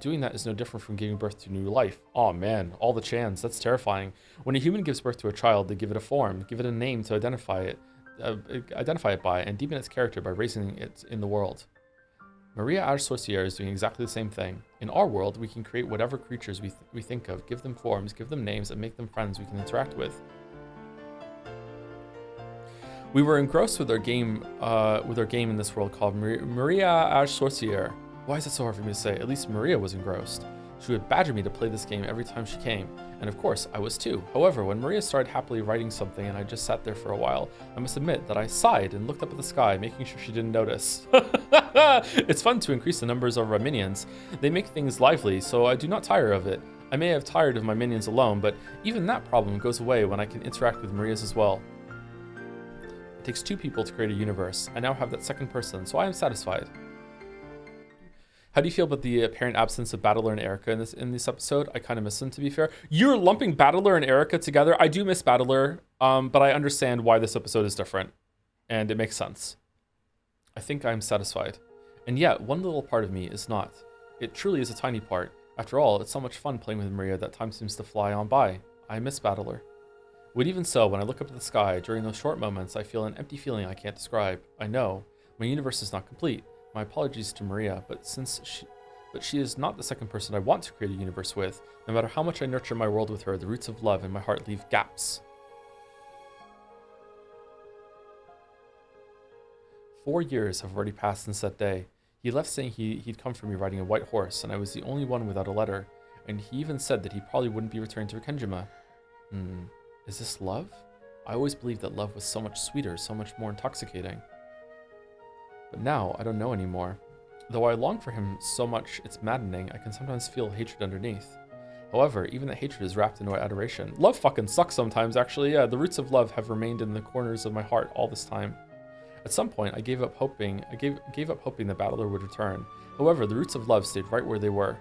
Doing that is no different from giving birth to new life. Oh man, all the chans, that's terrifying. When a human gives birth to a child, they give it a form, give it a name to identify it by, and deepen its character by raising it in the world. Maria Ash Sorcière is doing exactly the same thing. In our world, we can create whatever creatures we think of, give them forms, give them names, and make them friends we can interact with. We were engrossed with our game in this world called Maria Ash Sorcière. Why is it so hard for me to say? At least Maria was engrossed. She would badger me to play this game every time she came, and of course, I was too. However, when Maria started happily writing something and I just sat there for a while, I must admit that I sighed and looked up at the sky, making sure she didn't notice. It's fun to increase the numbers of our minions. They make things lively, so I do not tire of it. I may have tired of my minions alone, but even that problem goes away when I can interact with Maria's as well. It takes two people to create a universe. I now have that second person, so I am satisfied. How do you feel about the apparent absence of Battler and Erica in this episode? I kind of miss them, to be fair. You're lumping Battler and Erica together. I do miss Battler, but I understand why this episode is different, and it makes sense. I think I'm satisfied. And yet, one little part of me is not. It truly is a tiny part. After all, it's so much fun playing with Maria that time seems to fly on by. I miss Battler. But even so, when I look up at the sky, during those short moments, I feel an empty feeling I can't describe. I know, my universe is not complete. My apologies to Maria, but she is not the second person I want to create a universe with. No matter how much I nurture my world with her, the roots of love in my heart leave gaps. 4 years have already passed since that day. He left saying he'd come for me riding a white horse, and I was the only one without a letter. And he even said that he probably wouldn't be returning to Akenjima. Is this love? I always believed that love was so much sweeter, so much more intoxicating. But now, I don't know anymore. Though I long for him so much it's maddening, I can sometimes feel hatred underneath. However, even that hatred is wrapped in adoration. Love fucking sucks sometimes, actually. Yeah, the roots of love have remained in the corners of my heart all this time. At some point, I gave up hoping the battler would return. However, the roots of love stayed right where they were.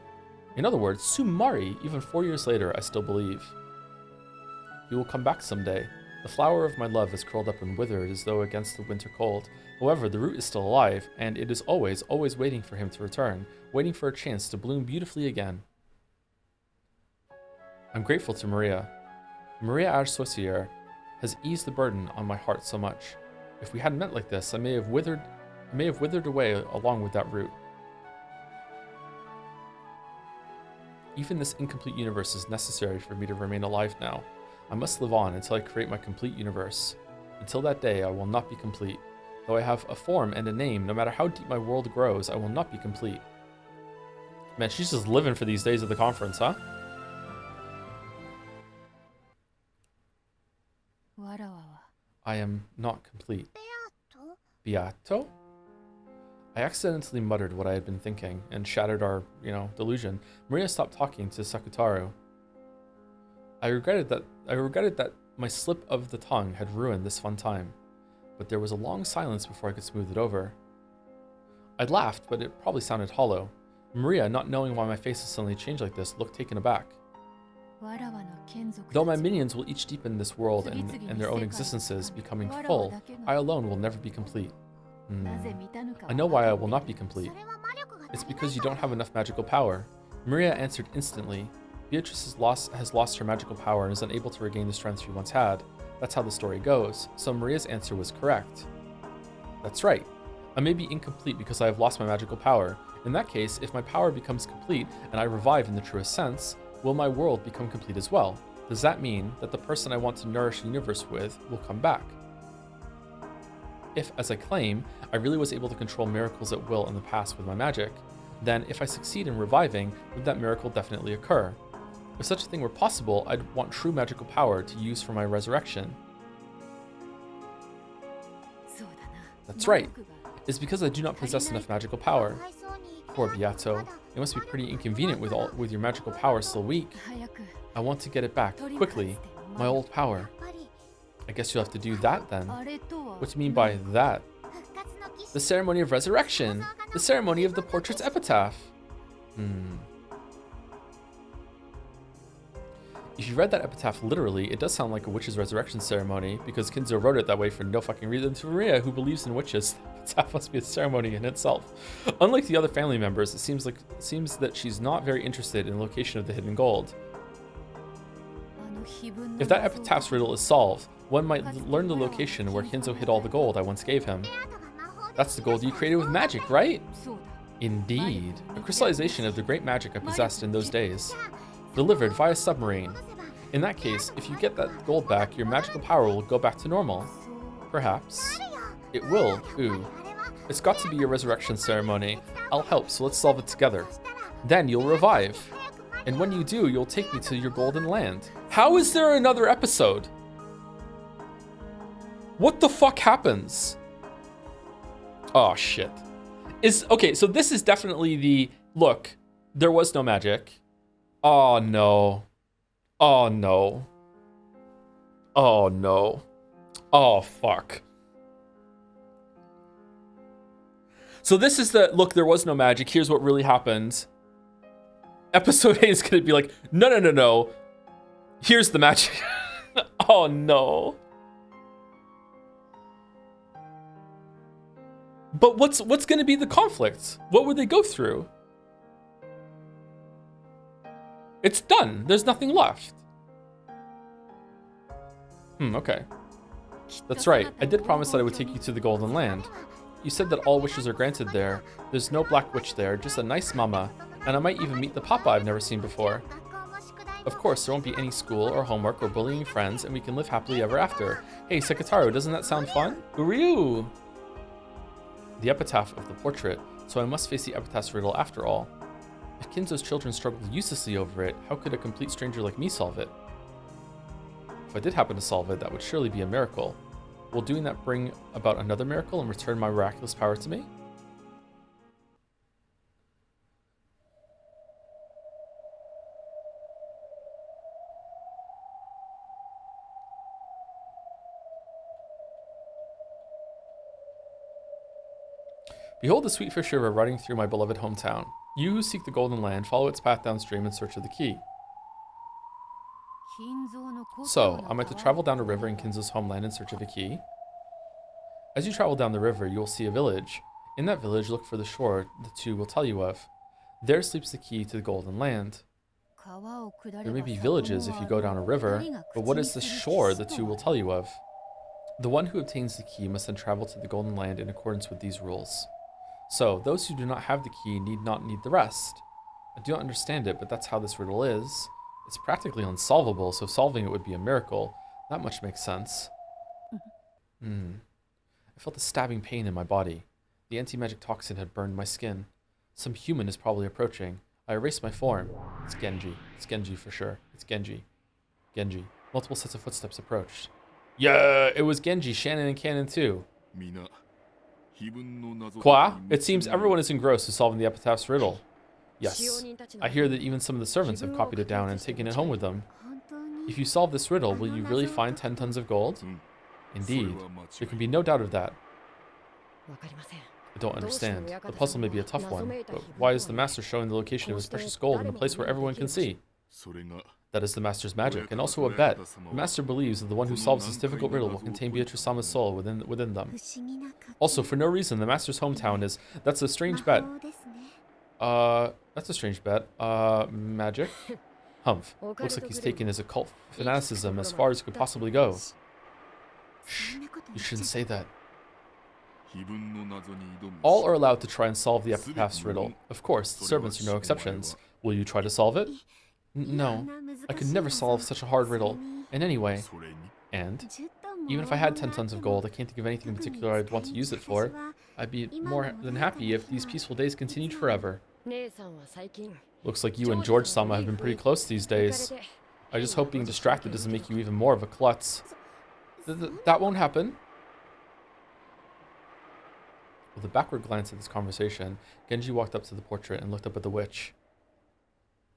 In other words, Sumari, even 4 years later, I still believe. He will come back someday. The flower of my love is curled up and withered as though against the winter cold. However, the root is still alive, and it is always, always waiting for him to return, waiting for a chance to bloom beautifully again. I'm grateful to Maria. Maria Arsosier has eased the burden on my heart so much. If we hadn't met like this, I may have withered away along with that root. Even this incomplete universe is necessary for me to remain alive now. I must live on until I create my complete universe. Until that day, I will not be complete. Though I have a form and a name, no matter how deep my world grows, I will not be complete. Man, she's just living for these days of the conference, huh? I am not complete. Beato? I accidentally muttered what I had been thinking and shattered our, delusion. Maria stopped talking to Sakutaru. I regretted that my slip of the tongue had ruined this fun time, but there was a long silence before I could smooth it over. I laughed, but it probably sounded hollow. Maria, not knowing why my face had suddenly changed like this, looked taken aback. Though my minions will each deepen this world and their own existences, becoming full, I alone will never be complete. I know why I will not be complete. It's because you don't have enough magical power. Maria answered instantly. Beatrice has lost her magical power and is unable to regain the strength she once had. That's how the story goes, so Maria's answer was correct. That's right. I may be incomplete because I have lost my magical power. In that case, if my power becomes complete and I revive in the truest sense, will my world become complete as well? Does that mean that the person I want to nourish the universe with will come back? If, as I claim, I really was able to control miracles at will in the past with my magic, then if I succeed in reviving, would that miracle definitely occur? If such a thing were possible, I'd want true magical power to use for my resurrection. That's right. It's because I do not possess enough magical power. Poor Beato. It must be pretty inconvenient with your magical power still weak. I want to get it back, quickly. My old power. I guess you'll have to do that then. What do you mean by that? The ceremony of resurrection! The ceremony of the portrait's epitaph! If you read that epitaph literally, it does sound like a witch's resurrection ceremony, because Kinzo wrote it that way for no fucking reason. To Maria, who believes in witches, the epitaph must be a ceremony in itself. Unlike the other family members, it seems that she's not very interested in the location of the hidden gold. If that epitaph's riddle is solved, one might learn the location where Kinzo hid all the gold I once gave him. That's the gold you created with magic, right? Indeed. A crystallization of the great magic I possessed in those days. Delivered via submarine. In that case, if you get that gold back, your magical power will go back to normal. Perhaps. It will. Ooh. It's got to be your resurrection ceremony. I'll help, so let's solve it together. Then you'll revive. And when you do, you'll take me to your golden land. How is there another episode? What the fuck happens? Oh, shit. Okay, so this is definitely the... Look, there was no magic. Oh, no. Oh, no. Oh, no. Oh, fuck. So this is the... Look, there was no magic. Here's what really happened. Episode 8 is going to be like, no. Here's the magic. Oh, no. But what's going to be the conflict? What would they go through? It's done. There's nothing left. Okay. That's right. I did promise that I would take you to the Golden Land. You said that all wishes are granted there. There's no black witch there, just a nice mama. And I might even meet the papa I've never seen before. Of course, there won't be any school or homework or bullying friends, and we can live happily ever after. Hey, Sekitaru, doesn't that sound fun? Uryu! The epitaph of the portrait, so I must face the epitaph's riddle after all. If Kinzo's children struggled uselessly over it, how could a complete stranger like me solve it? If I did happen to solve it, that would surely be a miracle. Will doing that bring about another miracle and return my miraculous power to me? Behold the sweet fish river running through my beloved hometown. You who seek the golden land, follow its path downstream in search of the key. So, am I to travel down a river in Kinzo's homeland in search of a key? As you travel down the river, you will see a village. In that village, look for the shore the two will tell you of. There sleeps the key to the golden land. There may be villages if you go down a river, but what is the shore the two will tell you of? The one who obtains the key must then travel to the golden land in accordance with these rules. So, those who do not have the key need not need the rest. I do not understand it, but that's how this riddle is. It's practically unsolvable, so solving it would be a miracle. That much makes sense. I felt a stabbing pain in my body. The anti-magic toxin had burned my skin. Some human is probably approaching. I erased my form. It's Genji. It's Genji for sure. It's Genji. Genji. Multiple sets of footsteps approached. Yeah, it was Genji, Shannon, and Cannon too. Qua, it seems everyone is engrossed in solving the Epitaph's riddle. Yes, I hear that even some of the servants have copied it down and taken it home with them. If you solve this riddle, will you really find 10 tons of gold? Indeed, there can be no doubt of that. I don't understand. The puzzle may be a tough one, but why is the master showing the location of his precious gold in a place where everyone can see? That is the master's magic, and also a bet. The master believes that the one who solves this difficult riddle will contain Beatrice-sama's soul within them. Also, for no reason, the master's hometown is... That's a strange bet. That's a strange bet. Magic? Humph. Looks like he's taken his occult fanaticism as far as it could possibly go. Shh, you shouldn't say that. All are allowed to try and solve the Epitaph's riddle. Of course, the servants are no exceptions. Will you try to solve it? No, I could never solve such a hard riddle. And anyway, even if I had 10 tons of gold, I can't think of anything in particular I'd want to use it for. I'd be more than happy if these peaceful days continued forever. Looks like you and George-sama have been pretty close these days. I just hope being distracted doesn't make you even more of a klutz. That won't happen. With a backward glance at this conversation, Genji walked up to the portrait and looked up at the witch.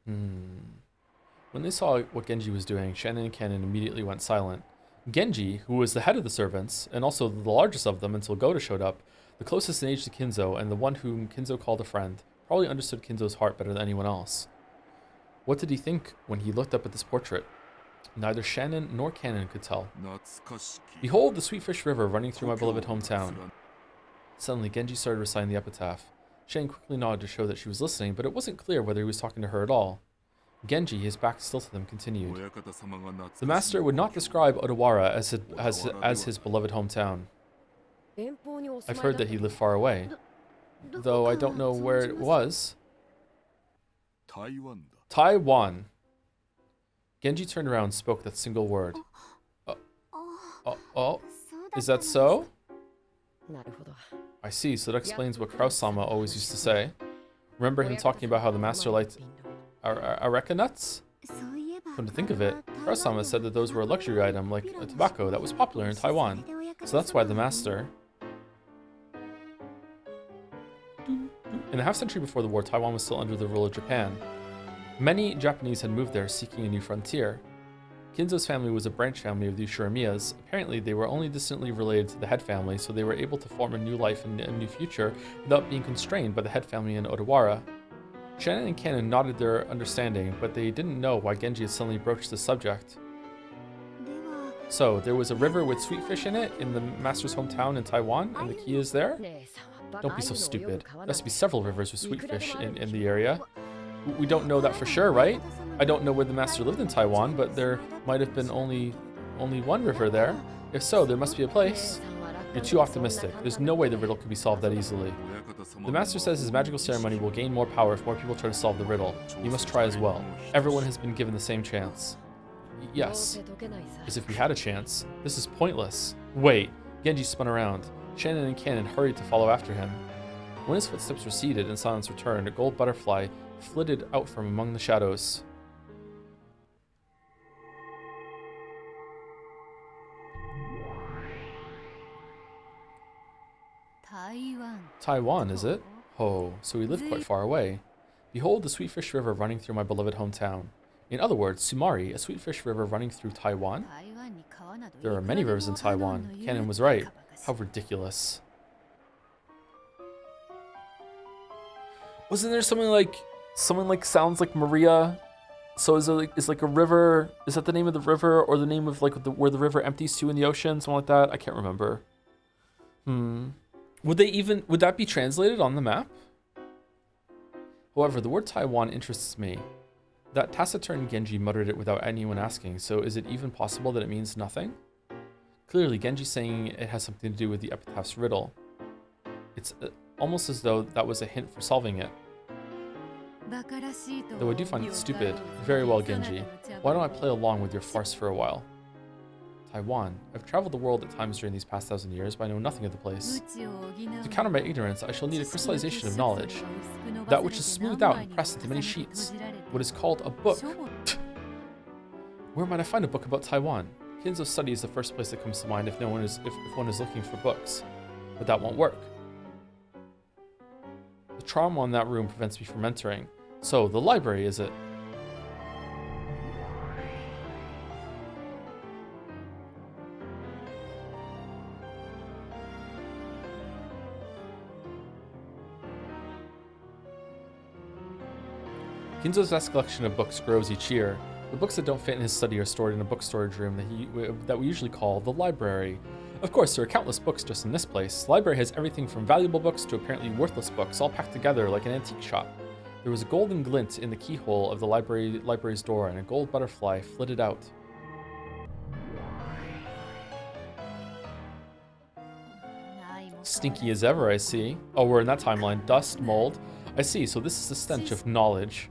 When they saw what Genji was doing, Shannon and Cannon immediately went silent. Genji, who was the head of the servants, and also the largest of them until Goda showed up, the closest in age to Kinzo, and the one whom Kinzo called a friend, probably understood Kinzo's heart better than anyone else. What did he think when he looked up at this portrait? Neither Shannon nor Cannon could tell. Behold the sweet fish river running through my beloved hometown. Suddenly, Genji started reciting the epitaph. Shannon quickly nodded to show that she was listening, but it wasn't clear whether he was talking to her at all. Genji, his back still to them, continued. The master would not describe Odawara as his beloved hometown. I've heard that he lived far away, though I don't know where it was. Taiwan. Genji turned around and spoke that single word. Is that so? I see, so that explains what Kraus-sama always used to say. Remember him talking about how the master liked areca nuts? Come to think of it, Kraus-sama said that those were a luxury item like a tobacco that was popular in Taiwan. So that's why the master... In the half-century before the war, Taiwan was still under the rule of Japan. Many Japanese had moved there seeking a new frontier. Kinzo's family was a branch family of the Ushiramiyas. Apparently, they were only distantly related to the head family, so they were able to form a new life and a new future without being constrained by the head family in Odawara. Shannon and Cannon nodded their understanding, but they didn't know why Genji had suddenly broached the subject. So, there was a river with sweet fish in it in the master's hometown in Taiwan, and the key is there? Don't be so stupid. There has to be several rivers with sweet fish in the area. We don't know that for sure, right? I don't know where the master lived in Taiwan, but there might have been only one river there. If so, there must be a place. You're too optimistic. There's no way the riddle could be solved that easily. The master says his magical ceremony will gain more power if more people try to solve the riddle. You must try as well. Everyone has been given the same chance. Yes. As if we had a chance. This is pointless. Wait. Genji spun around. Shannon and Cannon hurried to follow after him. When his footsteps receded and silence returned, a gold butterfly flitted out from among the shadows. Taiwan, is it? Oh, so we live quite far away. Behold the sweetfish river running through my beloved hometown. In other words, Sumari, a sweetfish river running through Taiwan? There are many rivers in Taiwan. Cannon was right. How ridiculous. Wasn't there something like sounds like Maria? So is it like a river? Is that the name of the river or the name of like where the river empties to in the ocean? Something like that. I can't remember. Would that be translated on the map? However, the word Taiwan interests me. That taciturn Genji muttered it without anyone asking, so is it even possible that it means nothing? Clearly, Genji's saying it has something to do with the Epitaph's riddle. It's almost as though that was a hint for solving it. Though I do find it stupid. Very well, Genji. Why don't I play along with your farce for a while? Taiwan. I've traveled the world at times during these past 1,000 years, but I know nothing of the place. To counter my ignorance, I shall need a crystallization of knowledge. That which is smoothed out and pressed into many sheets. What is called a book. Where might I find a book about Taiwan? Kinzo's study is the first place that comes to mind if one is looking for books. But that won't work. The trauma in that room prevents me from entering. So, the library, is it? Kinzo's vast collection of books grows each year. The books that don't fit in his study are stored in a book storage room that we usually call the library. Of course, there are countless books just in this place. The library has everything from valuable books to apparently worthless books, all packed together like an antique shop. There was a golden glint in the keyhole of the library's door, and a gold butterfly flitted out. Stinky as ever, I see. Oh, we're in that timeline. Dust, mold. I see, so this is the stench of knowledge.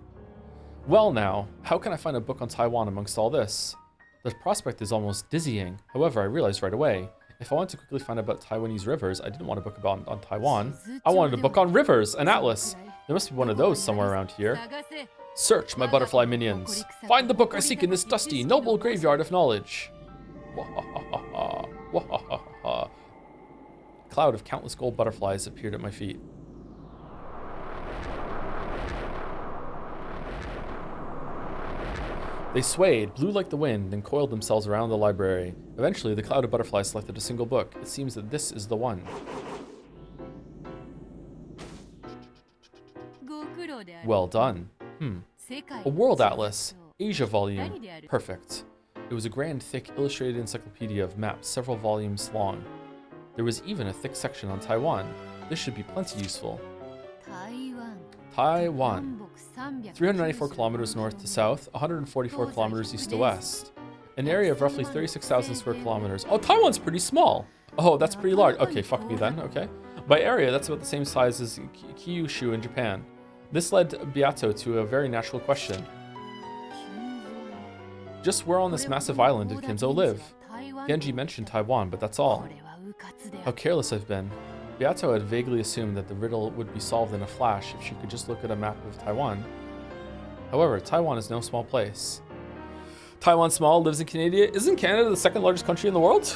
Well now, how can I find a book on Taiwan amongst all this? The prospect is almost dizzying. However, I realized right away, if I wanted to quickly find out about Taiwanese rivers, I didn't want a book on Taiwan. I wanted a book on rivers, an atlas. There must be one of those somewhere around here. Search, my butterfly minions. Find the book I seek in this dusty, noble graveyard of knowledge. Wahahaha, wahahaha. A cloud of countless gold butterflies appeared at my feet. They swayed, blew like the wind, and coiled themselves around the library. Eventually, the cloud of butterflies selected a single book. It seems that this is the one. Well done. A world atlas. Asia volume. Perfect. It was a grand, thick, illustrated encyclopedia of maps, several volumes long. There was even a thick section on Taiwan. This should be plenty useful. Taiwan. 394 kilometers north to south, 144 kilometers east to west. An area of roughly 36,000 square kilometers. Oh, Taiwan's pretty small. Oh, that's pretty large. Okay, fuck me then, okay. By area, that's about the same size as Kyushu in Japan. This led Beato to a very natural question. Just where on this massive island did Kinzo live? Genji mentioned Taiwan, but that's all. How careless I've been. Beato had vaguely assumed that the riddle would be solved in a flash if she could just look at a map of Taiwan. However, Taiwan is no small place. Taiwan small, lives in Canada. Isn't Canada the second largest country in the world?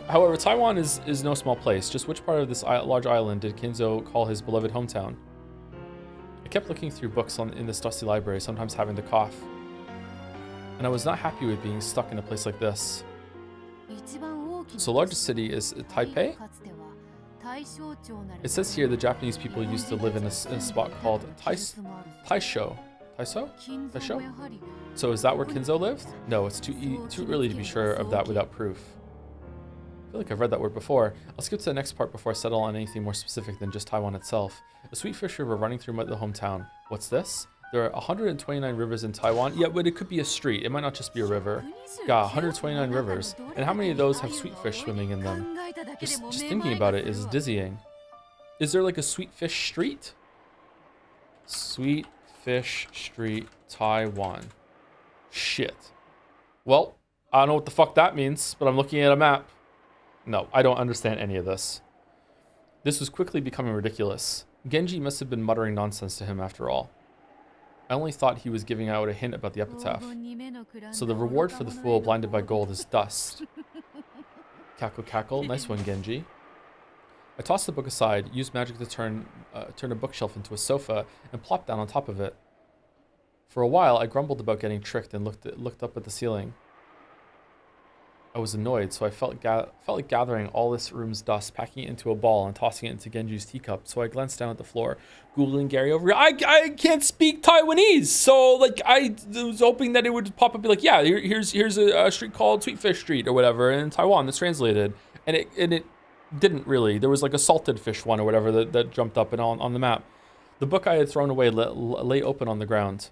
However, Taiwan is no small place. Just which part of this large island did Kinzo call his beloved hometown? I kept looking through books in this dusty library, sometimes having to cough. And I was not happy with being stuck in a place like this. So largest city is Taipei? It says here the Japanese people used to live in a spot called Taisho. Taisho? Taisho? So is that where Kinzo lived? No, it's too early to be sure of that without proof. I feel like I've read that word before. I'll skip to the next part before I settle on anything more specific than just Taiwan itself. A sweet fish river running through the hometown. What's this? There are 129 rivers in Taiwan. Yeah, but it could be a street. It might not just be a river. God, 129 rivers. And how many of those have sweet fish swimming in them? Just thinking about it is dizzying. Is there like a sweet fish street? Sweet fish street, Taiwan. Shit. Well, I don't know what the fuck that means, but I'm looking at a map. No, I don't understand any of this. This was quickly becoming ridiculous. Genji must have been muttering nonsense to him after all. I only thought he was giving out a hint about the epitaph. So the reward for the fool blinded by gold is dust. Cackle cackle, nice one, Genji. I tossed the book aside, used magic to turn a bookshelf into a sofa, and plopped down on top of it. For a while, I grumbled about getting tricked and looked up at the ceiling. I was annoyed, so I felt like gathering all this room's dust, packing it into a ball, and tossing it into Genju's teacup. So I glanced down at the floor, Googling Gary over. I can't speak Taiwanese, so like I was hoping that it would pop up and be like, yeah, here's a street called Sweetfish Street or whatever in Taiwan that's translated, and it didn't really. There was like a salted fish one or whatever that jumped up and on the map. The book I had thrown away lay open on the ground.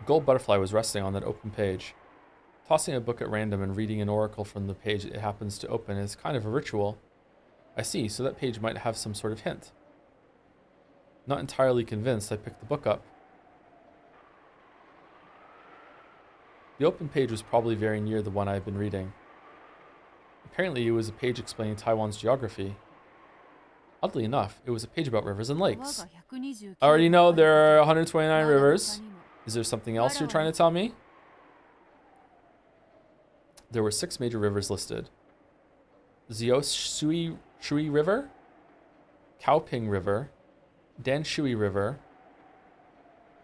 A gold butterfly was resting on that open page. Tossing a book at random and reading an oracle from the page it happens to open is kind of a ritual. I see, so that page might have some sort of hint. Not entirely convinced, I picked the book up. The open page was probably very near the one I had been reading. Apparently it was a page explaining Taiwan's geography. Oddly enough, it was a page about rivers and lakes. I already know there are 129 rivers. Is there something else you're trying to tell me? There were 6 major rivers listed. Shui River, Kaoping River, Danshui River,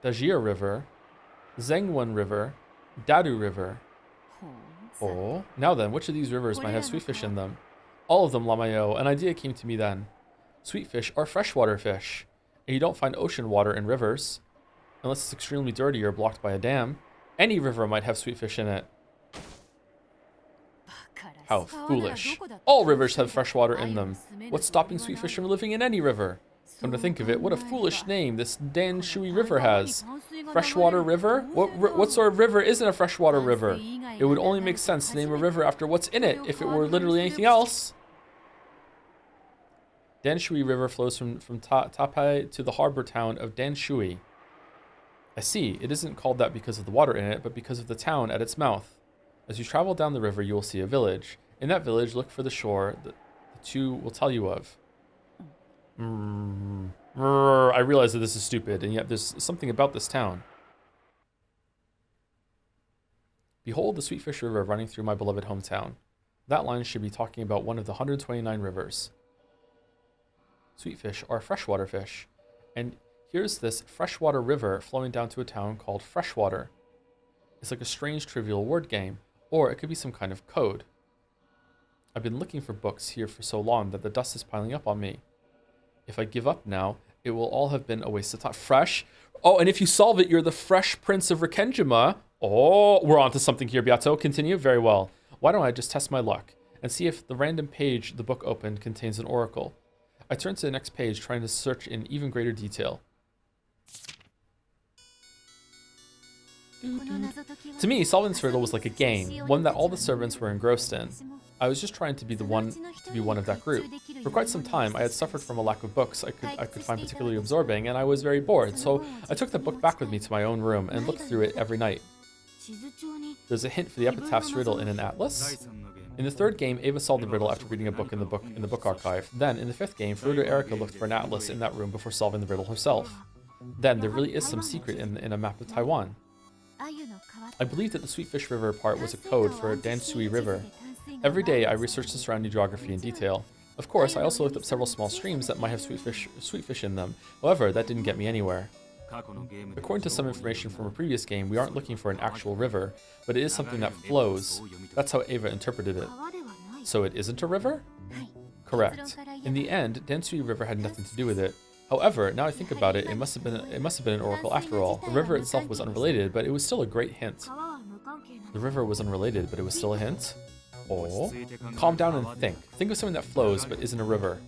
Dajir River, Zhengwen River, Dadu River. Oh, now then, which of these rivers might have sweetfish in them? All of them, Lamayo. An idea came to me then. Sweetfish are freshwater fish, and you don't find ocean water in rivers, unless it's extremely dirty or blocked by a dam. Any river might have sweetfish in it. How foolish. All rivers have fresh water in them. What's stopping sweetfish from living in any river? Come to think of it, what a foolish name this Danshui River has. Freshwater river? What sort of river isn't a freshwater river? It would only make sense to name a river after what's in it if it were literally anything else. Danshui River flows from Tapai to the harbor town of Danshui. I see, it isn't called that because of the water in it, but because of the town at its mouth. As you travel down the river, you will see a village. In that village, look for the shore the two will tell you of. I realize that this is stupid, and yet there's something about this town. Behold the Sweetfish River running through my beloved hometown. That line should be talking about one of the 129 rivers. Sweetfish are freshwater fish, and here's this freshwater river flowing down to a town called Freshwater. It's like a strange trivial word game, or it could be some kind of code. I've been looking for books here for so long that the dust is piling up on me. If I give up now, it will all have been a waste of time. Fresh? Oh, and if you solve it, you're the Fresh Prince of Rikenjima. Oh, we're on to something here, Beato. Continue. Very well. Why don't I just test my luck and see if the random page the book opened contains an oracle. I turn to the next page, trying to search in even greater detail. To me, solving this riddle was like a game, one that all the servants were engrossed in. I was just trying to be one of that group. For quite some time, I had suffered from a lack of books I could find particularly absorbing, and I was very bored, so I took the book back with me to my own room and looked through it every night. There's a hint for the Epitaphs riddle in an atlas. In the 3rd game, Ava solved the riddle after reading a book in the book archive. Then, in the 5th game, Fruta Erica looked for an atlas in that room before solving the riddle herself. Then, there really is some secret in a map of Taiwan. I believe that the Sweetfish River part was a code for Danshui River. Every day, I researched the surrounding geography in detail. Of course, I also looked up several small streams that might have sweetfish in them. However, that didn't get me anywhere. According to some information from a previous game, we aren't looking for an actual river, but it is something that flows. That's how Ava interpreted it. So it isn't a river? Correct. In the end, Danshui River had nothing to do with it. However, now I think about it, it must have been an oracle after all. The river itself was unrelated, but it was still a great hint. The river was unrelated, but it was still a hint? Oh. Calm down and think. Think of something that flows, but isn't a river.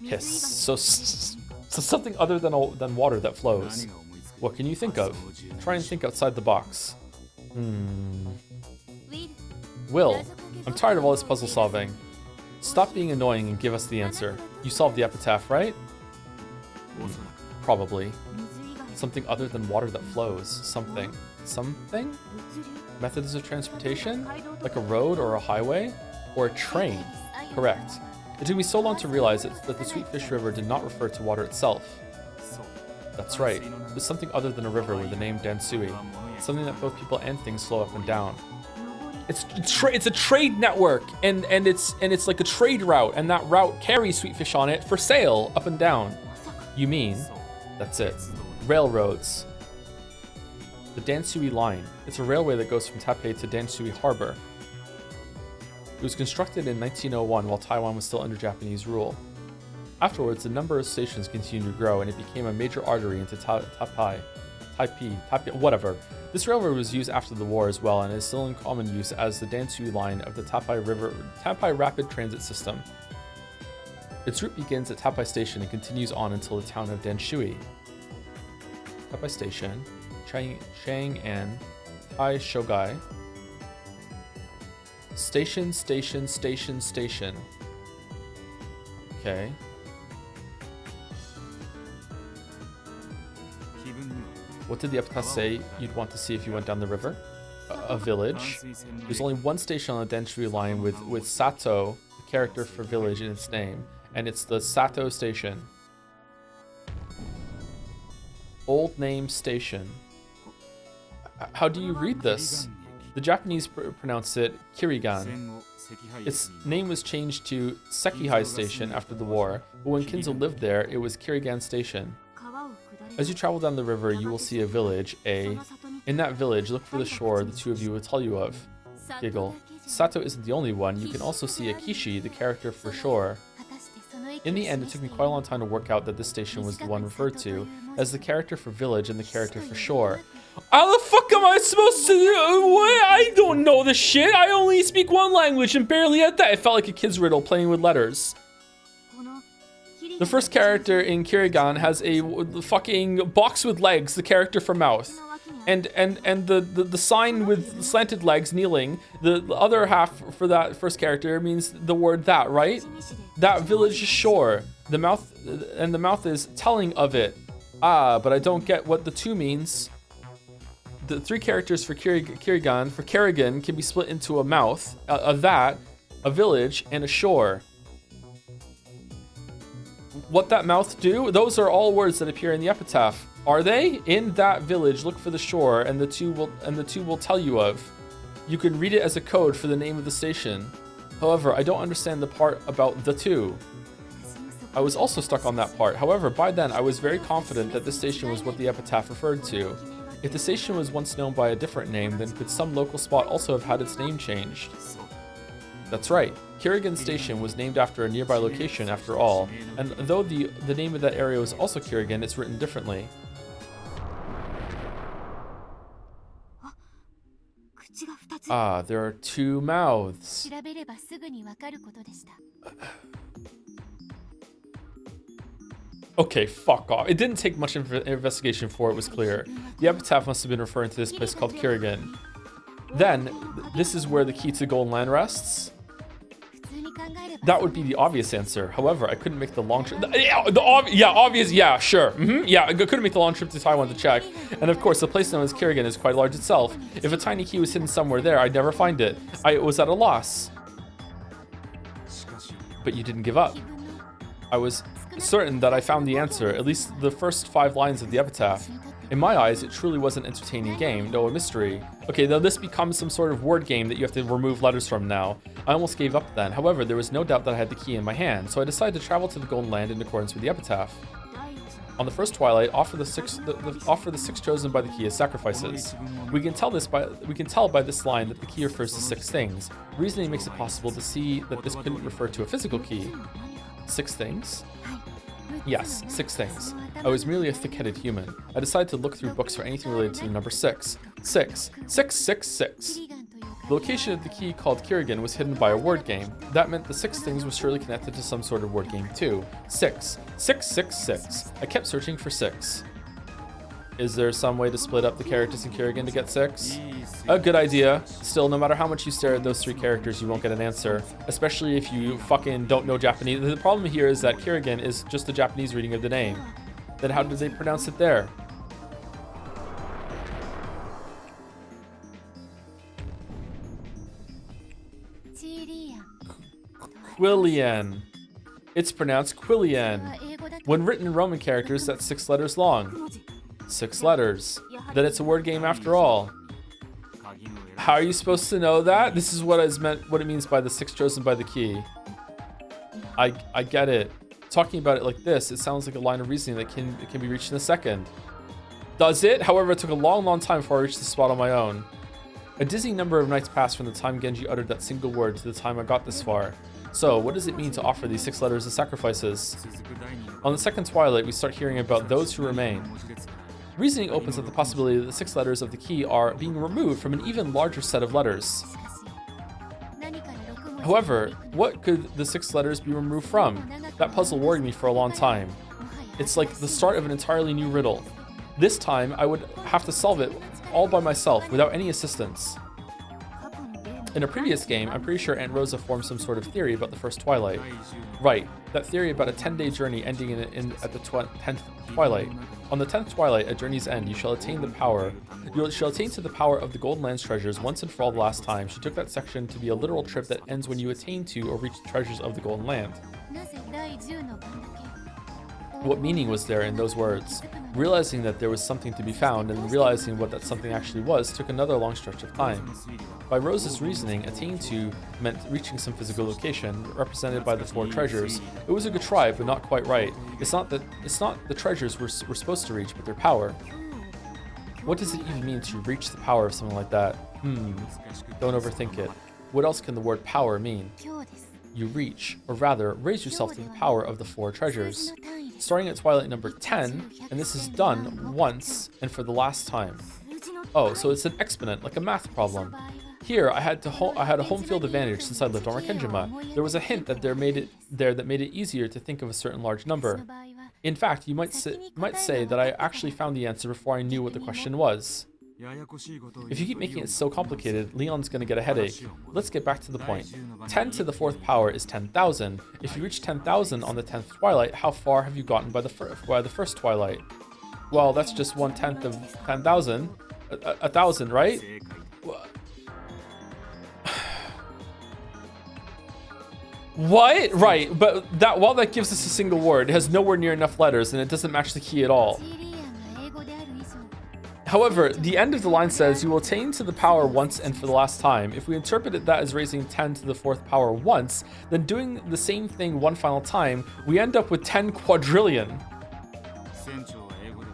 Hiss. So something other than water that flows. What can you think of? Try and think outside the box. Will, I'm tired of all this puzzle solving. Stop being annoying and give us the answer. You solved the epitaph, right? Probably. Something other than water that flows. Something? Methods of transportation? Like a road or a highway? Or a train? Correct. It took me so long to realize that the Sweetfish River did not refer to water itself. That's right. There's something other than a river with the name Danshui. Something that both people and things flow up and down. It's a trade network, and it's like a trade route, and that route carries sweetfish on it for sale up and down. You mean? That's it. Railroads. The Dansui Line. It's a railway that goes from Taipei to Dansui Harbor. It was constructed in 1901 while Taiwan was still under Japanese rule. Afterwards, the number of stations continued to grow and it became a major artery into Taipei, whatever. This railroad was used after the war as well and is still in common use as the Dansui Line of the Taipei Rapid Transit System. Its route begins at Taipei Station and continues on until the town of Danshui. Taipei Station, Chang'an, Tai Shogai. Station. Okay. What did the Epitaph say you'd want to see if you went down the river? A village. There's only one station on the Danshui line with Sato, the character for village, in its name, and it's the Sato Station. Old name station. How do you read this? The Japanese pronounce it Kirigan. Its name was changed to Sekihai Station after the war, but when Kinzo lived there, it was Kirigan Station. As you travel down the river, you will see a village, In that village, look for the shore the two of you will tell you of. Giggle. Sato isn't the only one, you can also see Akishi, the character for shore. In the end, it took me quite a long time to work out that this station was the one referred to as the character for village and the character for shore. How the fuck am I supposed to do? What? I don't know this shit. I only speak one language and barely at that. It felt like a kid's riddle playing with letters. The first character in Kirigan has a fucking box with legs, the character for mouth. And the sign with slanted legs kneeling, the other half for that first character means the word that, right? That village shore. The mouth is telling of it. Ah, but I don't get what the two means. The three characters for Kirigan can be split into a mouth, a village, and a shore. What that mouth do? Those are all words that appear in the epitaph. Are they? In that village, look for the shore, and the two will tell you of. You can read it as a code for the name of the station. However, I don't understand the part about the two. I was also stuck on that part. However, by then I was very confident that this station was what the epitaph referred to. If the station was once known by a different name, then could some local spot also have had its name changed? That's right. Kirigan Station was named after a nearby location after all, and though the name of that area was also Kirigan, it's written differently. Ah, there are two mouths. Okay, fuck off. It didn't take much investigation before it was clear. The epitaph must have been referring to this place called Kirigan. Then, this is where the key to Golden Land rests? That would be the obvious answer. However, I couldn't make the long trip. Yeah, sure. Yeah, I couldn't make the long trip to Taiwan to check. And of course, the place known as Kirigan is quite large itself. If a tiny key was hidden somewhere there, I'd never find it. I was at a loss. But you didn't give up. I was certain that I found the answer, at least the first 5 lines of the epitaph. In my eyes, it truly was an entertaining game, no a mystery. Okay, now this becomes some sort of word game that you have to remove letters from now. I almost gave up then. However, there was no doubt that I had the key in my hand, so I decided to travel to the Golden Land in accordance with the epitaph. On the first twilight, offer the six chosen by the key as sacrifices. We can tell by this line that the key refers to 6 things. Reasoning makes it possible to see that this couldn't refer to a physical key. 6 things? Yes, 6 things. I was merely a thick-headed human. I decided to look through books for anything related to the number 6. 6. 666. The location of the key called Kirigan was hidden by a word game. That meant the 6 things was surely connected to some sort of word game too. 6. 666. I kept searching for 6. Is there some way to split up the characters in Kirigan to get 6? A good idea. Still, no matter how much you stare at those 3 characters, you won't get an answer. Especially if you fucking don't know Japanese. The problem here is that Kirigan is just the Japanese reading of the name. Then how did they pronounce it there? Quillian. It's pronounced Quillian. When written in Roman characters, that's 6 letters long. 6 letters. Then it's a word game after all. How are you supposed to know that? This is what it means by the 6 chosen by the key. I get it. Talking about it like this, it sounds like a line of reasoning that can be reached in a second. Does it? However, it took a long time before I reached the spot on my own. A dizzying number of nights passed from the time Genji uttered that single word to the time I got this far. So, what does it mean to offer these 6 letters as sacrifices? On the second twilight, we start hearing about those who remain. Reasoning opens up the possibility that the 6 letters of the key are being removed from an even larger set of letters. However, what could the 6 letters be removed from? That puzzle worried me for a long time. It's like the start of an entirely new riddle. This time, I would have to solve it all by myself, without any assistance. In a previous game, I'm pretty sure Aunt Rosa formed some sort of theory about the first twilight. Right, that theory about a 10-day journey ending at the 10th twilight. On the 10th twilight, at journey's end, you shall attain to the power of the Golden Land's treasures once and for all the last time. She took that section to be a literal trip that ends when you attain to or reach the treasures of the Golden Land. What meaning was there in those words? Realizing that there was something to be found and realizing what that something actually was took another long stretch of time. By Rose's reasoning, attaining to meant reaching some physical location, represented by the 4 treasures. It was a good try, but not quite right. It's not the treasures we're supposed to reach, but their power. What does it even mean to reach the power of something like that? Don't overthink it. What else can the word power mean? You reach, or rather, raise yourself to the power of the 4 treasures. Starting at twilight number 10, and this is done once and for the last time. Oh, so it's an exponent, like a math problem. Here, I had a home field advantage since I lived on Rakenjima. There was a hint that that made it easier to think of a certain large number. In fact, you might say that I actually found the answer before I knew what the question was. If you keep making it so complicated, Leon's gonna get a headache. Let's get back to the point. 10 to the 4th power is 10,000. If you reach 10,000 on the 10th twilight, how far have you gotten by the first twilight? Well, that's just 1/10 of 10,000. 1,000, right? What? Right, but while that gives us a single word, it has nowhere near enough letters and it doesn't match the key at all. However, the end of the line says, you will attain to the power once and for the last time. If we interpreted that as raising 10 to the 4th power once, then doing the same thing one final time, we end up with 10 quadrillion.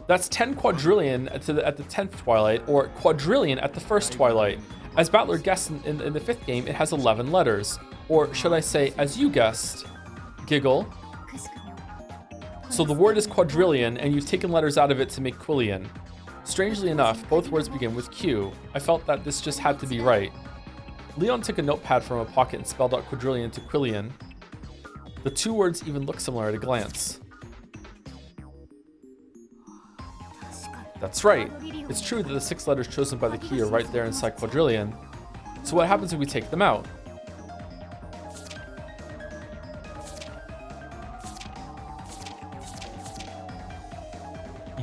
That's 10 quadrillion at the 10th twilight, or quadrillion at the first twilight. As Battler guessed in the 5th game, it has 11 letters. Or should I say, as you guessed, giggle. So the word is quadrillion, and you've taken letters out of it to make quillion. Strangely enough, both words begin with Q. I felt that this just had to be right. Leon took a notepad from a pocket and spelled out quadrillion to quillion. The 2 words even look similar at a glance. That's right. It's true that the 6 letters chosen by the key are right there inside quadrillion. So what happens if we take them out?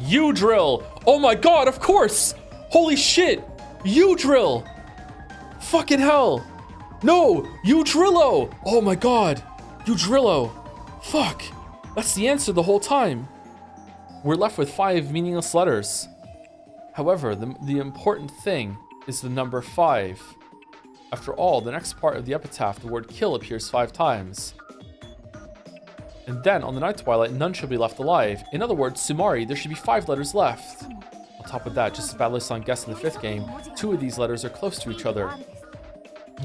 U-drill! Oh my god, of course! Holy shit! U-drill! Fucking hell! No! U-drillo! Oh my god! U-drillo! Fuck! That's the answer the whole time! We're left with 5 meaningless letters. However, the important thing is the number 5. After all, the next part of the epitaph, the word kill, appears 5 times. And then, on the 9th twilight, none shall be left alive. In other words, Sumari, there should be 5 letters left. On top of that, just as Battler-san guessed in the 5th game, 2 of these letters are close to each other.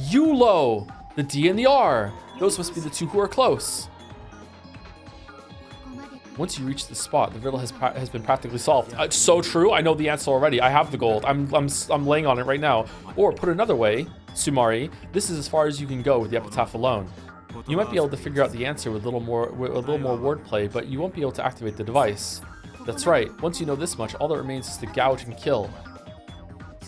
Yulo! The D and the R! Those must be the 2 who are close. Once you reach the spot, the riddle has been practically solved. It's so true, I know the answer already. I have the gold. I'm laying on it right now. Or, put another way, Sumari, this is as far as you can go with the epitaph alone. You might be able to figure out the answer with a little more wordplay, but you won't be able to activate the device. That's right, once you know this much, all that remains is to gouge and kill.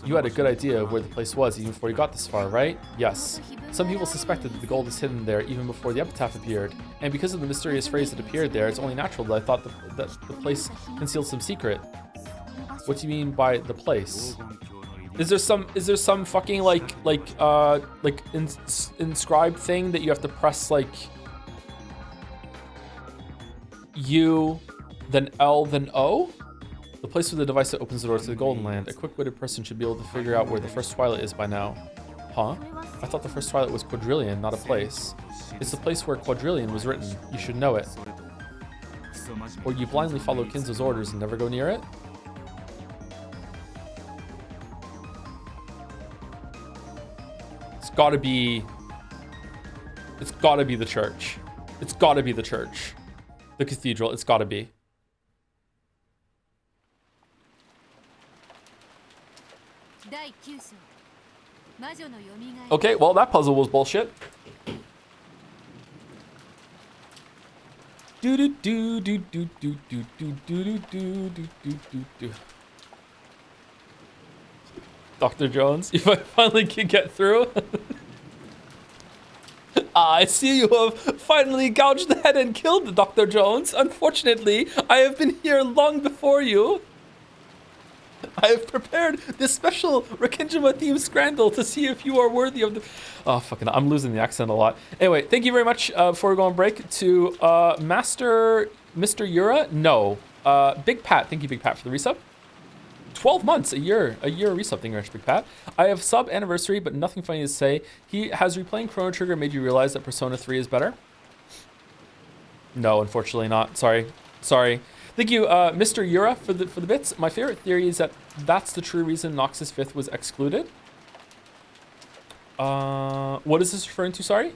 You had a good idea of where the place was even before you got this far, right? Yes. Some people suspected that the gold is hidden there even before the epitaph appeared, and because of the mysterious phrase that appeared there, it's only natural that I thought that the place concealed some secret. What do you mean by the place? Is there some fucking inscribed thing that you have to press like U, then L, then O? The place with the device that opens the door to the Golden Land. A quick-witted person should be able to figure out where the first twilight is by now. Huh? I thought the first twilight was quadrillion, not a place. It's the place where quadrillion was written. You should know it. Or you blindly follow Kinzo's orders and never go near it? gotta be the church. It's gotta be the church. The cathedral, it's gotta be. Okay, well, that puzzle was bullshit. Do do do do do do do do do do do do do. Dr. Jones, if I finally can get through. I see you have finally gouged the head and killed Dr. Jones. Unfortunately, I have been here long before you. I have prepared this special Rekinjima themed scandal to see if you are worthy of the... Oh, fucking, I'm losing the accent a lot. Anyway, thank you very much before we go on break to Mr. Yura. No. Big Pat. Thank you, Big Pat, for the resub. 12 months, a year resub. Thank you very much, Big Pat. I have sub anniversary, but nothing funny to say. Has replaying Chrono Trigger made you realize that Persona 3 is better? No, unfortunately not. Sorry. Thank you, Mr. Yura, for the bits. My favorite theory is that that's the true reason Noxus 5th was excluded. What is this referring to? Sorry,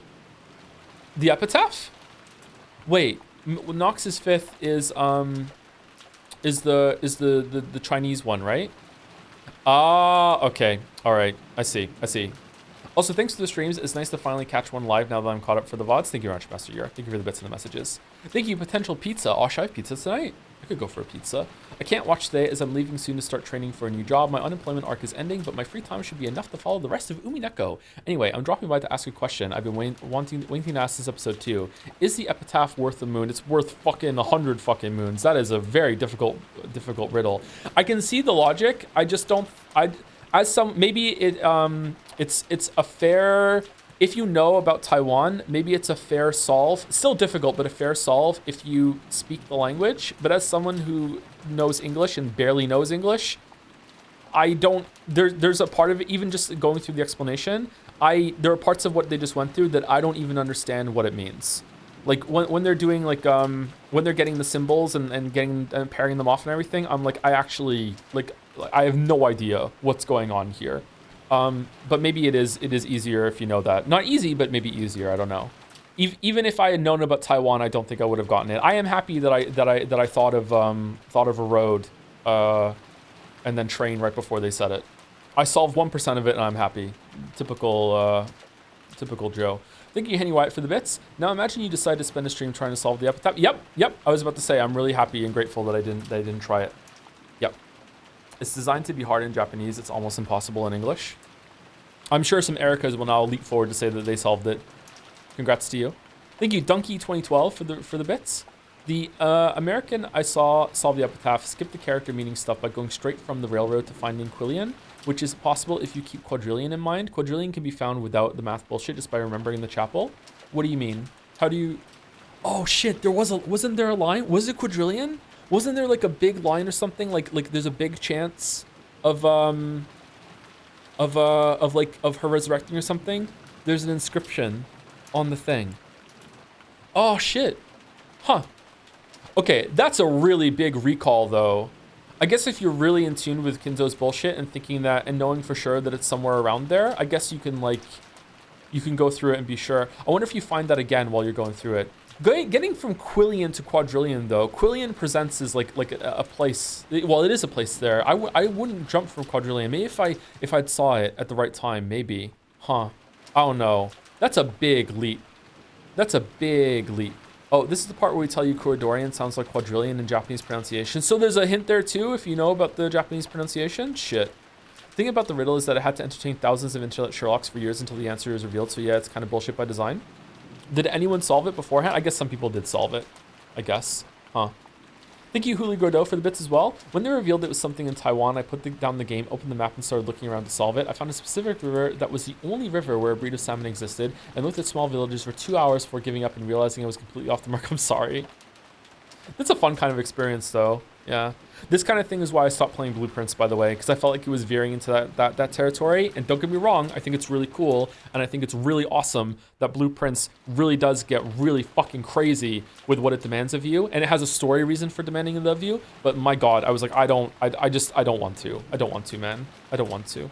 the Epitaph. Wait, Noxus 5th is the Chinese one, right? Ah, okay, all right. I see. Also, thanks to the streams. It's nice to finally catch one live now that I'm caught up for the VODs. Thank you very much, Master Yura. Thank you for the bits and the messages. Thank you, potential pizza. Oh, should I have pizza tonight? I could go for a pizza. I can't watch today as I'm leaving soon to start training for a new job. My unemployment arc is ending, but my free time should be enough to follow the rest of Umineko. Anyway, I'm dropping by to ask a question. I've been waiting to ask this episode too. Is the Epitaph worth the moon? It's worth fucking 100 fucking moons. That is a very difficult riddle. I can see the logic. I just don't. It's a fair. If you know about Taiwan, maybe it's a fair solve. Still difficult, but a fair solve if you speak the language. But as someone who knows English and barely knows English, I don't. There's a part of it, even just going through the explanation. There are parts of what they just went through that I don't even understand what it means. Like when they're doing like when they're getting the symbols and getting and pairing them off and everything, I'm like I have no idea what's going on here. But maybe it is easier if you know that. Not easy, but maybe easier. I don't know. Even if I had known about Taiwan, I don't think I would have gotten it. I am happy that I thought of a road, and then train right before they said it. I solved 1% of it, and I'm happy. Typical Joe. Thank you, Henny White, for the bits. Now imagine you decide to spend a stream trying to solve the Epitaph. Yep. I was about to say I'm really happy and grateful that I didn't try it. Yep. It's designed to be hard in Japanese. It's almost impossible in English. I'm sure some Ericas will now leap forward to say that they solved it. Congrats to you. Thank you, Donkey2012, for the bits. The American I saw solve the Epitaph skipped the character meaning stuff by going straight from the railroad to finding Quillian, which is possible if you keep quadrillion in mind. Quadrillion can be found without the math bullshit just by remembering the chapel. What do you mean? How do you... Oh shit, wasn't there a line? Was it quadrillion? Wasn't there like a big line or something? Like there's a big chance of her resurrecting or something? There's an inscription on the thing. Oh shit. Huh. Okay, that's a really big recall though. I guess if you're really in tune with Kinzo's bullshit and thinking that and knowing for sure that it's somewhere around there, I guess you can go through it and be sure. I wonder if you find that again while you're going through it. Getting from Quillian to Quadrillion though, Quillian presents as like a place. Well, it is a place there. I wouldn't jump from Quadrillion. Maybe if I'd saw it at the right time, maybe. Huh. I don't know. That's a big leap. Oh, this is the part where we tell you Corridorian sounds like Quadrillion in Japanese pronunciation. So there's a hint there too if you know about the Japanese pronunciation. Shit. The thing about the riddle is that it had to entertain thousands of internet Sherlocks for years until the answer is revealed. So yeah, it's kind of bullshit by design. Did anyone solve it beforehand? I guess some people did solve it. I guess. Huh. Thank you, Huli Gordo, for the bits as well. When they revealed it was something in Taiwan, I put down the game, opened the map, and started looking around to solve it. I found a specific river that was the only river where a breed of salmon existed, and looked at small villages for 2 hours before giving up and realizing I was completely off the mark. I'm sorry. That's a fun kind of experience, though. Yeah. This kind of thing is why I stopped playing Blueprints, by the way, because I felt like it was veering into that territory. And don't get me wrong, I think it's really cool, and I think it's really awesome that Blueprints really does get really fucking crazy with what it demands of you, and it has a story reason for demanding it of you. But my God, I was like, I don't want to, man. I don't want to.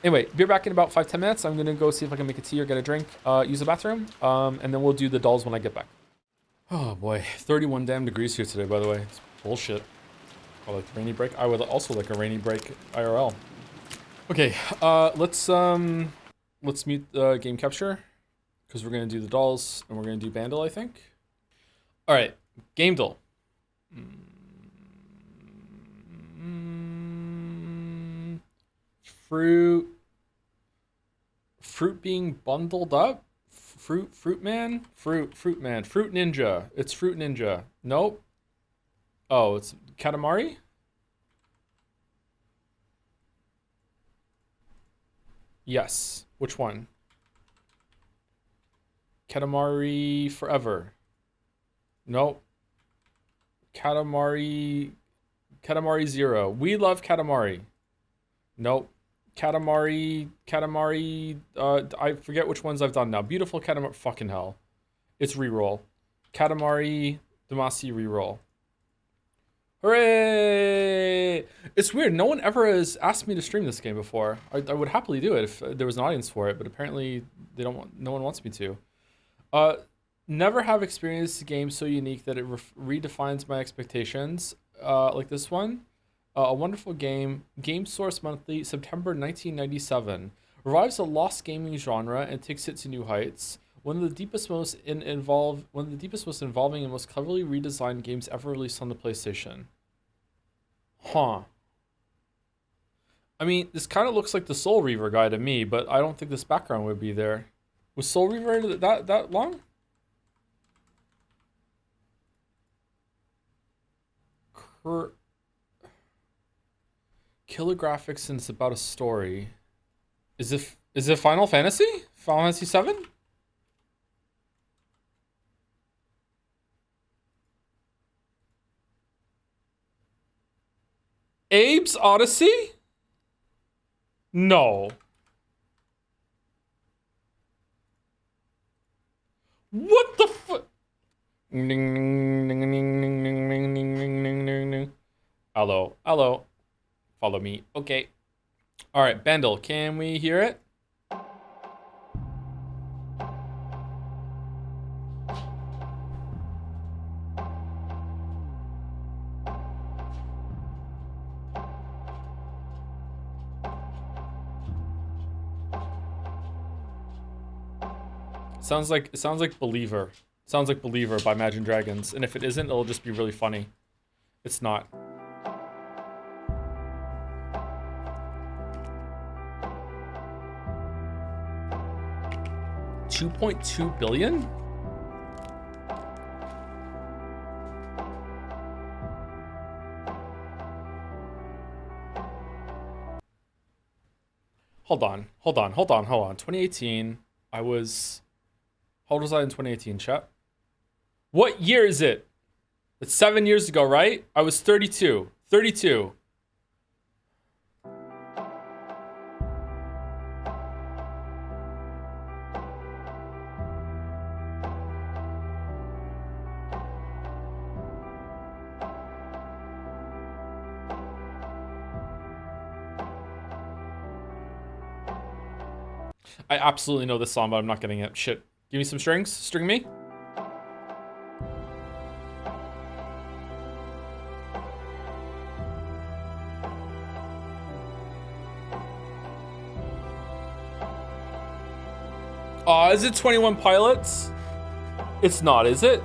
Anyway, be back in about 5-10 minutes. I'm gonna go see if I can make a tea or get a drink, use the bathroom, and then we'll do the dolls when I get back. Oh boy, 31 damn degrees here today, by the way. It's bullshit. I like the rainy break. I would also like a rainy break IRL. Okay, let's mute game capture because we're gonna do the dolls and we're gonna do Bandle, I think. All right, game doll. Fruit being bundled up. Fruit man, fruit ninja. It's fruit ninja. Nope. Oh, it's Katamari. Yes. Which one? Katamari Forever. Nope. Katamari Zero. We love Katamari. Nope. Katamari, I forget which ones I've done now. Beautiful Katamari, fucking hell. It's reroll. Katamari Damacy reroll. Hooray! It's weird, no one ever has asked me to stream this game before. I would happily do it if there was an audience for it, but apparently no one wants me to. Never have experienced a game so unique that it redefines my expectations, like this one. A wonderful game, Game Source Monthly, September 1997. Revives a lost gaming genre and takes it to new heights. One of the deepest, most involving and most cleverly redesigned games ever released on the PlayStation. Huh. I mean, this kind of looks like the Soul Reaver guy to me, but I don't think this background would be there. Was Soul Reaver that long? Killer graphics and it's about a story. Is it Final Fantasy? Final Fantasy 7? Abe's Odyssey? No. What the fuck? Hello. Follow me. Okay. All right, Bandle, can we hear it? Sounds like Believer. Sounds like Believer by Imagine Dragons, and if it isn't, it'll just be really funny. It's not. $2.2 billion? Hold on. 2018, I was... How old was I in 2018, chat? What year is it? It's 7 years ago, right? I was 32. 32. I absolutely know this song, but I'm not getting it. Shit. Give me some strings. String me. Aw, is it 21 Pilots? It's not, is it?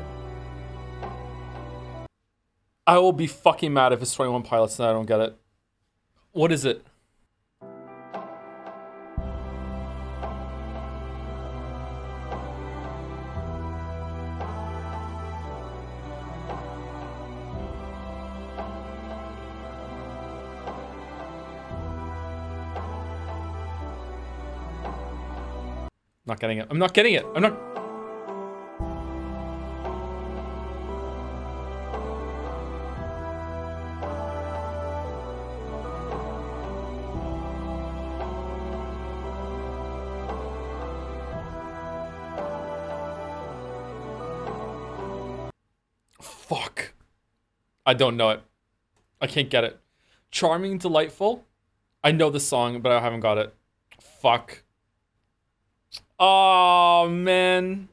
I will be fucking mad if it's 21 Pilots and I don't get it. What is it? Not getting it. I'm not getting it. I'm not. Fuck. I don't know it. I can't get it. Charming, delightful. I know the song, but I haven't got it. Fuck. Oh, man.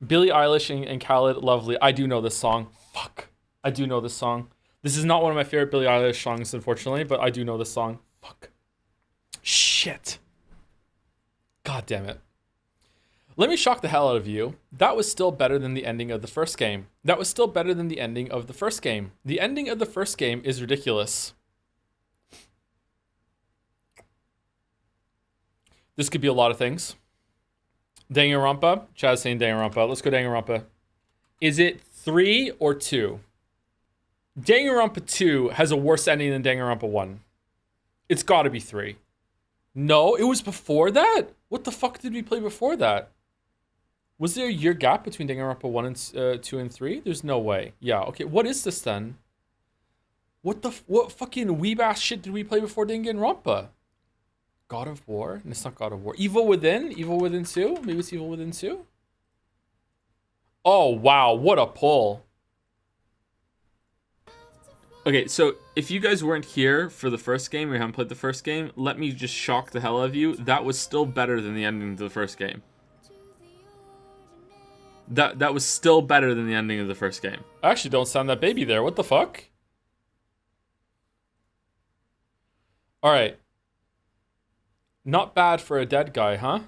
Billie Eilish and Khaled, lovely. I do know this song. Fuck. I do know this song. This is not one of my favorite Billie Eilish songs, unfortunately, but I do know this song. Fuck. Shit. God damn it. Let me shock the hell out of you. That was still better than the ending of the first game. That was still better than the ending of the first game. The ending of the first game is ridiculous. This could be a lot of things. Danganronpa. Chad's saying Danganronpa. Let's go Danganronpa. Is it 3 or 2? Danganronpa 2 has a worse ending than Danganronpa 1. It's gotta be 3. No, it was before that? What the fuck did we play before that? Was there a year gap between Danganronpa 1 and 2 and 3? There's no way. Yeah, okay. What is this then? What fucking weeb ass shit did we play before Danganronpa? God of War? And it's not God of War. Evil Within? Evil Within 2? Maybe it's Evil Within 2? Oh, wow. What a pull. Okay, so if you guys weren't here for the first game, or haven't played the first game, let me just shock the hell out of you. That was still better than the ending of the first game. That was still better than the ending of the first game. I actually don't sound that baby there. What the fuck? Alright. Not bad for a dead guy, huh?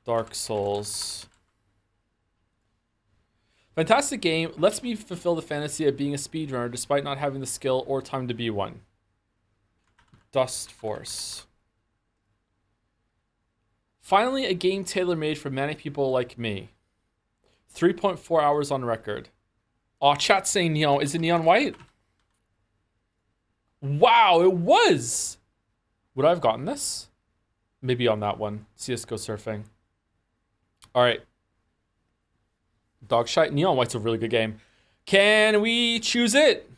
Dark Souls. Fantastic game. Lets me fulfill the fantasy of being a speedrunner despite not having the skill or time to be one. Dust Force. Finally, a game tailor-made for many people like me. 3.4 hours on record. Aw, chat's saying neon. Is it neon white? Wow, it was! Would I have gotten this? Maybe on that one. CSGO surfing. Alright. Dogshite. Neon White's a really good game. Can we choose it?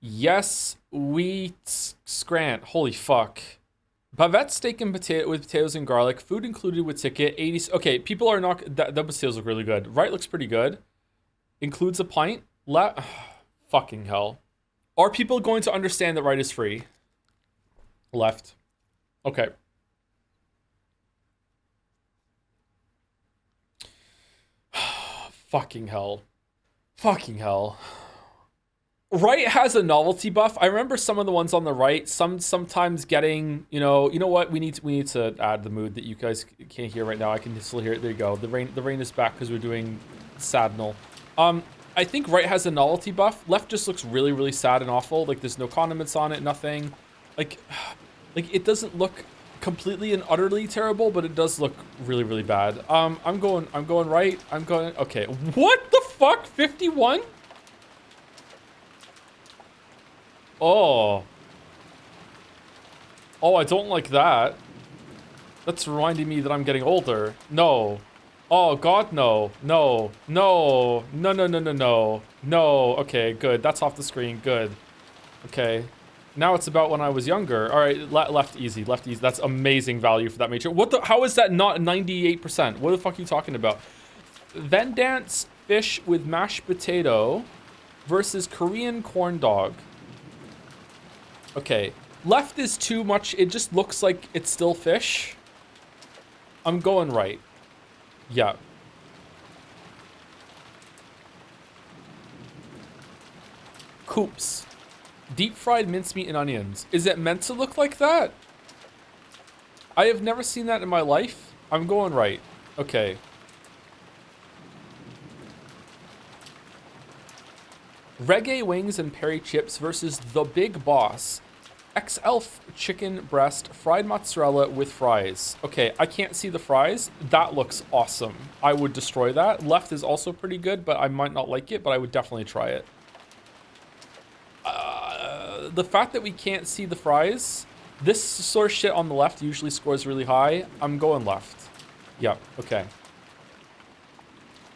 Yes, we scrant. Holy fuck. Bavette steak and potato with potatoes and garlic. Food included with ticket. 80. Okay, people are not. That potatoes look really good. Right looks pretty good. Includes a pint. Fucking hell. Are people going to understand that right is free? Left. Okay. Fucking hell. Fucking hell. Right has a novelty buff. I remember some of the ones on the right. Sometimes getting, you know what? We need to add the mood that you guys can't hear right now. I can still hear it. There you go. The rain is back because we're doing Sadnal. I think right has a novelty buff. Left just looks really, really sad and awful. Like there's no condiments on it, nothing. Like it doesn't look completely and utterly terrible, but it does look really, really bad. I'm going right. Okay. What the fuck? 51? Oh, I don't like that. That's reminding me that I'm getting older. No. Oh, God, no. No. No. No, no, no, no, no. No. Okay, good. That's off the screen. Good. Okay. Now it's about when I was younger. All right, left easy. Left easy. That's amazing value for that matrix. What the? How is that not 98%? What the fuck are you talking about? Vendance fish with mashed potato versus Korean corn dog. Okay, left is too much. It just looks like it's still fish. I'm going right. Yeah. Coops. Deep fried mincemeat and onions. Is it meant to look like that? I have never seen that in my life. I'm going right. Okay. Reggae wings and Perry chips versus the Big Boss. X-Elf chicken breast, fried mozzarella with fries. Okay, I can't see the fries. That looks awesome. I would destroy that. Left is also pretty good, but I might not like it, but I would definitely try it. The fact that we can't see the fries, this sort of shit on the left usually scores really high. I'm going left. Yeah, okay.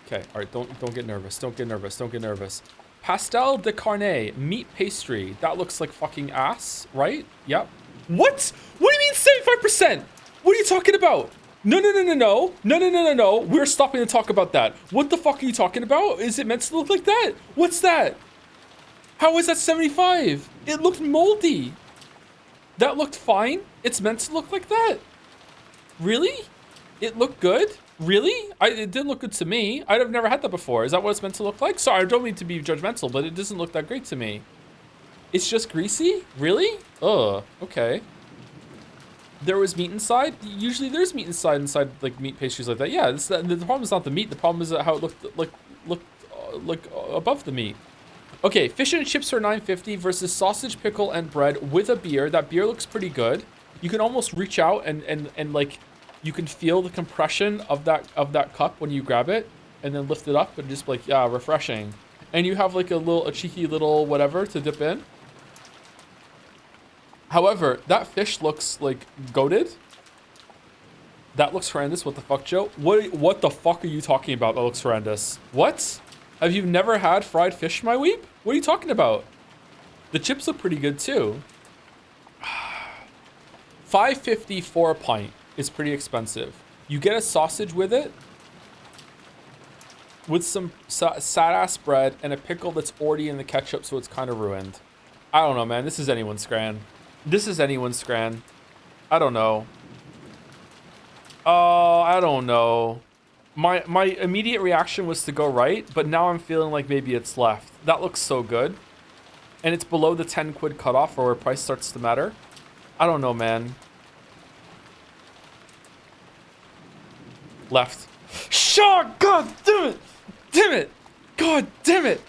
Okay, all right, don't get nervous. Don't get nervous. Don't get nervous. Pastel de carne, meat pastry. That looks like fucking ass, right? Yep. What? What do you mean 75%? What are you talking about? No, no, no, no, no. No, no, no, no, no. We're stopping to talk about that. What the fuck are you talking about? Is it meant to look like that? What's that? How is that 75? It looked moldy. That looked fine. It's meant to look like that. Really? It looked good? Really? It didn't look good to me. I've never had that before. Is that what it's meant to look like? Sorry, I don't mean to be judgmental, but it doesn't look that great to me. It's just greasy? Really? Ugh, okay. There was meat inside? Usually there's meat inside like meat pastries like that. Yeah, the problem is not the meat. The problem is how it looked above the meat. Okay, fish and chips for $9.50 versus sausage, pickle, and bread with a beer. That beer looks pretty good. You can almost reach out and like, you can feel the compression of that cup when you grab it, and then lift it up and just be like, yeah, refreshing. And you have like a cheeky little whatever to dip in. However, that fish looks like goated. That looks horrendous. What the fuck, Joe? What the fuck are you talking about? That looks horrendous. What? Have you never had fried fish, my weep? What are you talking about? The chips look pretty good too. $5.50 for a pint is pretty expensive. You get a sausage with it, with some sad ass bread and a pickle that's already in the ketchup, so it's kind of ruined. I don't know, man. This is anyone's scran. This is anyone's scran. I don't know. I don't know. My immediate reaction was to go right, but now I'm feeling like maybe it's left. That looks so good. And it's below the 10 quid cutoff or where price starts to matter. I don't know, man. Left. Shot! God damn it! Damn it! God damn it!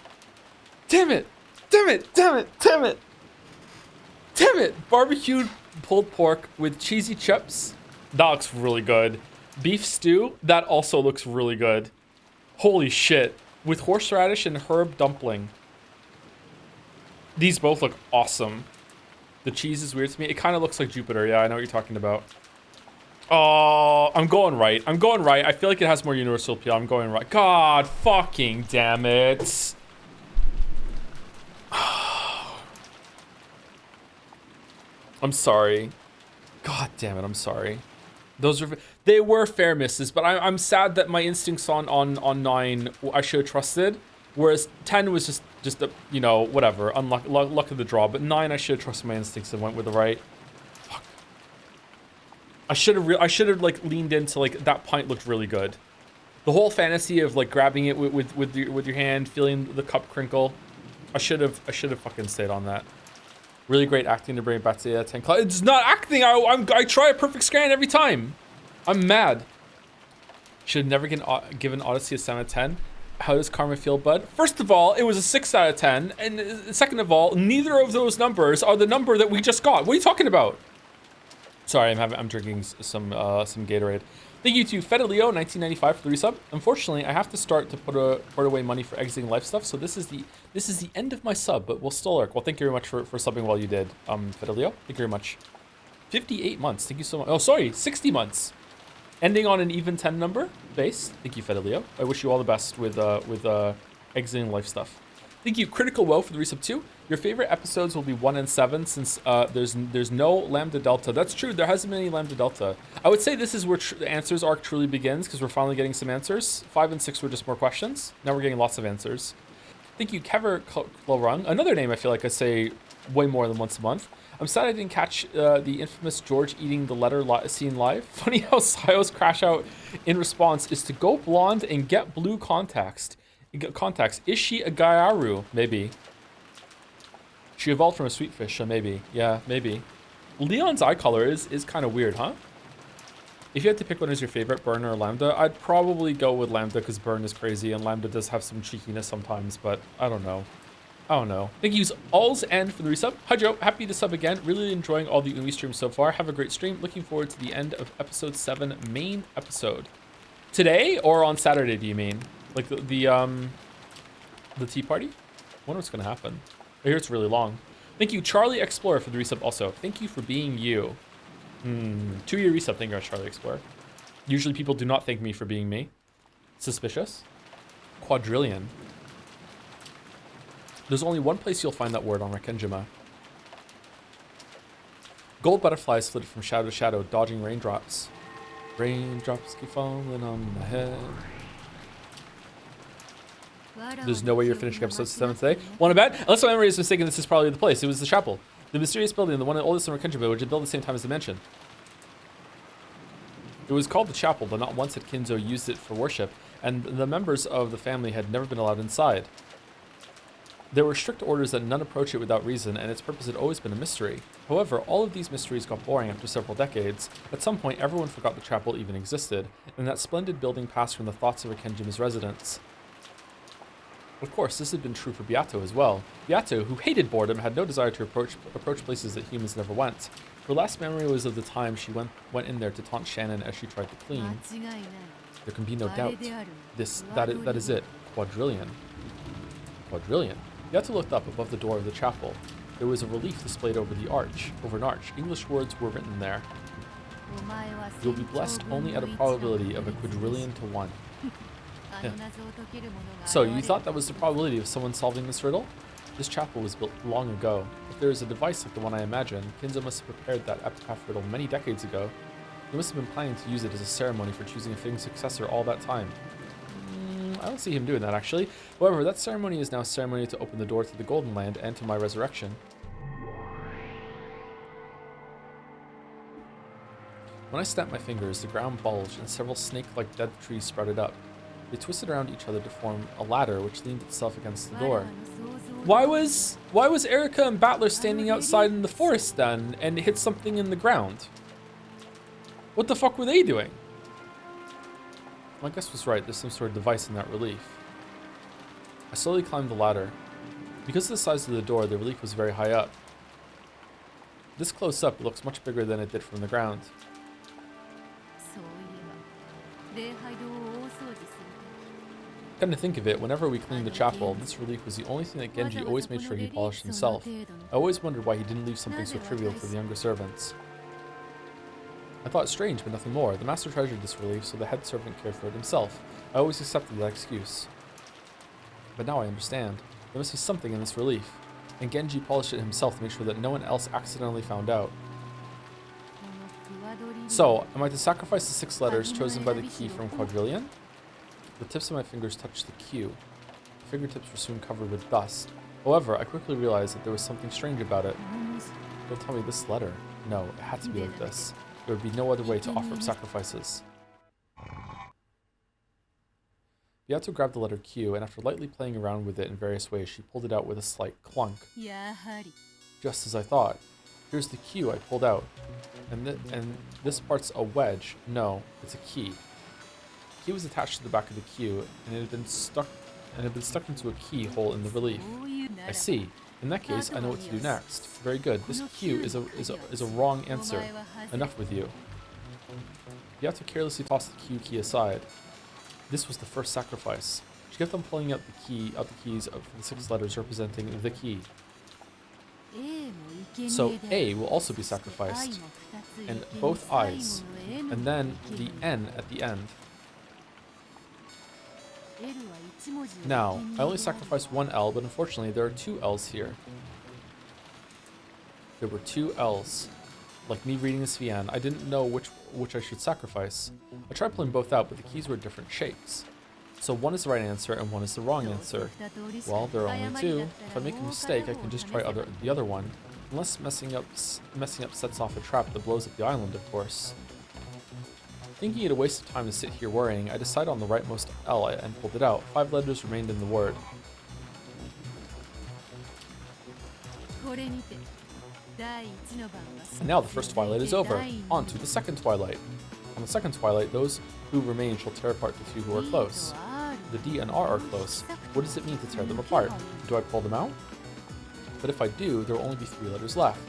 Damn it! Damn it! Damn it! Damn it! Damn it! Barbecued pulled pork with cheesy chips. That looks really good. Beef stew, that also looks really good. Holy shit. With horseradish and herb dumpling. These both look awesome. The cheese is weird to me. It kind of looks like Jupiter. Yeah, I know what you're talking about. Oh, I'm going right. I'm going right. I feel like it has more universal appeal. I'm going right. God fucking damn it. I'm sorry. God damn it, I'm sorry. They were fair misses, but I'm sad that my instincts on 9 I should have trusted, whereas 10 was just a, you know, whatever, luck of the draw. But 9 I should have trusted my instincts and went with the right. Fuck. I should have like leaned into like that pint looked really good. The whole fantasy of like grabbing it with your hand, feeling the cup crinkle. I should have fucking stayed on that. Really great acting to bring it back to 10. It's not acting. I try a perfect scan every time. I'm mad. Should have never given Odyssey a 7 out of 10. How does karma feel, bud? First of all, it was a 6 out of 10, and second of all, neither of those numbers are the number that we just got. What are you talking about? Sorry, I'm drinking some Gatorade. Thank you to Fedaleo 1995 for the resub. Unfortunately, I have to start to put away money for exiting life stuff, so this is the end of my sub, but we'll still lurk. Well, thank you very much for subbing while you did, Fedaleo. Thank you very much. 58 months. Thank you so much. Oh, sorry, 60 months. Ending on an even 10 number base. Thank you, Fedaleo. I wish you all the best with exiting life stuff. Thank you, Critical Woe, for the resub too. Your favorite episodes will be 1 and 7 since there's no Lambda Delta. That's true. There hasn't been any Lambda Delta. I would say this is where the answers arc truly begins because we're finally getting some answers. 5 and 6 were just more questions. Now we're getting lots of answers. Thank you, Kever Klorung. Another name I feel like I say way more than once a month. I'm sad I didn't catch the infamous George eating the letter scene live. Funny how Sayo's crash out in response is to go blonde and get blue contacts. Is she a Gyaru? Maybe. She evolved from a sweet fish, so maybe. Yeah, maybe. Leon's eye color is kind of weird, huh? If you had to pick one as your favorite, Burn or Lambda, I'd probably go with Lambda because Burn is crazy and Lambda does have some cheekiness sometimes, but I don't know. Thank you, All's End, for the resub. Hi, Joe. Happy to sub again. Really enjoying all the Umi streams so far. Have a great stream. Looking forward to the end of episode 7 main episode. Today or on Saturday, do you mean? Like the tea party? I wonder what's going to happen. I hear it's really long. Thank you, Charlie Explorer, for the resub also. Thank you for being you. 2-year resub. Thank you, Charlie Explorer. Usually people do not thank me for being me. Suspicious. Quadrillion. There's only one place you'll find that word on Rekenjima. Gold butterflies flitted from shadow to shadow, dodging raindrops. Raindrops keep falling on my head. There's no way you're finishing episode 7 today. Want to bet? Unless my memory is mistaken, this is probably the place. It was the chapel. The mysterious building, the one oldest in our country, which was built at the same time as the mansion. It was called the chapel, but not once had Kinzo used it for worship, and the members of the family had never been allowed inside. There were strict orders that none approach it without reason, and its purpose had always been a mystery. However, all of these mysteries got boring after several decades. At some point, everyone forgot the chapel even existed, and that splendid building passed from the thoughts of Akenjima's residents. Of course, this had been true for Beato as well. Beato, who hated boredom, had no desire to approach places that humans never went. Her last memory was of the time she went in there to taunt Shannon as she tried to clean. There can be no doubt. That is it. Quadrillion. Quadrillion. Beato looked up above the door of the chapel. There was a relief displayed over an arch. English words were written there. You'll be blessed only at a probability of a quadrillion to 1. So, you thought that was the probability of someone solving this riddle? This chapel was built long ago. If there is a device like the one I imagine, Kinzo must have prepared that epitaph riddle many decades ago. He must have been planning to use it as a ceremony for choosing a fitting successor all that time. I don't see him doing that, actually. However, that ceremony is now a ceremony to open the door to the Golden Land and to my resurrection. When I snapped my fingers, the ground bulged and several snake-like dead trees sprouted up. They twisted around each other to form a ladder which leaned itself against the door. Why was Erica and Battler standing outside in the forest then and hit something in the ground? What the fuck were they doing? My guess was right, there's some sort of device in that relief. I slowly climbed the ladder. Because of the size of the door, the relief was very high up. This close up, it looks much bigger than it did from the ground. Come to think of it, whenever we cleaned the chapel, this relief was the only thing that Genji always made sure he polished himself. I always wondered why he didn't leave something so trivial for the younger servants. I thought it strange, but nothing more. The master treasured this relief, so the head servant cared for it himself. I always accepted that excuse. But now I understand. There must be something in this relief. And Genji polished it himself to make sure that no one else accidentally found out. So, am I to sacrifice the 6 letters chosen by the key from Quadrillion? The tips of my fingers touched the Q. The fingertips were soon covered with dust. However, I quickly realized that there was something strange about it. Don't tell me this letter. No, it had to be like this. There would be no other way to offer up sacrifices. Beato grabbed the letter Q, and after lightly playing around with it in various ways, she pulled it out with a slight clunk. Just as I thought. Here's the Q I pulled out. And this part's a wedge. No, it's a key. The key was attached to the back of the Q, and it had been stuck into a keyhole in the relief. I see. In that case, I know what to do next. Very good. This Q is a wrong answer. Enough with you. Beato carelessly tossed the key aside. This was the first sacrifice. She kept on pulling out the keys for the 6 letters representing the key. So A will also be sacrificed, and both I's, and then the N at the end. Now, I only sacrificed 1 L, but unfortunately there are 2 L's here. There were 2 L's. Like me reading this VN, I didn't know which I should sacrifice. I tried pulling both out, but the keys were different shapes. So one is the right answer and one is the wrong answer. Well, there are only 2. If I make a mistake, I can just try the other one. Unless messing up sets off a trap that blows up the island, of course. Thinking it a waste of time to sit here worrying, I decided on the rightmost L and pulled it out. 5 letters remained in the word. And now the first twilight is over. On to the second twilight. On the second twilight, those who remain shall tear apart the 2 who are close. The D and R are close. What does it mean to tear them apart? Do I pull them out? But if I do, there will only be 3 letters left.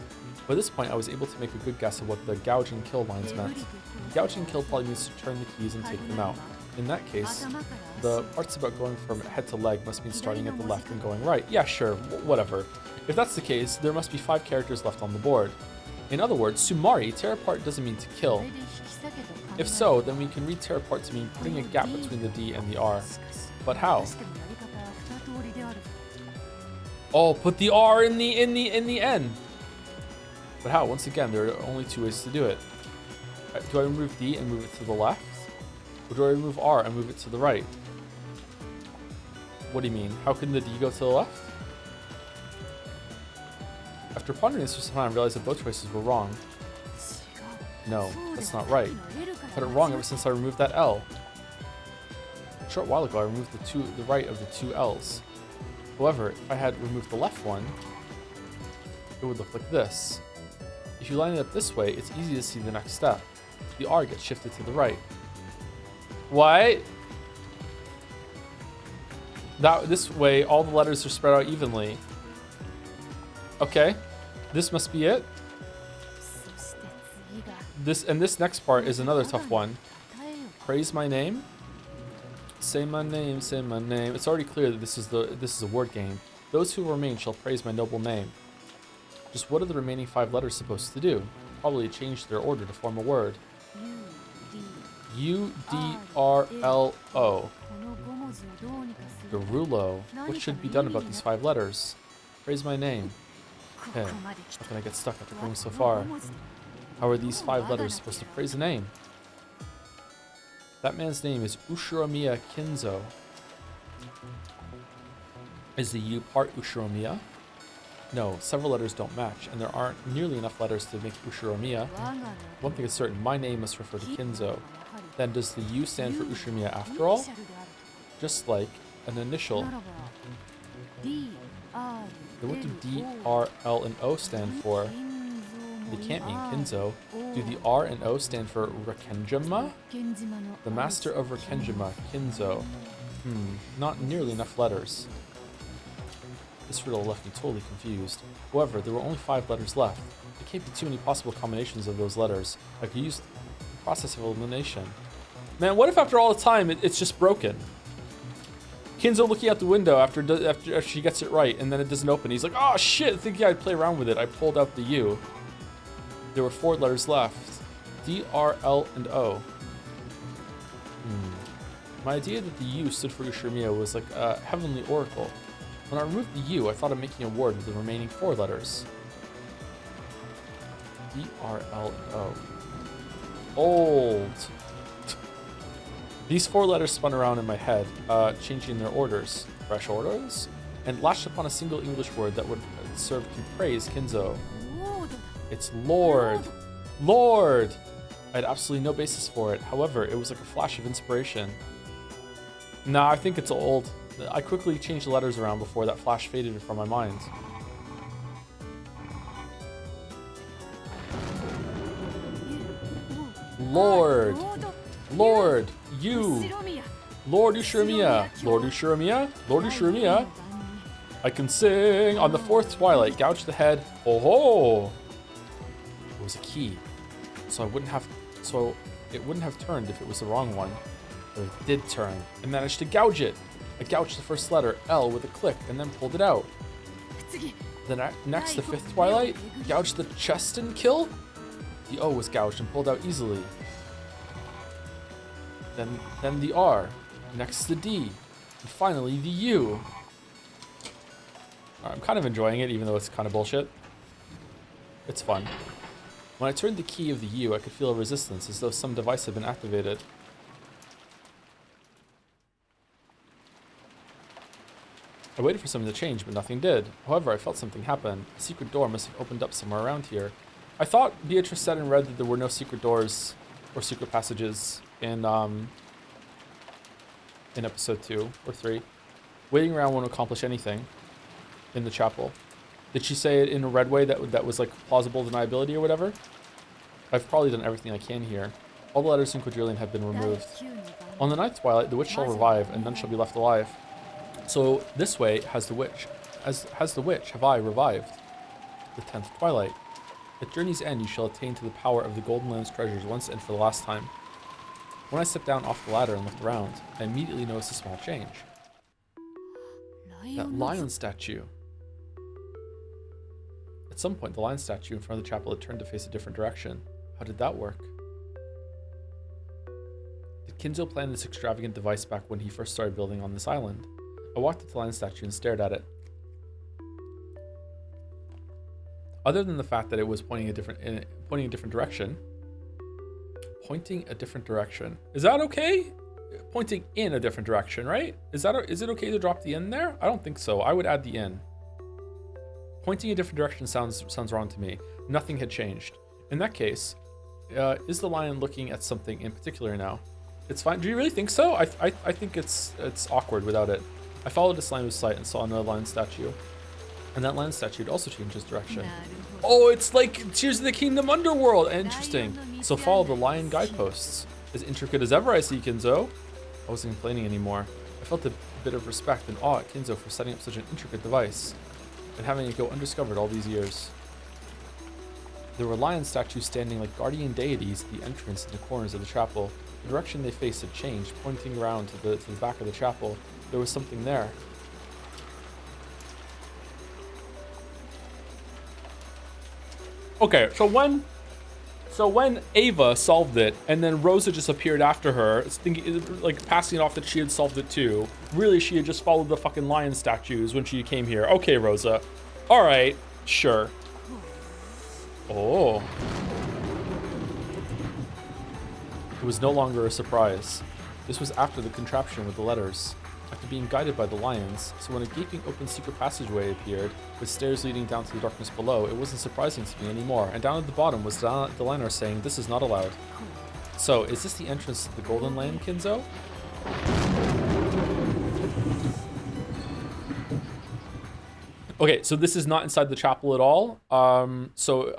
By this point, I was able to make a good guess of what the gouge and kill lines meant. Gouge and kill probably means to turn the keys and take them out. In that case, the parts about going from head to leg must mean starting at the left and going right. Yeah, sure, whatever. If that's the case, there must be 5 characters left on the board. In other words, Sumari, tear apart doesn't mean to kill. If so, then we can read tear apart to mean putting a gap between the D and the R. But how? Oh, put the R in the N. But how? Once again, there are only 2 ways to do it. Do I remove D and move it to the left? Or do I remove R and move it to the right? What do you mean? How can the D go to the left? After pondering this for some time, I realized that both choices were wrong. No, that's not right. I've had it wrong ever since I removed that L. A short while ago, I removed the right of the two L's. However, if I had removed the left one, it would look like this. If you line it up this way, it's easy to see the next step. The R gets shifted to the right. What? This way, all the letters are spread out evenly. Okay, this must be it. This next part is another tough one. Praise my name. Say my name, say my name. It's already clear that this is a word game. Those who remain shall praise my noble name. Just what are the remaining 5 letters supposed to do? Probably change their order to form a word. U-D-R-L-O. Garulo. What should be done about these 5 letters? Praise my name. Okay, how can I get stuck after going so far? How are these 5 letters supposed to praise a name? That man's name is Ushiromiya Kinzo. Is the U part Ushiromiya? No, several letters don't match, and there aren't nearly enough letters to make Ushiromiya. One thing is certain, my name must refer to Kinzo. Then does the U stand for Ushiromiya after all? Just like an initial. Then what do D, R, L, and O stand for? They can't mean Kinzo. Do the R and O stand for Rekenjima? The master of Rekenjima, Kinzo. Not nearly enough letters. This riddle left me totally confused. However, there were only 5 letters left. There can't be too many possible combinations of those letters. I could use the process of elimination. Man, what if after all the time it's just broken? Kinzo looking out the window after she gets it right, and then it doesn't open. He's like, oh shit, thinking I'd play around with it. I pulled out the U. There were 4 letters left. D, R, L, and O. My idea that the U stood for Ushiromiya was like a heavenly oracle. When I removed the U, I thought of making a word with the remaining 4 letters. D, R, L, and O. Old. These 4 letters spun around in my head, changing their orders, fresh orders, and latched upon a single English word that would serve to praise Kinzo. It's Lord. Lord! I had absolutely no basis for it. However, it was like a flash of inspiration. Nah, I think it's old. I quickly changed the letters around before that flash faded from my mind. Lord. Lord. You. Lord Ushiromiya. Lord Ushiromiya. Lord Ushiromiya. I can sing on the 4th twilight. Gouge the head. Oh ho! It was a key. So it wouldn't have turned if it was the wrong one. But it did turn. I managed to gouge it. I gouged the first letter, L, with a click, and then pulled it out. Then next, the 5th twilight, gouged the chest and kill. The O was gouged and pulled out easily. Then the R, next the D, and finally the U. I'm kind of enjoying it, even though it's kind of bullshit. It's fun. When I turned the key of the U, I could feel a resistance, as though some device had been activated. I waited for something to change, but nothing did. However, I felt something happen. A secret door must have opened up somewhere around here. I thought Beatrice said and read that there were no secret doors or secret passages in episode 2 or 3. Waiting around won't accomplish anything in the chapel. Did she say it in a red way that was like plausible deniability or whatever? I've probably done everything I can here. All the letters in quadrillion have been removed. On the 9th twilight, the witch shall revive, and none shall be left alive. So this way has the witch have I revived. The 10th twilight. At journey's end you shall attain to the power of the Golden Land's treasures once and for the last time. When I stepped down off the ladder and looked around, I immediately noticed a small change. That lion statue. At some point the lion statue in front of the chapel had turned to face a different direction. How did that work? Did Kinzo plan this extravagant device back when he first started building on this island? I walked up to the lion statue and stared at it. Other than the fact that it was pointing a different direction. Pointing a different direction. Is that okay? Pointing in a different direction, right? Is it okay to drop the in there? I don't think so. I would add the in. Pointing a different direction sounds wrong to me. Nothing had changed. In that case, is the lion looking at something in particular now? It's fine. Do you really think so? I think it's awkward without it. I followed this line of sight and saw another lion statue. And that lion statue had also changed its direction. Oh, it's like Tears of the Kingdom Underworld. Interesting. So follow the lion guideposts. As intricate as ever, I see, Kinzo. I wasn't complaining anymore. I felt a bit of respect and awe at Kinzo for setting up such an intricate device and having it go undiscovered all these years. There were lion statues standing like guardian deities at the entrance and the corners of the chapel. The direction they faced had changed, pointing around to the back of the chapel. There was something there. Okay, so when Ava solved it, and then Rosa just appeared after her, thinking, like passing it off that she had solved it too. Really, she had just followed the fucking lion statues when she came here. Okay, Rosa. All right, sure. Oh. It was no longer a surprise. This was after the contraption with the letters. After being guided by the lions, so when a gaping open secret passageway appeared, with stairs leading down to the darkness below, it wasn't surprising to me anymore, and down at the bottom was the liner saying, "This is not allowed." So, is this the entrance to the Golden Land, Kinzo? Okay, so this is not inside the chapel at all. Well,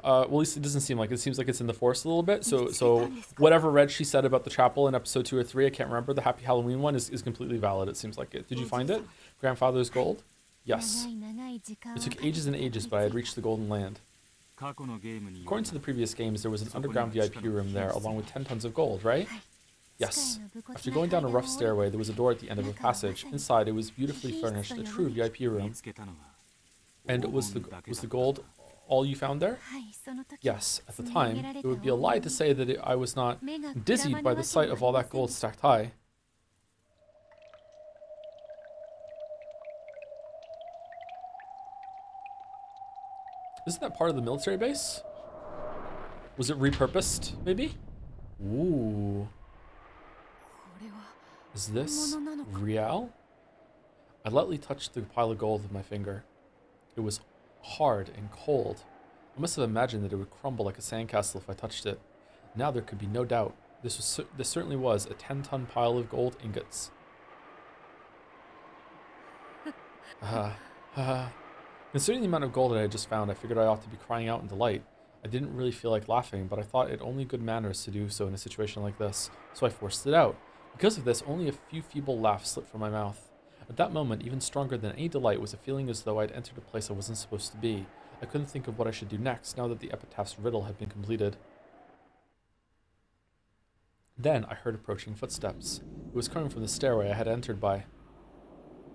at least it doesn't seem like it. It seems like it's in the forest a little bit. So whatever Red she said about the chapel in episode 2 or 3, I can't remember. The Happy Halloween one is completely valid. It seems like it. Did you find it? Grandfather's gold? Yes. It took ages and ages, but I had reached the Golden Land. According to the previous games, there was an underground VIP room there, along with 10 tons of gold, right? Yes. After going down a rough stairway, there was a door at the end of a passage. Inside, it was beautifully furnished, a true VIP room. And was the gold all you found there? Yes, at the time, it would be a lie to say that I was not dizzied by the sight of all that gold stacked high. Isn't that part of the military base? Was it repurposed, maybe? Ooh. Is this real? I lightly touched the pile of gold with my finger. It was hard and cold. I must have imagined that it would crumble like a sandcastle if I touched it. Now there could be no doubt. This certainly was a 10-ton pile of gold ingots. Considering the amount of gold that I had just found, I figured I ought to be crying out in delight. I didn't really feel like laughing, but I thought it only good manners to do so in a situation like this, so I forced it out. Because of this, only a few feeble laughs slipped from my mouth. At that moment, even stronger than any delight was a feeling as though I'd entered a place I wasn't supposed to be. I couldn't think of what I should do next, now that the Epitaph's riddle had been completed. Then I heard approaching footsteps. It was coming from the stairway I had entered by.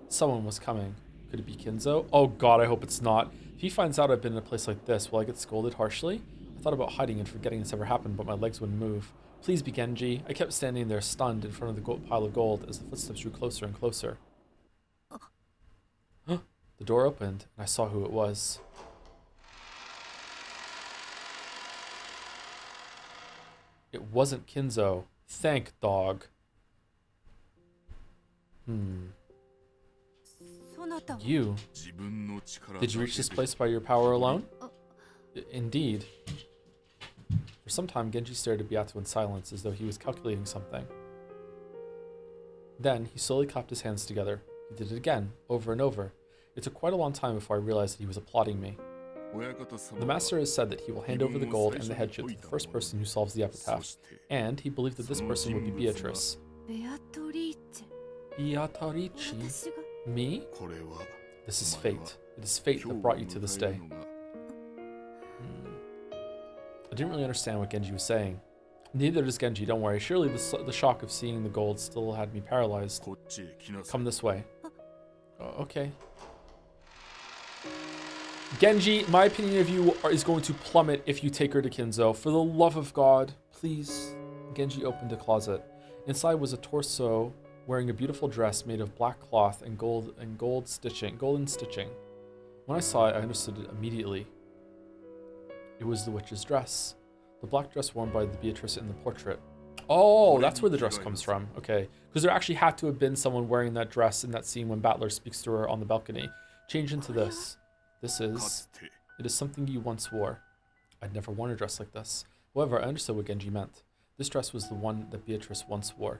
Someone was coming. Could it be Kinzo? Oh god, I hope it's not. If he finds out I've been in a place like this, will I get scolded harshly? I thought about hiding and forgetting this ever happened, but my legs wouldn't move. Please be Genji. I kept standing there stunned in front of the pile of gold as the footsteps drew closer and closer. The door opened, and I saw who it was. It wasn't Kinzo. Thank dog. You. Did you reach this place by your power alone? Indeed. For some time, Genji stared at Beato in silence, as though he was calculating something. Then, he slowly clapped his hands together. He did it again, over and over. It took quite a long time before I realized that he was applauding me. The master has said that he will hand over the gold and the headship to the first person who solves the epitaph, and he believed that this person would be Beatrice. Beatrice? Me? This is fate. It is fate that brought you to this day. I didn't really understand what Genji was saying. Neither does Genji, don't worry. Surely the shock of seeing the gold still had me paralyzed. Come this way. Okay. Genji, my opinion of you is going to plummet if you take her to Kinzo. For the love of God, please. Genji opened a closet. Inside was a torso wearing a beautiful dress made of black cloth and golden stitching. When I saw it, I understood it immediately. It was the witch's dress. The black dress worn by the Beatrice in the portrait. Oh, that's where the dress comes from. Okay. Because there actually had to have been someone wearing that dress in that scene when Battler speaks to her on the balcony. Change into this. It is something you once wore. I'd never worn a dress like this. However, I understood what Genji meant. This dress was the one that Beatrice once wore.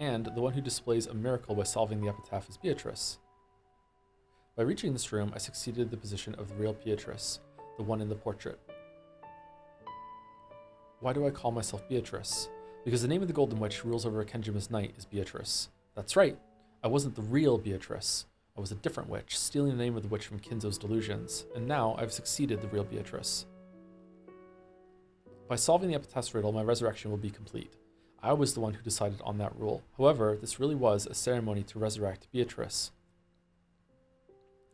And the one who displays a miracle by solving the epitaph is Beatrice. By reaching this room, I succeeded in the position of the real Beatrice, the one in the portrait. Why do I call myself Beatrice? Because the name of the Golden Witch who rules over Kenjima's night is Beatrice. That's right. I wasn't the real Beatrice. I was a different witch, stealing the name of the witch from Kinzo's delusions, and now I've succeeded the real Beatrice. By solving the Epitaph's riddle, my resurrection will be complete. I was the one who decided on that rule. However, this really was a ceremony to resurrect Beatrice.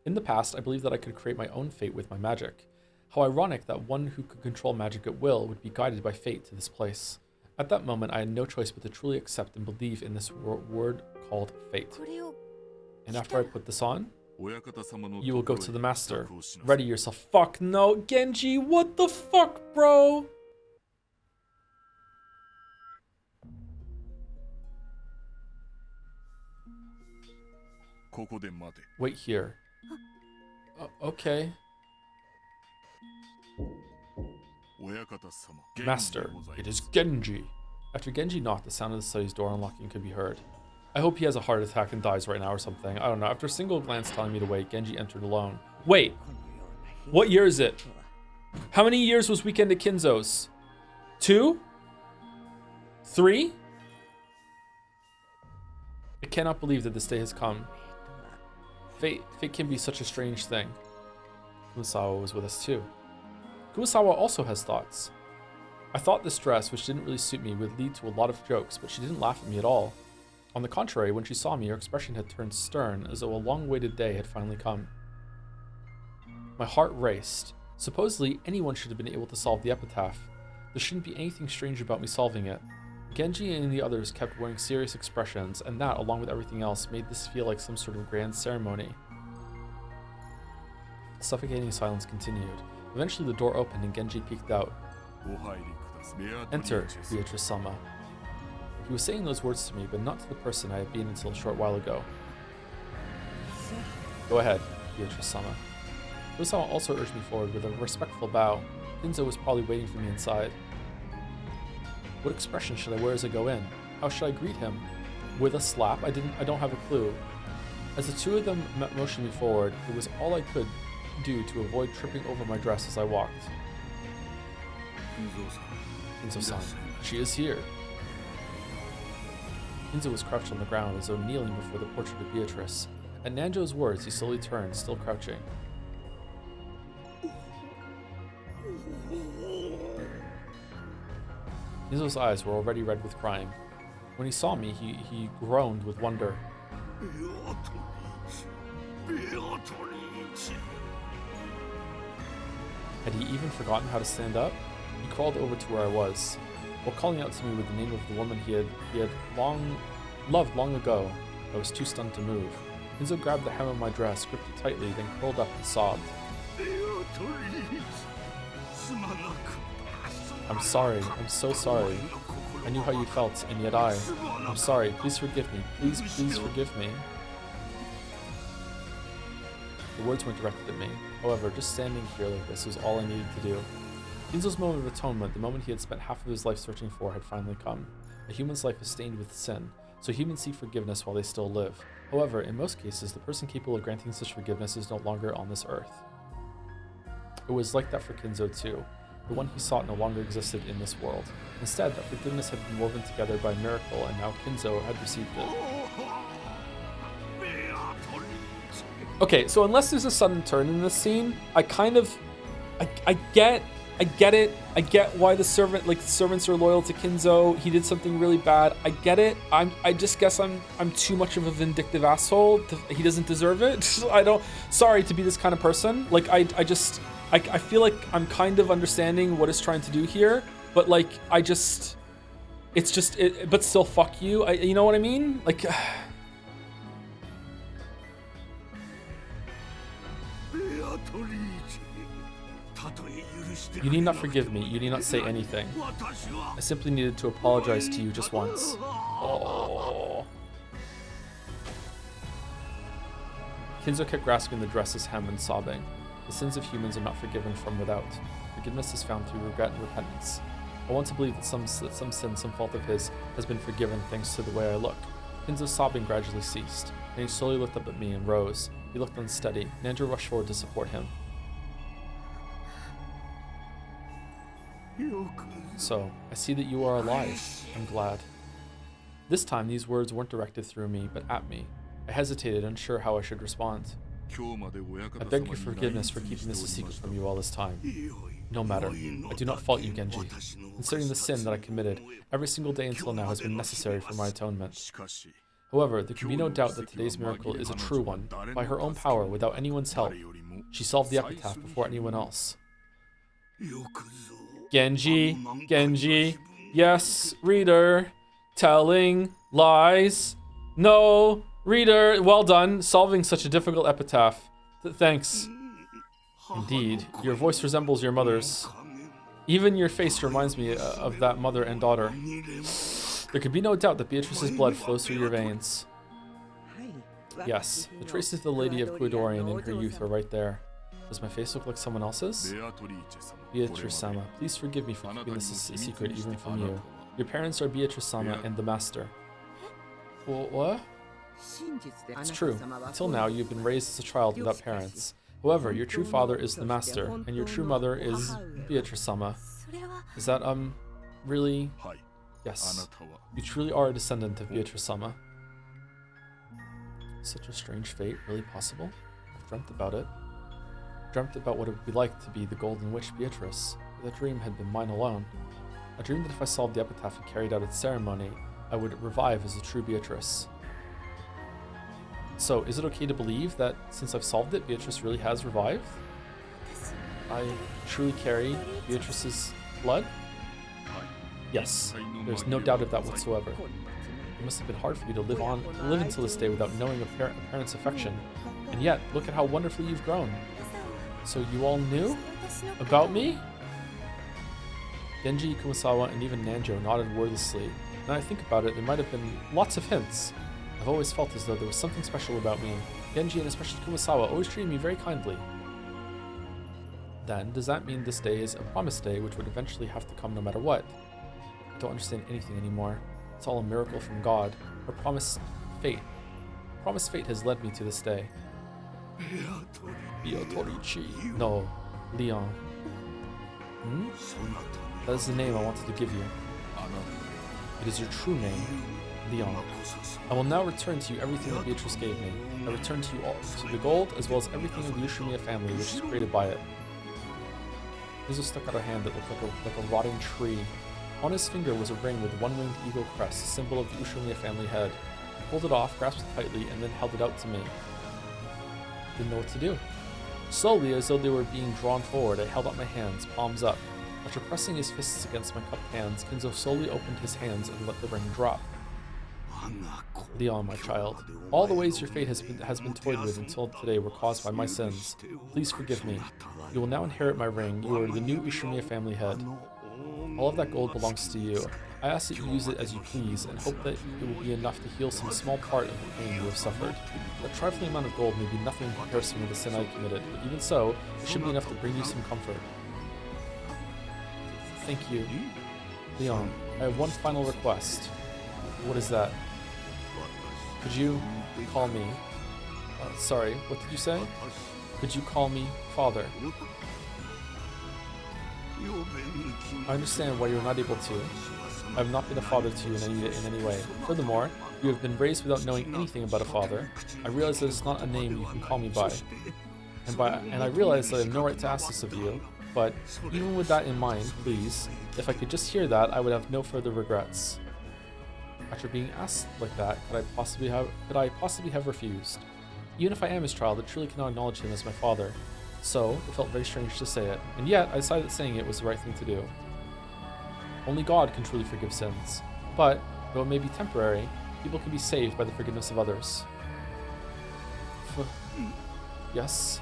In the past, I believed that I could create my own fate with my magic. How ironic that one who could control magic at will would be guided by fate to this place. At that moment, I had no choice but to truly accept and believe in this word called fate. And after I put this on, you will go to the master. Ready yourself. Fuck no, Genji, what the fuck, bro? Wait here. Okay. Master, it is Genji. After Genji knocked, the sound of the study's door unlocking could be heard. I hope he has a heart attack and dies right now or something. I don't know. After a single glance telling me to wait, Genji entered alone. Wait. What year is it? How many years was Weekend at Kinzo's? 2? 3? I cannot believe that this day has come. Fate can be such a strange thing. Kumasawa was with us too. Kumasawa also has thoughts. I thought this dress, which didn't really suit me, would lead to a lot of jokes, but she didn't laugh at me at all. On the contrary, when she saw me, her expression had turned stern, as though a long-awaited day had finally come. My heart raced. Supposedly, anyone should have been able to solve the epitaph. There shouldn't be anything strange about me solving it. Genji and the others kept wearing serious expressions, and that, along with everything else, made this feel like some sort of grand ceremony. The suffocating silence continued. Eventually the door opened and Genji peeked out. Enter, Beatrice-sama. He was saying those words to me, but not to the person I had been until a short while ago. Go ahead, Beatrice-sama. Kurosawa also urged me forward with a respectful bow. Kinzo was probably waiting for me inside. What expression should I wear as I go in? How should I greet him? With a slap? I don't have a clue. As the two of them motioned me forward, it was all I could do to avoid tripping over my dress as I walked. Kinzo-san, she is here. Kinzo was crouched on the ground as though kneeling before the portrait of Beatrice. At Nanjo's words, he slowly turned, still crouching. Kinzo's eyes were already red with crying. When he saw me, he groaned with wonder. Had he even forgotten how to stand up? He crawled over to where I was. While calling out to me with the name of the woman he had loved long ago, I was too stunned to move. Kinzo grabbed the hem of my dress, gripped it tightly, then curled up and sobbed. I'm sorry. I'm so sorry. I knew how you felt, and yet I'm sorry. Please forgive me. Please forgive me. The words weren't directed at me. However, just standing here like this was all I needed to do. Kinzo's moment of atonement, the moment he had spent half of his life searching for, had finally come. A human's life is stained with sin, so humans seek forgiveness while they still live. However, in most cases, the person capable of granting such forgiveness is no longer on this earth. It was like that for Kinzo too. The one he sought no longer existed in this world. Instead, that forgiveness had been woven together by a miracle, and now Kinzo had received it. Okay, so unless there's a sudden turn in this scene, I get it. I get why the servants are loyal to Kinzo. He did something really bad. I get it. I just guess I'm too much of a vindictive asshole. He doesn't deserve it. Sorry to be this kind of person. Like I feel like I'm kind of understanding what it's trying to do here, but like but still fuck you. You know what I mean? Like you need not forgive me. You need not say anything. I simply needed to apologize to you just once. Oh. Kinzo kept grasping the dress's hem and sobbing. The sins of humans are not forgiven from without. Forgiveness is found through regret and repentance. I want to believe that some sin, some fault of his, has been forgiven thanks to the way I look. Kinzo's sobbing gradually ceased, and he slowly looked up at me and rose. He looked unsteady, and Andrew rushed forward to support him. So, I see that you are alive. I'm glad. This time, these words weren't directed through me, but at me. I hesitated, unsure how I should respond. I beg your forgiveness for keeping this a secret from you all this time. No matter. I do not fault you, Genji. Considering the sin that I committed, every single day until now has been necessary for my atonement. However, there can be no doubt that today's miracle is a true one. By her own power, without anyone's help, she solved the epitaph before anyone else. Genji, Genji, yes, reader, telling lies. No, reader, well done, solving such a difficult epitaph. Thanks. Indeed, your voice resembles your mother's. Even your face reminds me of that mother and daughter. There could be no doubt that Beatrice's blood flows through your veins. Yes, the traces of the Lady of Quidorian in her youth are right there. Does my face look like someone else's? Beatrice-sama, please forgive me for keeping this a secret even from you. Your parents are Beatrice-sama and the Master. What? It's true. Until now, you've been raised as a child without parents. However, your true father is the Master, and your true mother is Beatrice-sama. Is that, really? Yes. You truly are a descendant of Beatrice-sama. Such a strange fate, really possible? I've dreamt about it. Dreamt about what it would be like to be the Golden Witch Beatrice. That dream had been mine alone. I dreamed that if I solved the epitaph and carried out its ceremony, I would revive as a true Beatrice. So, is it okay to believe that since I've solved it, Beatrice really has revived? I truly carry Beatrice's blood? Yes, there's no doubt of that whatsoever. It must have been hard for you to live until this day without knowing a parent's affection. And yet, look at how wonderfully you've grown. So you all knew about me? Genji, Kumasawa, and even Nanjo nodded wordlessly. Now I think about it, there might have been lots of hints. I've always felt as though there was something special about me. Genji, and especially Kumasawa, always treated me very kindly. Then, does that mean this day is a promised day which would eventually have to come no matter what? I don't understand anything anymore. It's all a miracle from God. Or promised fate. Promised fate has led me to this day. Beatorichi. No, Leon. That is the name I wanted to give you. It is your true name, Leon. I will now return to you everything that Beatrice gave me. I return to you all, to the gold, as well as everything of the Ushimiya family which is created by it. Kizu stuck out a hand that looked like a rotting tree. On his finger was a ring with a one-winged eagle crest, a symbol of the Ushimiya family head. He pulled it off, grasped it tightly, and then held it out to me. Didn't know what to do. Slowly, as though they were being drawn forward, I held out my hands, palms up. After pressing his fists against my cupped hands, Kinzo slowly opened his hands and let the ring drop. Leon, my child, all the ways your fate has been toyed with until today were caused by my sins. Please forgive me. You will now inherit my ring. You are the new Ushimiya family head. All of that gold belongs to you. I ask that you use it as you please, and hope that it will be enough to heal some small part of the pain you have suffered. That trifling amount of gold may be nothing in comparison with the sin I committed, but even so, it should be enough to bring you some comfort. Thank you. Leon, I have one final request. What is that? Could you call me... sorry, what did you say? Could you call me Father? I understand why you are not able to. I have not been a father to you in any way. Furthermore, you have been raised without knowing anything about a father. I realize that it's not a name you can call me by. And I realize that I have no right to ask this of you, but even with that in mind, please, if I could just hear that, I would have no further regrets. After being asked like that, could I possibly have refused? Even if I am his child, I truly cannot acknowledge him as my father. So, it felt very strange to say it, and yet I decided that saying it was the right thing to do. Only God can truly forgive sins, but, though it may be temporary, people can be saved by the forgiveness of others. Yes?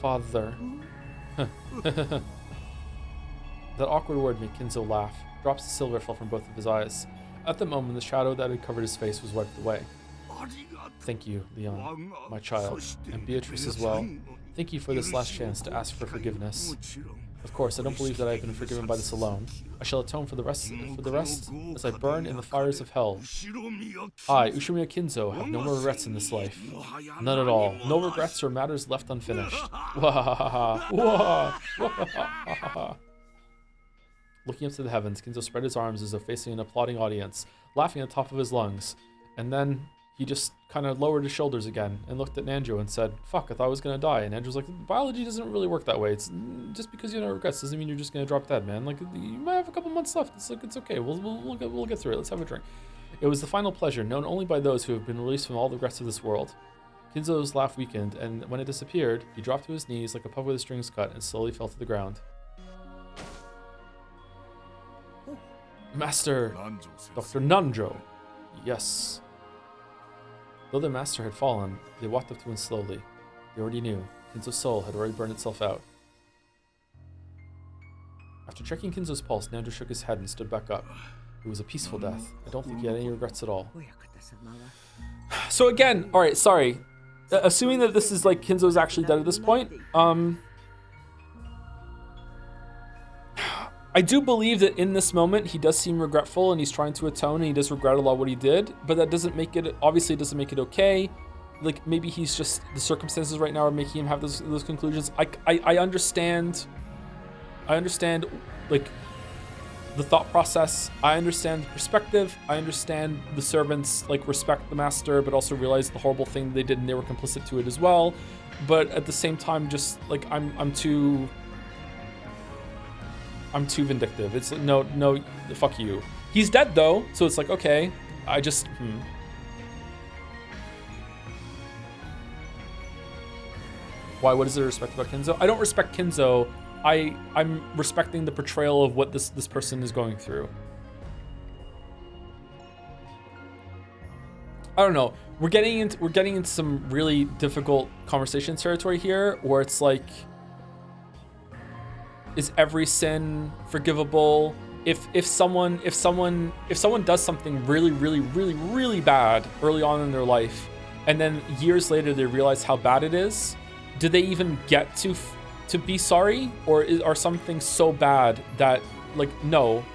Father. That awkward word made Kinzo laugh. Drops of silver fell from both of his eyes. At the moment, the shadow that had covered his face was wiped away. Thank you, Leon, my child, and Beatrice as well. Thank you for this last chance to ask for forgiveness. Of course, I don't believe that I have been forgiven by this alone. I shall atone for the rest as I burn in the fires of hell. I, Ushimiya Kinzo, have no more regrets in this life. None at all. No regrets or matters left unfinished. Looking up to the heavens, Kinzo spread his arms as though facing an applauding audience, laughing at the top of his lungs. And then he just kind of lowered his shoulders again and looked at Nanjo and said, fuck, I thought I was going to die. And Nanjo's like, biology doesn't really work that way. It's just because you have no regrets doesn't mean you're just going to drop dead, man. Like, you might have a couple months left. It's okay. We'll get through it. Let's have a drink. It was the final pleasure known only by those who have been released from all the regrets of this world. Kinzo's laugh weakened, and when it disappeared, he dropped to his knees like a pup with his strings cut and slowly fell to the ground. Master Dr. Nanjo. Yes. Though the master had fallen, they walked up to him slowly. They already knew. Kinzo's soul had already burned itself out. After checking Kinzo's pulse, Nanjo shook his head and stood back up. It was a peaceful death. I don't think he had any regrets at all. So again, alright, sorry. Assuming that this is like Kinzo's actually dead at this point, I do believe that in this moment he does seem regretful and he's trying to atone and he does regret a lot what he did, but that doesn't make it, obviously it doesn't make it okay. Like maybe he's just, the circumstances right now are making him have those conclusions. I understand like the thought process. I understand the perspective. I understand the servants like respect the master, but also realize the horrible thing they did and they were complicit to it as well. But at the same time, just like I'm too vindictive. It's like, no, fuck you. He's dead though, so it's like, okay, I just, Why, what is there to respect about Kinzo? I don't respect Kinzo. I'm respecting the portrayal of what this person is going through. I don't know. We're getting into some really difficult conversation territory here where it's like, is every sin forgivable? If someone does something really bad early on in their life, and then years later they realize how bad it is, do they even get to be sorry, or are some things so bad that like no,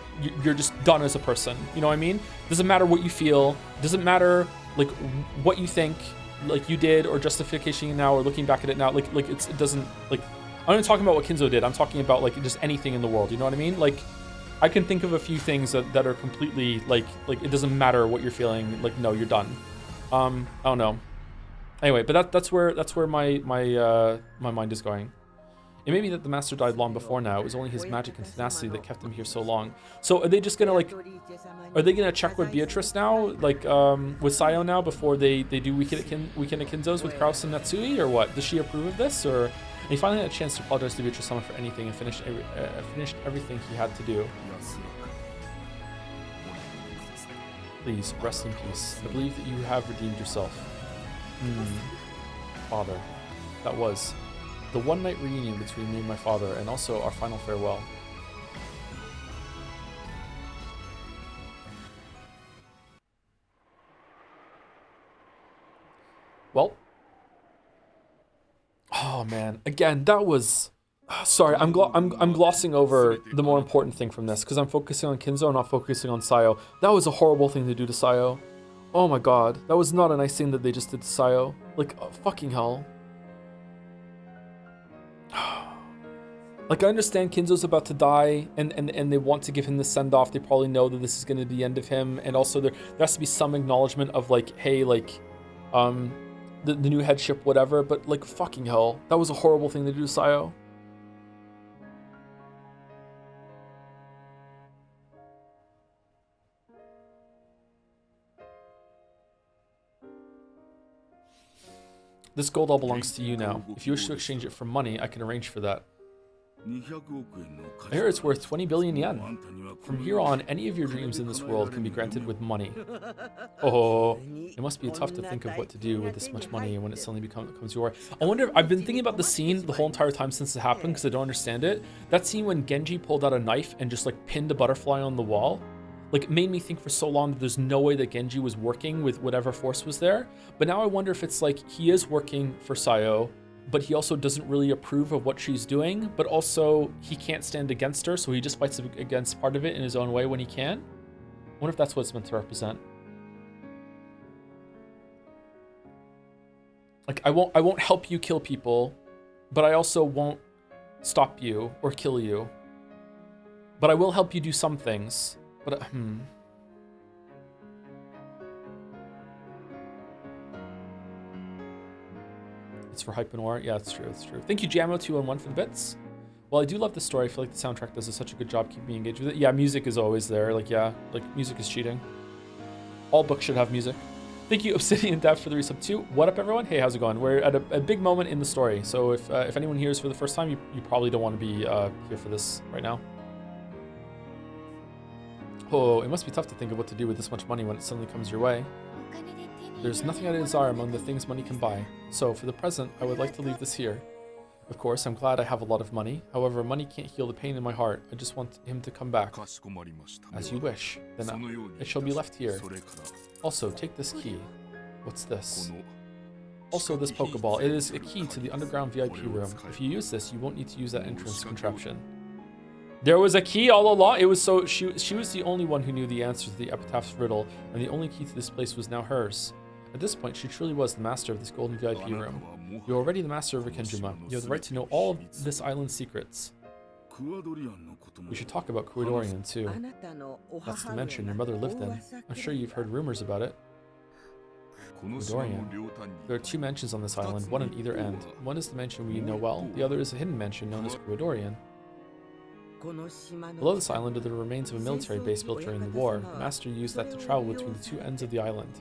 you're just done as a person? You know what I mean? Doesn't matter what you feel. Doesn't matter like what you think, like you did, or justification now, or looking back at it now. Like it doesn't like. I'm not talking about what Kinzo did. I'm talking about like just anything in the world. You know what I mean? Like, I can think of a few things that are completely like it doesn't matter what you're feeling. Like, no, you're done. I don't know. Anyway, but that's where my mind is going. It may be that the master died long before now. It was only his magic and tenacity that kept him here so long. So are they just gonna like? Are they gonna check with Beatrice now, like with Sayo now, before they do Weekend at Kinzo's with Kraus and Natsui, or what? Does she approve of this, or? And he finally had a chance to apologize to Beatrice Sama for anything and finished everything he had to do. Please, rest in peace. I believe that you have redeemed yourself. Father, that was the one-night reunion between me and my father, and also our final farewell. Well, oh man, again, that was, sorry, I'm glossing over the more important thing from this because I'm focusing on Kinzo, not focusing on Sayo. That was a horrible thing to do to Sayo. Oh my god, that was not a nice thing that they just did to Sayo. Like, fucking hell. Like, I understand Kinzo's about to die, and they want to give him the send-off. They probably know that this is going to be the end of him, and also there has to be some acknowledgement of, like, hey, like, the new headship, whatever, but, like, fucking hell. That was a horrible thing to do to Sayo. This gold all belongs to you now. If you wish to exchange it for money, I can arrange for that. I hear it's worth 20 billion yen. From here on, any of your dreams in this world can be granted with money. Oh, it must be tough to think of what to do with this much money when it suddenly becomes your. I wonder, I've been thinking about the scene the whole entire time since it happened because I don't understand it. That scene when Genji pulled out a knife and just like pinned a butterfly on the wall. Like, it made me think for so long that there's no way that Genji was working with whatever force was there. But now I wonder if it's like he is working for Sayo, but he also doesn't really approve of what she's doing, but also he can't stand against her, so he just fights against part of it in his own way when he can. I wonder if that's what it's meant to represent. Like, I won't help you kill people, but I also won't stop you or kill you. But I will help you do some things. But It's for hype and war. Yeah, it's true. It's true. Thank you, Jammo211 for the bits. Well, I do love the story. I feel like the soundtrack does such a good job keeping me engaged with it. Yeah, music is always there. Like, yeah, like music is cheating. All books should have music. Thank you, Obsidian Dev, for the resub too. What up, everyone? Hey, how's it going? We're at a big moment in the story. So if anyone here is for the first time, you probably don't want to be here for this right now. Oh, it must be tough to think of what to do with this much money when it suddenly comes your way. There's nothing I desire among the things money can buy. So for the present, I would like to leave this here. Of course, I'm glad I have a lot of money. However, money can't heal the pain in my heart. I just want him to come back. As you wish. Then it shall be left here. Also, take this key. What's this? Also, this Pokeball. It is a key to the underground VIP room. If you use this, you won't need to use that entrance contraption. There was a key all along. It was so she was the only one who knew the answer to the Epitaph's riddle, and the only key to this place was now hers. At this point, she truly was the master of this golden VIP room. You're already the master of Rikenjima. You have the right to know all of this island's secrets. We should talk about Kuidorian too. That's the mansion your mother lived in. I'm sure you've heard rumors about it. Kuidorian. There are two mansions on this island, one on either end. One is the mansion we know well, the other is a hidden mansion known as Kuidorian. Below this island are the remains of a military base built during the war. The master used that to travel between the two ends of the island.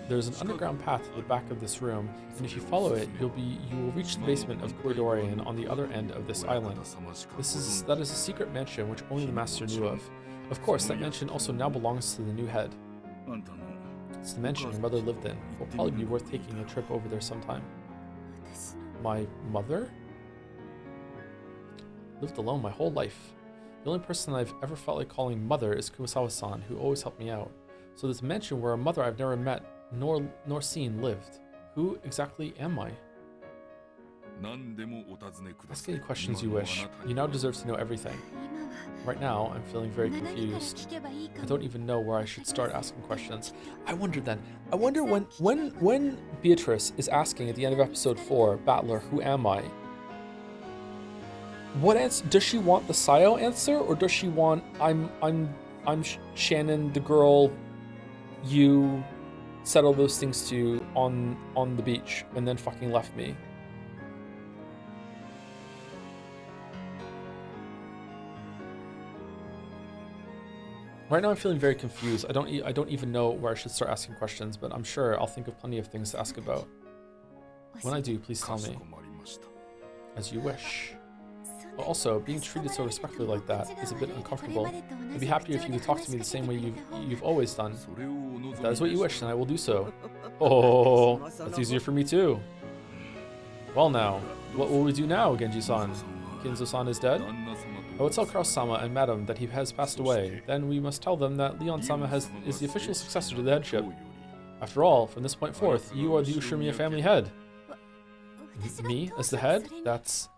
There is an underground path to the back of this room, and if you follow it, you will reach the basement of Kuidorian on the other end of this island. That is a secret mansion which only the master knew of. Of course, that mansion also now belongs to the new head. It's the mansion your mother lived in. It will probably be worth taking a trip over there sometime. My mother? Lived alone my whole life. The only person I've ever felt like calling mother is Kumasawa-san, who always helped me out. So there's a mansion where a mother I've never met nor seen lived. Who exactly am I? Ask any questions you wish. You now deserve to know everything. Right now, I'm feeling very confused. I don't even know where I should start asking questions. I wonder when Beatrice is asking at the end of episode 4, Battler, who am I? What answer does she want? The Sayo answer, or does she want I'm Shannon, the girl you said all those things to on the beach and then fucking left me? Right now I'm feeling very confused. I don't even know where I should start asking questions, but I'm sure I'll think of plenty of things to ask about. When I do, please tell me. As you wish. But also, being treated so respectfully like that is a bit uncomfortable. I'd be happier if you could talk to me the same way you've always done. If that is what you wish, then I will do so. Oh, that's easier for me too. Well now, what will we do now, Genji-san? Kinzo-san is dead? I will tell Kraus-sama and Madam that he has passed away. Then we must tell them that Leon-sama is the official successor to the headship. After all, from this point forth, you are the Ushiromiya family head. Me as the head? That's...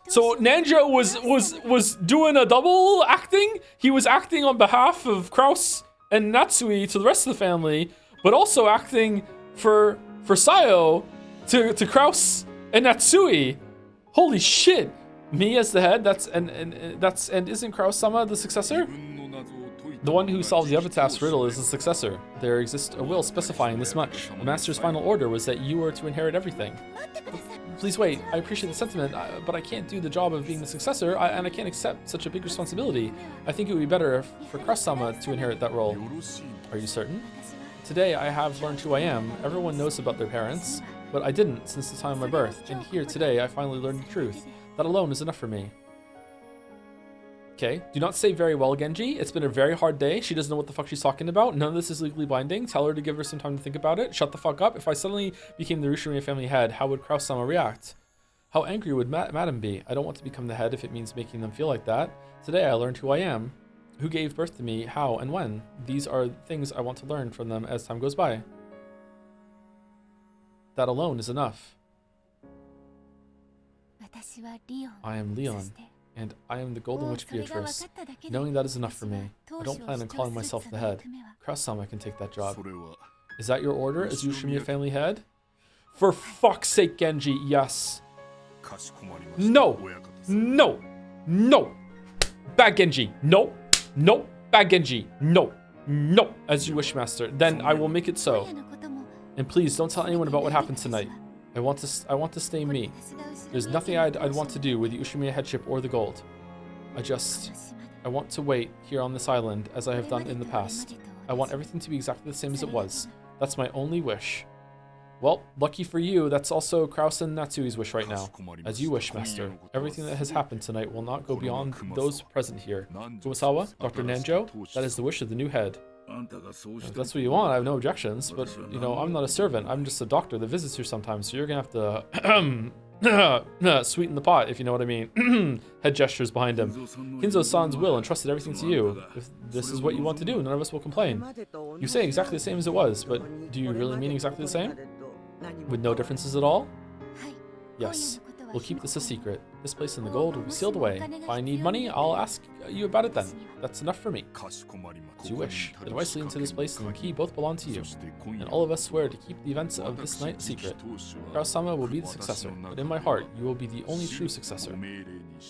So Ninja was doing a double acting? He was acting on behalf of Kraus and Natsui to the rest of the family, but also acting for Sayo to Kraus and Natsui. Holy shit. Me as the head, and isn't Kraus-sama the successor? The one who solved the Epitaph's riddle is the successor. There exists a will specifying this much. The master's final order was that you were to inherit everything. Please wait, I appreciate the sentiment, but I can't do the job of being the successor, and I can't accept such a big responsibility. I think it would be better for Kraus-sama to inherit that role. Are you certain? Today I have learned who I am. Everyone knows about their parents, but I didn't since the time of my birth, and here today I finally learned the truth. That alone is enough for me. Okay, do not say very well, Genji. It's been a very hard day. She doesn't know what the fuck she's talking about. None of this is legally binding. Tell her to give her some time to think about it. Shut the fuck up. If I suddenly became the Ushiromiya family head, how would Kraus-sama react? How angry would Madam be? I don't want to become the head if it means making them feel like that. Today I learned who I am. Who gave birth to me, how, and when? These are things I want to learn from them as time goes by. That alone is enough. I am Leon, and I am the Golden Witch Beatrice. Knowing that is enough for me. I don't plan on calling myself the head. Kraus-sama can take that job. Is that your order as Ushimiya family head? For fuck's sake, Genji, yes. No! No! No! Bad Genji, no! No! Bad Genji, no! No! As you wish, master. Then I will make it so. And please, don't tell anyone about what happened tonight. I want to stay me. There's nothing I'd want to do with the Ushimiya headship or the gold. I want to wait here on this island as I have done in the past. I want everything to be exactly the same as it was. That's my only wish. Well, lucky for you, that's also Kraus and Natsui's wish right now. As you wish, master. Everything that has happened tonight will not go beyond those present here. Kumasawa, Dr. Nanjo, that is the wish of the new head. If that's what you want, I have no objections, but, you know, I'm not a servant. I'm just a doctor that visits here sometimes, so you're gonna have to sweeten the pot, if you know what I mean. Head gestures behind him. Kinzo-san's will entrusted everything to you. If this is what you want to do, none of us will complain. You say exactly the same as it was, but do you really mean exactly the same? With no differences at all? Yes. We'll keep this a secret. This place in the gold will be sealed away. If I need money, I'll ask you about it then. That's enough for me. As you wish. The device leading to this place and the key both belong to you. And all of us swear to keep the events of this night a secret. Kraus-sama will be the successor, but in my heart, you will be the only true successor.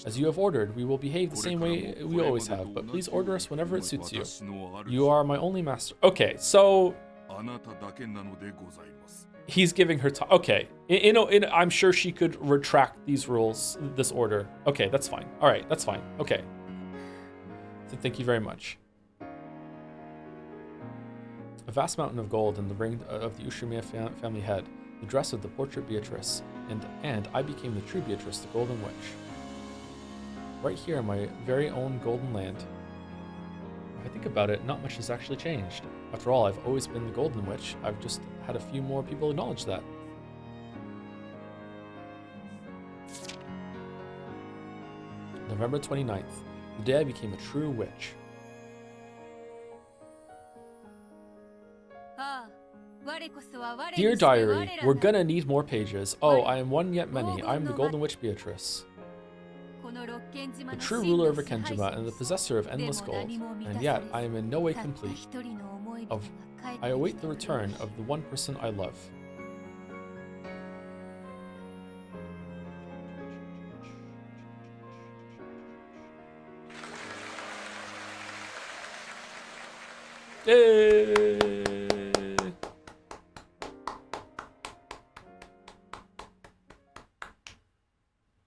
As you have ordered, we will behave the same way we always have, but please order us whenever it suits you. You are my only master. Okay, so... He's giving her time. Okay, I'm sure she could retract these rules, this order. Okay, that's fine. All right, that's fine. Okay. So thank you very much. A vast mountain of gold in the ring of the Ushimiya family head, the dress of the portrait Beatrice, and I became the true Beatrice, the Golden Witch. Right here in my very own golden land. If I think about it, not much has actually changed. After all, I've always been the Golden Witch. I've just had a few more people acknowledge that. November 29th, the day I became a true witch. Dear Diary, we're gonna need more pages. Oh, I am one yet many. I am the Golden Witch Beatrice. The true ruler of Akenjima and the possessor of endless gold, and yet I am in no way complete. I await the return of the one person I love. Yay!